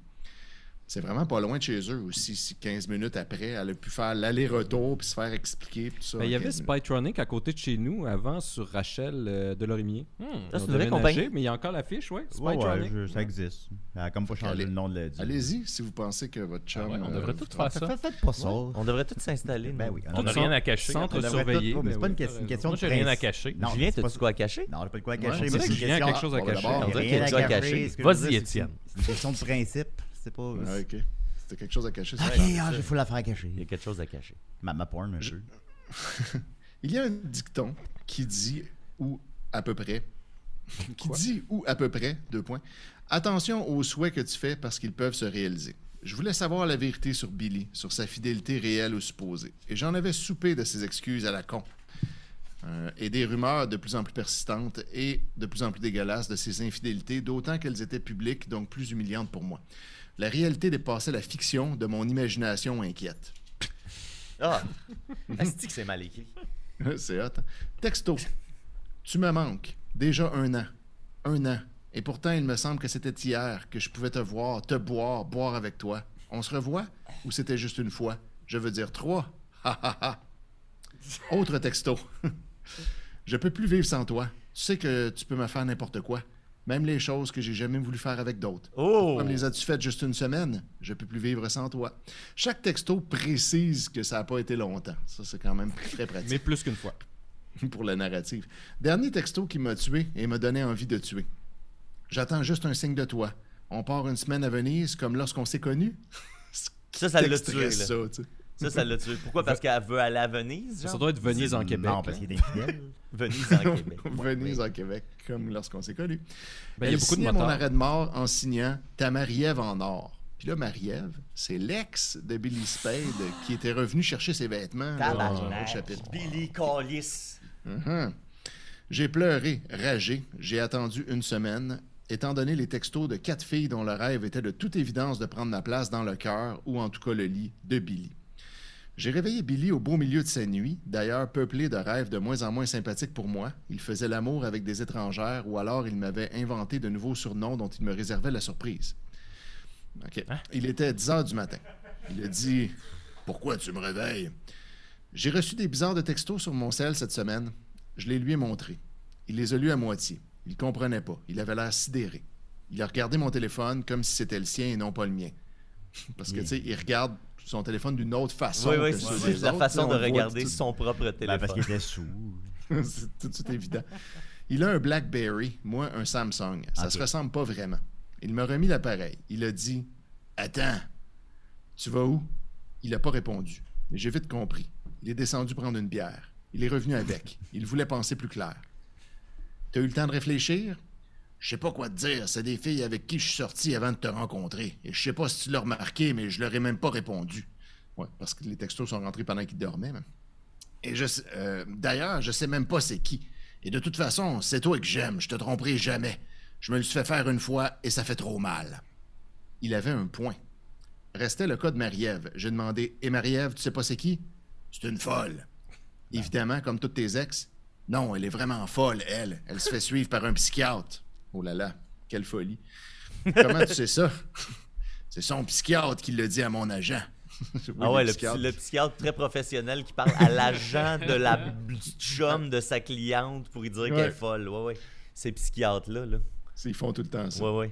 [SPEAKER 3] C'est vraiment pas loin de chez eux aussi. Si 15 minutes après, elle a pu faire l'aller-retour puis se faire expliquer puis tout ça.
[SPEAKER 6] Ben, il y
[SPEAKER 3] en
[SPEAKER 6] avait
[SPEAKER 3] 15 minutes.
[SPEAKER 6] Spytronic à côté de chez nous avant sur Rachel Delorimier.
[SPEAKER 5] Ça,
[SPEAKER 6] Ils
[SPEAKER 5] c'est
[SPEAKER 6] ont
[SPEAKER 5] une vraie
[SPEAKER 6] déménagé,
[SPEAKER 5] compagnie.
[SPEAKER 6] mais il y a encore l'affiche, ouais.
[SPEAKER 2] Ouais,
[SPEAKER 6] Spytronic.
[SPEAKER 2] ça existe. Elle a comme pas changé
[SPEAKER 3] Allez-
[SPEAKER 2] le nom du...
[SPEAKER 3] Allez-y si vous pensez que votre chum.
[SPEAKER 4] Ouais, on devrait tout faire ça.
[SPEAKER 2] Faites pas ça.
[SPEAKER 5] On devrait tous s'installer.
[SPEAKER 2] Ben
[SPEAKER 5] nous.
[SPEAKER 2] oui.
[SPEAKER 4] On n'a rien à cacher.
[SPEAKER 6] Centre
[SPEAKER 2] On devrait
[SPEAKER 6] surveillé.
[SPEAKER 2] tout- mais c'est
[SPEAKER 6] ben
[SPEAKER 2] pas
[SPEAKER 6] oui,
[SPEAKER 2] une
[SPEAKER 6] t'as
[SPEAKER 2] question, une
[SPEAKER 6] raison.
[SPEAKER 2] question
[SPEAKER 4] Moi,
[SPEAKER 2] de
[SPEAKER 4] j'ai rien à
[SPEAKER 2] principe.
[SPEAKER 4] cacher.
[SPEAKER 2] Non,
[SPEAKER 5] Julien,
[SPEAKER 2] c'est pas
[SPEAKER 5] t'as-tu quoi à cacher?
[SPEAKER 2] Non, j'ai pas de quoi
[SPEAKER 3] Ouais,
[SPEAKER 2] cacher.
[SPEAKER 3] on
[SPEAKER 2] mais
[SPEAKER 3] dirait
[SPEAKER 2] c'est
[SPEAKER 3] que
[SPEAKER 2] une
[SPEAKER 6] Julien a
[SPEAKER 2] question-
[SPEAKER 6] quelque chose à
[SPEAKER 3] on va
[SPEAKER 6] cacher.
[SPEAKER 3] d'abord-
[SPEAKER 6] On dirait
[SPEAKER 5] qu'il y a
[SPEAKER 2] Rien
[SPEAKER 5] quelque
[SPEAKER 2] à
[SPEAKER 5] chose à
[SPEAKER 2] cacher.
[SPEAKER 5] cacher.
[SPEAKER 2] ce que je veux
[SPEAKER 4] Vas-y,
[SPEAKER 2] dire,
[SPEAKER 4] Étienne.
[SPEAKER 2] C'est une question de principe. C'est pas...
[SPEAKER 3] Ah, ok. C'était quelque chose à cacher.
[SPEAKER 2] Ok,
[SPEAKER 3] ça.
[SPEAKER 2] j'ai full affaire à cacher.
[SPEAKER 5] Il y a quelque chose à cacher.
[SPEAKER 2] Ma porn, un peu.
[SPEAKER 3] Il y a un dicton qui dit ou à peu près. Qui dit ou à peu près, 2 points. Attention aux souhaits que tu fais parce qu'ils peuvent se réaliser. Je voulais savoir la vérité sur Billy, sur sa fidélité réelle ou supposée. Et j'en avais soupé de ses excuses à la con. Et des rumeurs de plus en plus persistantes et de plus en plus dégueulasses de ses infidélités, d'autant qu'elles étaient publiques, donc plus humiliantes pour moi. La réalité dépassait la fiction de mon imagination inquiète.
[SPEAKER 5] Ah! Asti que c'est mal écrit.
[SPEAKER 3] C'est hot. Hein? Texto. Tu me manques. Déjà 1 an. 1 an. Et pourtant, il me semble que c'était hier que je pouvais te voir, te boire, boire avec toi. On se revoit? Ou c'était juste une fois? Je veux dire 3. Ha ha ha. Autre texto. Je peux plus vivre sans toi. Tu sais que tu peux me faire n'importe quoi. Même les choses que j'ai jamais voulu faire avec d'autres.
[SPEAKER 5] Oh!
[SPEAKER 3] Comme les as-tu faites juste une semaine? Je peux plus vivre sans toi. Chaque texto précise que ça n'a pas été longtemps. Ça, c'est quand même très pratique.
[SPEAKER 6] Mais plus qu'une fois.
[SPEAKER 3] Pour la narrative. Dernier texto qui m'a tué et m'a donné envie de tuer. J'attends juste un signe de toi. On part une semaine à Venise comme lorsqu'on s'est connus.
[SPEAKER 5] Ça l'a
[SPEAKER 3] Texte
[SPEAKER 5] tué, là.
[SPEAKER 3] ça, tu sais.
[SPEAKER 5] Ça l'a tué. Pourquoi? Parce qu'elle veut aller à Venise,
[SPEAKER 6] Ça
[SPEAKER 5] genre?
[SPEAKER 6] doit être Venise en Québec.
[SPEAKER 2] Non, parce
[SPEAKER 6] là.
[SPEAKER 2] qu'il est infidèle.
[SPEAKER 5] Venise en Québec.
[SPEAKER 3] Venise en Québec, comme lorsqu'on s'est connus.
[SPEAKER 6] Ben, il y a
[SPEAKER 3] Elle
[SPEAKER 6] beaucoup de
[SPEAKER 3] signait mon
[SPEAKER 6] motards.
[SPEAKER 3] arrêt de mort en signant ta Marie-Ève en or. Puis là, Marie-Ève, c'est l'ex de Billy Spade qui était revenu chercher ses vêtements là, dans un autre
[SPEAKER 5] Tabarnak.
[SPEAKER 3] chapitre.
[SPEAKER 5] Billy Callis.
[SPEAKER 3] Mhm. J'ai pleuré, ragé. J'ai attendu 1 semaine, étant donné les textos de 4 filles dont le rêve était de toute évidence de prendre ma place dans le cœur, ou en tout cas le lit, de Billy. J'ai réveillé Billy au beau milieu de sa nuit, d'ailleurs peuplé de rêves de moins en moins sympathiques pour moi. Il faisait l'amour avec des étrangères, ou alors il m'avait inventé de nouveaux surnoms dont il me réservait la surprise. OK. Il était 10 heures du matin. Il a dit Pourquoi tu me réveilles? J'ai reçu des bizarres de textos sur mon cell cette semaine. Je les lui ai montrés. Il les a lus à moitié. Il comprenait pas. Il avait l'air sidéré. Il a regardé mon téléphone comme si c'était le sien et non pas le mien. Parce que, tu sais, il regarde son téléphone d'une autre façon.
[SPEAKER 5] Oui,
[SPEAKER 3] que ceux
[SPEAKER 5] c'est
[SPEAKER 3] des
[SPEAKER 5] la
[SPEAKER 3] autres.
[SPEAKER 5] façon
[SPEAKER 3] On
[SPEAKER 5] de
[SPEAKER 3] le voit
[SPEAKER 5] regarder
[SPEAKER 3] tout-
[SPEAKER 5] son propre téléphone.
[SPEAKER 2] Parce qu'il était sous.
[SPEAKER 3] C'est tout de suite évident. Il a un BlackBerry, moi un Samsung. Ça se ressemble pas vraiment. Il m'a remis l'appareil. Il a dit « Attends, tu vas où? » Il n'a pas répondu. Mais j'ai vite compris. Il est descendu prendre une bière. Il est revenu avec. Il voulait penser plus clair. « T'as eu le temps de réfléchir? » « Je sais pas quoi te dire. C'est des filles avec qui je suis sorti avant de te rencontrer. Et je sais pas si tu l'as remarqué, mais je leur ai même pas répondu. » Ouais, parce que les textos sont rentrés pendant qu'il dormait. Même. Et d'ailleurs, je sais même pas c'est qui. Et de toute façon, c'est toi que j'aime. Je te tromperai jamais. Je me le suis fait faire une fois et ça fait trop mal. Il avait un point. Restait le cas de Marie-Ève. J'ai demandé « Et Marie-Ève, tu sais pas c'est qui? » « C'est une folle. » Évidemment, comme toutes tes ex. Non, elle est vraiment folle, elle. Elle se fait suivre par un psychiatre. Oh là là, quelle folie. Comment tu sais ça? C'est son psychiatre qui l'a dit à mon agent. Oui,
[SPEAKER 5] Ah ouais,
[SPEAKER 3] psychiatre.
[SPEAKER 5] le psychiatre très professionnel qui parle à l'agent de la chum de sa cliente pour lui dire qu'elle est folle. Ouais. Ces psychiatres-là, là.
[SPEAKER 3] Ils font tout le temps ça.
[SPEAKER 5] Ouais.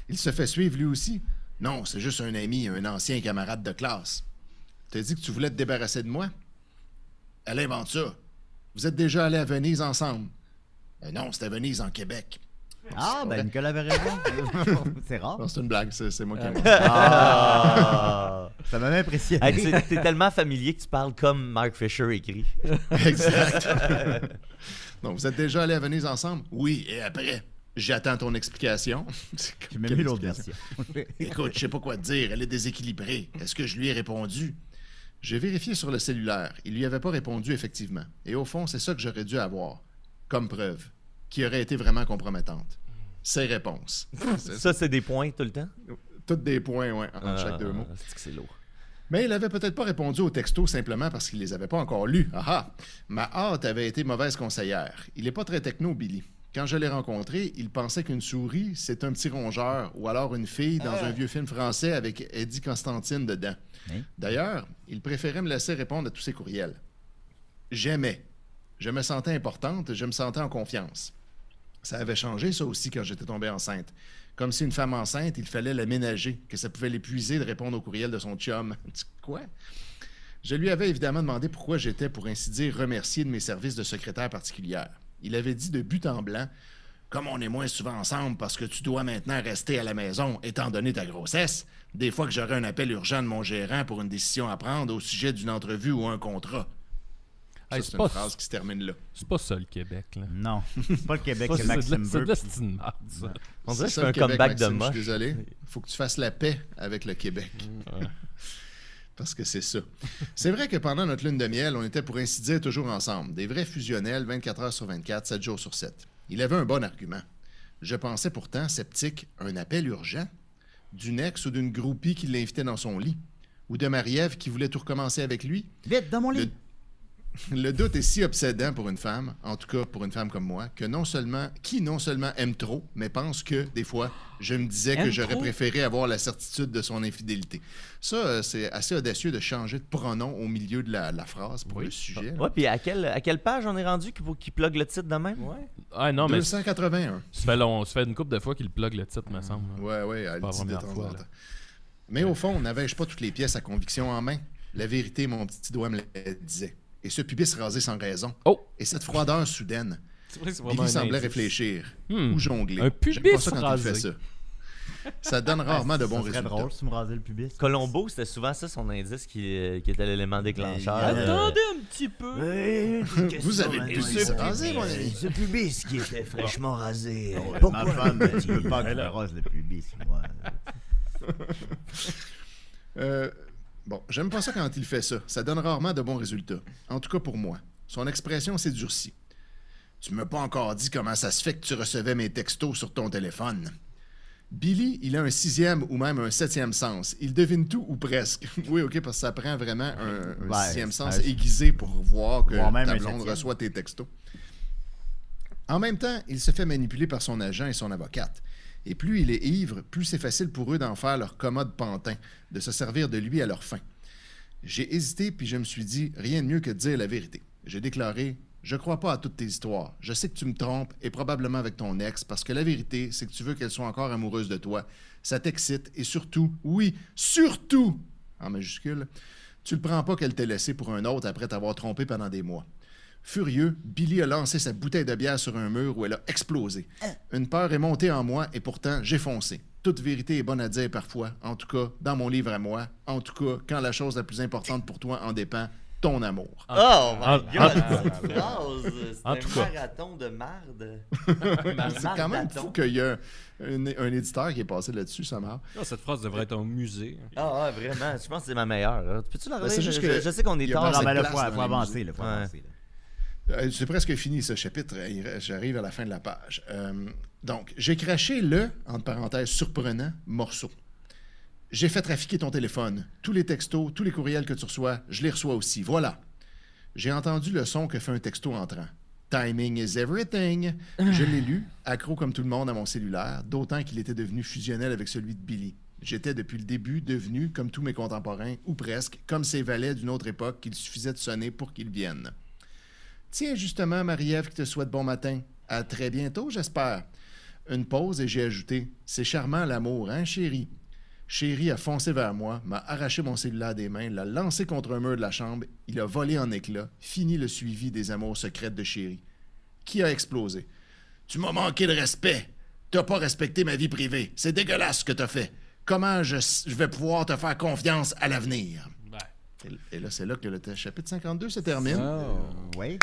[SPEAKER 3] Il se fait suivre lui aussi? Non, c'est juste un ami, un ancien camarade de classe. T'as dit que tu voulais te débarrasser de moi? Elle invente ça. Vous êtes déjà allés à Venise ensemble? Non, c'était Venise en Québec.
[SPEAKER 2] Ah, ben Nicolas avait raison. C'est rare.
[SPEAKER 3] Non, c'est une blague, c'est moi qui ai
[SPEAKER 2] Ah, ça m'avait impressionné.
[SPEAKER 5] Hey, t'es tellement familier que tu parles comme Mark Fisher écrit.
[SPEAKER 3] Exact. Donc, vous êtes déjà allés à Venise ensemble? Oui, et après? J'attends ton explication.
[SPEAKER 2] J'ai même lu l'autre version.
[SPEAKER 3] Écoute, je sais pas quoi te dire, elle est déséquilibrée. Est-ce que je lui ai répondu? J'ai vérifié sur le cellulaire. Il lui avait pas répondu, effectivement. Et au fond, c'est ça que j'aurais dû avoir, comme preuve, qui aurait été vraiment compromettante. Ses réponses.
[SPEAKER 5] Ça, c'est des points tout le temps?
[SPEAKER 3] Toutes des points, ouais, entre chaque deux mots.
[SPEAKER 5] C'est que c'est lourd.
[SPEAKER 3] Mais il avait peut-être pas répondu aux textos simplement parce qu'il les avait pas encore lus. Ah ah! Ma hâte avait été mauvaise conseillère. Il est pas très techno, Billy. Quand je l'ai rencontré, il pensait qu'une souris, c'est un petit rongeur ou alors une fille dans un vieux film français avec Eddie Constantine dedans.
[SPEAKER 2] Hein?
[SPEAKER 3] D'ailleurs, il préférait me laisser répondre à tous ses courriels. J'aimais. Je me sentais importante, je me sentais en confiance. Ça avait changé, ça aussi, quand j'étais tombé enceinte. Comme si une femme enceinte, il fallait la ménager, que ça pouvait l'épuiser de répondre aux courriels de son chum. Quoi? Je lui avais évidemment demandé pourquoi j'étais, pour ainsi dire, remercié de mes services de secrétaire particulière. Il avait dit de but en blanc, « Comme on est moins souvent ensemble parce que tu dois maintenant rester à la maison étant donné ta grossesse, des fois que j'aurai un appel urgent de mon gérant pour une décision à prendre au sujet d'une entrevue ou un contrat. » Ça,
[SPEAKER 4] Hey,
[SPEAKER 3] c'est
[SPEAKER 4] c'est
[SPEAKER 3] une
[SPEAKER 4] pas-
[SPEAKER 3] phrase qui se termine là.
[SPEAKER 4] C'est pas ça le Québec, là.
[SPEAKER 2] Non, c'est pas le Québec que
[SPEAKER 4] C'est de
[SPEAKER 2] Maxime
[SPEAKER 4] la-
[SPEAKER 2] veut.
[SPEAKER 4] c'est de la merde, ça.
[SPEAKER 5] On dirait que
[SPEAKER 3] C'est
[SPEAKER 5] je
[SPEAKER 3] ça,
[SPEAKER 5] fais
[SPEAKER 3] le
[SPEAKER 5] un
[SPEAKER 3] Québec,
[SPEAKER 5] comeback de
[SPEAKER 3] Maxime,
[SPEAKER 5] moche.
[SPEAKER 3] Je suis désolé. Il faut que tu fasses la paix avec le Québec. Parce que c'est ça. C'est vrai que pendant notre lune de miel, on était pour ainsi dire toujours ensemble. Des vrais fusionnels, 24 heures sur 24, 7 jours sur 7. Il avait un bon argument. Je pensais pourtant, sceptique, un appel urgent? D'une ex ou d'une groupie qui l'invitait dans son lit? Ou de Marie-Ève qui voulait tout recommencer avec lui?
[SPEAKER 2] Vite, dans mon lit.
[SPEAKER 3] Le doute est si obsédant pour une femme, en tout cas pour une femme comme moi, que non seulement aime trop, mais pense que, des fois, je me disais que
[SPEAKER 6] Aime
[SPEAKER 3] j'aurais
[SPEAKER 6] trop?
[SPEAKER 3] préféré avoir la certitude de son infidélité. Ça, c'est assez audacieux de changer de pronom au milieu de la phrase pour le sujet. là.
[SPEAKER 5] Ouais, puis à quelle page on est rendu qu'il plug le titre de même?
[SPEAKER 6] Ouais.
[SPEAKER 4] Ah non, mais
[SPEAKER 3] 281.
[SPEAKER 4] ça fait une couple de fois qu'il plug le titre, me semble.
[SPEAKER 3] Ouais, elle
[SPEAKER 4] Pas
[SPEAKER 3] dit
[SPEAKER 4] la
[SPEAKER 3] de
[SPEAKER 4] première
[SPEAKER 3] temps
[SPEAKER 4] fois,
[SPEAKER 3] en
[SPEAKER 4] là.
[SPEAKER 3] temps. Mais au fond, n'avais-je pas toutes les pièces à conviction en main? La vérité, mon petit doigt me le disait. Et ce pubis rasé sans raison.
[SPEAKER 4] Oh!
[SPEAKER 3] Et cette froideur soudaine.
[SPEAKER 6] C'est vrai que c'est vraiment
[SPEAKER 3] Billy
[SPEAKER 6] un
[SPEAKER 3] semblait
[SPEAKER 6] indice.
[SPEAKER 3] réfléchir
[SPEAKER 4] Hmm.
[SPEAKER 3] ou jongler.
[SPEAKER 4] Un pubis
[SPEAKER 3] J'aime pas ça quand
[SPEAKER 4] rasé.
[SPEAKER 3] il fait ça. Ça donne rarement de bons
[SPEAKER 2] Ça serait
[SPEAKER 3] résultats.
[SPEAKER 2] drôle si tu me rasais le pubis.
[SPEAKER 5] Colombo, c'était souvent ça son indice qui était l'élément déclencheur.
[SPEAKER 2] Attendez
[SPEAKER 5] un petit peu.
[SPEAKER 3] Vous avez le pubis rasé, mon ami.
[SPEAKER 5] Ce pubis qui était fraîchement rasé.
[SPEAKER 2] Ma femme, tu peux pas que je me rase le pubis, moi.
[SPEAKER 3] Bon, j'aime pas ça quand il fait ça. Ça donne rarement de bons résultats. En tout cas pour moi. Son expression s'est durcie. Tu m'as pas encore dit comment ça se fait que tu recevais mes textos sur ton téléphone. Billy, il a un 6e ou même un 7e sens. Il devine tout ou presque. Oui, OK, parce que ça prend vraiment un
[SPEAKER 2] Ouais,
[SPEAKER 3] 6e sens
[SPEAKER 2] ouais.
[SPEAKER 3] aiguisé pour voir que
[SPEAKER 2] Voire même
[SPEAKER 3] ta
[SPEAKER 2] un
[SPEAKER 3] blonde
[SPEAKER 2] 7e.
[SPEAKER 3] reçoit tes textos. En même temps, il se fait manipuler par son agent et son avocate. Et plus il est ivre, plus c'est facile pour eux d'en faire leur commode pantin, de se servir de lui à leur fin. J'ai hésité, puis je me suis dit, rien de mieux que de dire la vérité. J'ai déclaré, je crois pas à toutes tes histoires. Je sais que tu me trompes, et probablement avec ton ex, parce que la vérité, c'est que tu veux qu'elle soit encore amoureuse de toi. Ça t'excite, et surtout, oui, surtout, en majuscule, tu le prends pas qu'elle t'ait laissé pour un autre après t'avoir trompé pendant des mois. Furieux, Billy a lancé sa bouteille de bière sur un mur où elle a explosé. Une peur est montée en moi et pourtant, j'ai foncé. Toute vérité est bonne à dire parfois, en tout cas, dans mon livre à moi, en tout cas, quand la chose la plus importante pour toi en dépend, ton amour.
[SPEAKER 5] Oh my
[SPEAKER 4] en
[SPEAKER 5] god,
[SPEAKER 4] tout cas.
[SPEAKER 5] cette phrase, c'est
[SPEAKER 4] En
[SPEAKER 5] un
[SPEAKER 4] tout cas.
[SPEAKER 5] marathon de marde.
[SPEAKER 3] C'est quand même fou qu'il y a un éditeur qui est passé là-dessus, ça marche.
[SPEAKER 6] Ah, cette phrase devrait être au musée.
[SPEAKER 5] Ah ouais, vraiment, je pense que c'est ma meilleure. hein. Peux-tu la
[SPEAKER 3] Ben,
[SPEAKER 5] relire?
[SPEAKER 3] c'est juste que
[SPEAKER 5] Je sais qu'on est
[SPEAKER 3] il y a
[SPEAKER 5] tard.
[SPEAKER 3] pas
[SPEAKER 2] Non, mais là,
[SPEAKER 3] place
[SPEAKER 2] faut
[SPEAKER 3] dans les
[SPEAKER 2] avancer, là, faut
[SPEAKER 5] Ouais.
[SPEAKER 2] avancer. Là.
[SPEAKER 3] C'est presque fini ce chapitre. J'arrive à la fin de la page. Donc, j'ai craché le, entre parenthèses, surprenant morceau. J'ai fait trafiquer ton téléphone. Tous les textos, tous les courriels que tu reçois, je les reçois aussi. Voilà. J'ai entendu le son que fait un texto entrant. Timing is everything. Je l'ai lu, accro comme tout le monde à mon cellulaire, d'autant qu'il était devenu fusionnel avec celui de Billy. J'étais depuis le début devenu, comme tous mes contemporains, ou presque, comme ces valets d'une autre époque qu'il suffisait de sonner pour qu'ils viennent. Tiens, justement, Marie-Ève qui te souhaite bon matin. À très bientôt, j'espère. Une pause et j'ai ajouté. C'est charmant l'amour, hein, chérie? Chérie a foncé vers moi, m'a arraché mon cellulaire des mains, l'a lancé contre un mur de la chambre, il a volé en éclats, fini le suivi des amours secrètes de chérie. Qui a explosé? Tu m'as manqué de respect. T'as pas respecté ma vie privée. C'est dégueulasse ce que t'as fait. Comment je vais pouvoir te faire confiance à l'avenir? Et là, c'est là que le chapitre 52 se termine.
[SPEAKER 2] Oui.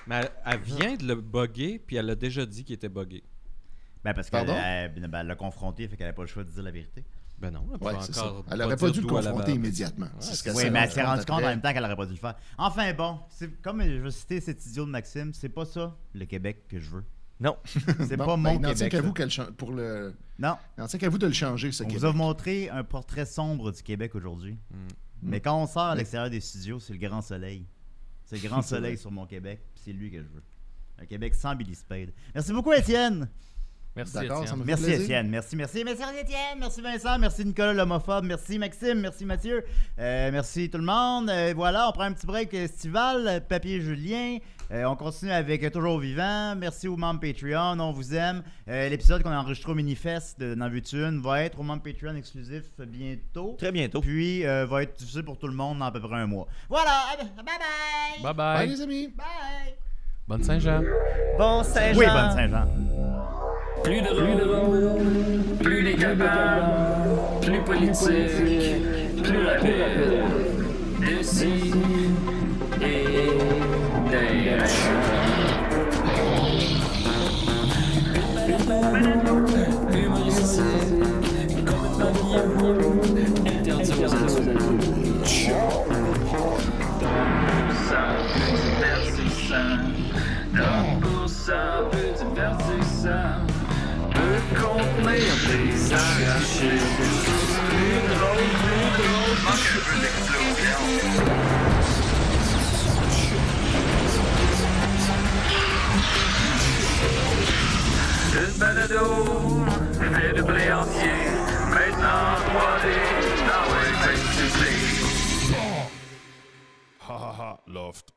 [SPEAKER 6] Mais elle vient de le bugger, puis elle a déjà dit qu'il était buggé.
[SPEAKER 2] Ben, parce
[SPEAKER 3] Pardon?
[SPEAKER 2] qu'elle l'a confronté, fait qu'elle n'a pas le choix de dire la vérité.
[SPEAKER 6] Ben non, elle
[SPEAKER 3] Ouais,
[SPEAKER 6] pouvait
[SPEAKER 3] c'est ça.
[SPEAKER 6] encore
[SPEAKER 3] Elle aurait pas dû le
[SPEAKER 6] dire d'où elle
[SPEAKER 3] confronter
[SPEAKER 6] avait-
[SPEAKER 3] immédiatement. C'est ce qu'elle
[SPEAKER 2] Oui,
[SPEAKER 3] s'est
[SPEAKER 2] mais elle
[SPEAKER 3] rendue
[SPEAKER 2] s'est rendue compte en
[SPEAKER 3] après.
[SPEAKER 2] même temps qu'elle n'aurait pas dû le faire. Enfin bon, c'est comme je vais citer cet idiot de Maxime, c'est pas ça le Québec que je veux.
[SPEAKER 5] Non.
[SPEAKER 2] C'est
[SPEAKER 3] Bon,
[SPEAKER 2] pas
[SPEAKER 3] ben,
[SPEAKER 2] mon
[SPEAKER 3] il n'en tient
[SPEAKER 2] Québec.
[SPEAKER 3] qu'à vous
[SPEAKER 2] ça.
[SPEAKER 3] qu'elle pour le.
[SPEAKER 2] Non,
[SPEAKER 3] Il n'en tient qu'à vous de le changer, ce
[SPEAKER 2] on
[SPEAKER 3] Québec.
[SPEAKER 2] vous a montré un portrait sombre du Québec aujourd'hui. Mais quand on sort à l'extérieur des studios, c'est le grand soleil. C'est le grand
[SPEAKER 3] C'est
[SPEAKER 2] soleil
[SPEAKER 3] vrai.
[SPEAKER 2] sur mon Québec, puis c'est lui que je veux. Un Québec sans Billy Spade. Merci beaucoup, Étienne.
[SPEAKER 4] Merci,
[SPEAKER 3] D'accord,
[SPEAKER 4] Étienne.
[SPEAKER 3] ça me fait
[SPEAKER 2] Merci
[SPEAKER 3] plaisir.
[SPEAKER 2] Étienne, merci Étienne, merci Vincent, merci Nicolas l'homophobe, merci Maxime, merci Mathieu, merci tout le monde. Voilà, on prend un petit break estival, Papier Julien. On continue avec Toujours Vivant. Merci aux membres Patreon, on vous aime. L'épisode qu'on a enregistré au Minifest de N'en veux-tu une va être aux membres Patreon exclusif bientôt.
[SPEAKER 5] Très bientôt.
[SPEAKER 2] Puis va être diffusé pour tout le monde dans à peu près un mois. Voilà, bye bye!
[SPEAKER 4] Bye
[SPEAKER 3] Bye,
[SPEAKER 4] bye.
[SPEAKER 3] les amis.
[SPEAKER 2] Bye!
[SPEAKER 4] Bonne Saint-Jean.
[SPEAKER 5] Bon Saint-Jean.
[SPEAKER 2] Oui, bonne Saint-Jean.
[SPEAKER 1] Plus de rôle, plus les capables, plus politique, plus rapide. D'ici et d'ailleurs. Humoristique, complètement interdit aux adultes. Ça peut divertissant, donc pour ça peut divertissant, peut contenir des arrachés. Plus drôle, manque un peu d'explosion. Une balado, fait de blé entier, maintenant 3D, dans le Facebook.
[SPEAKER 8] Ha ha ha, Loft.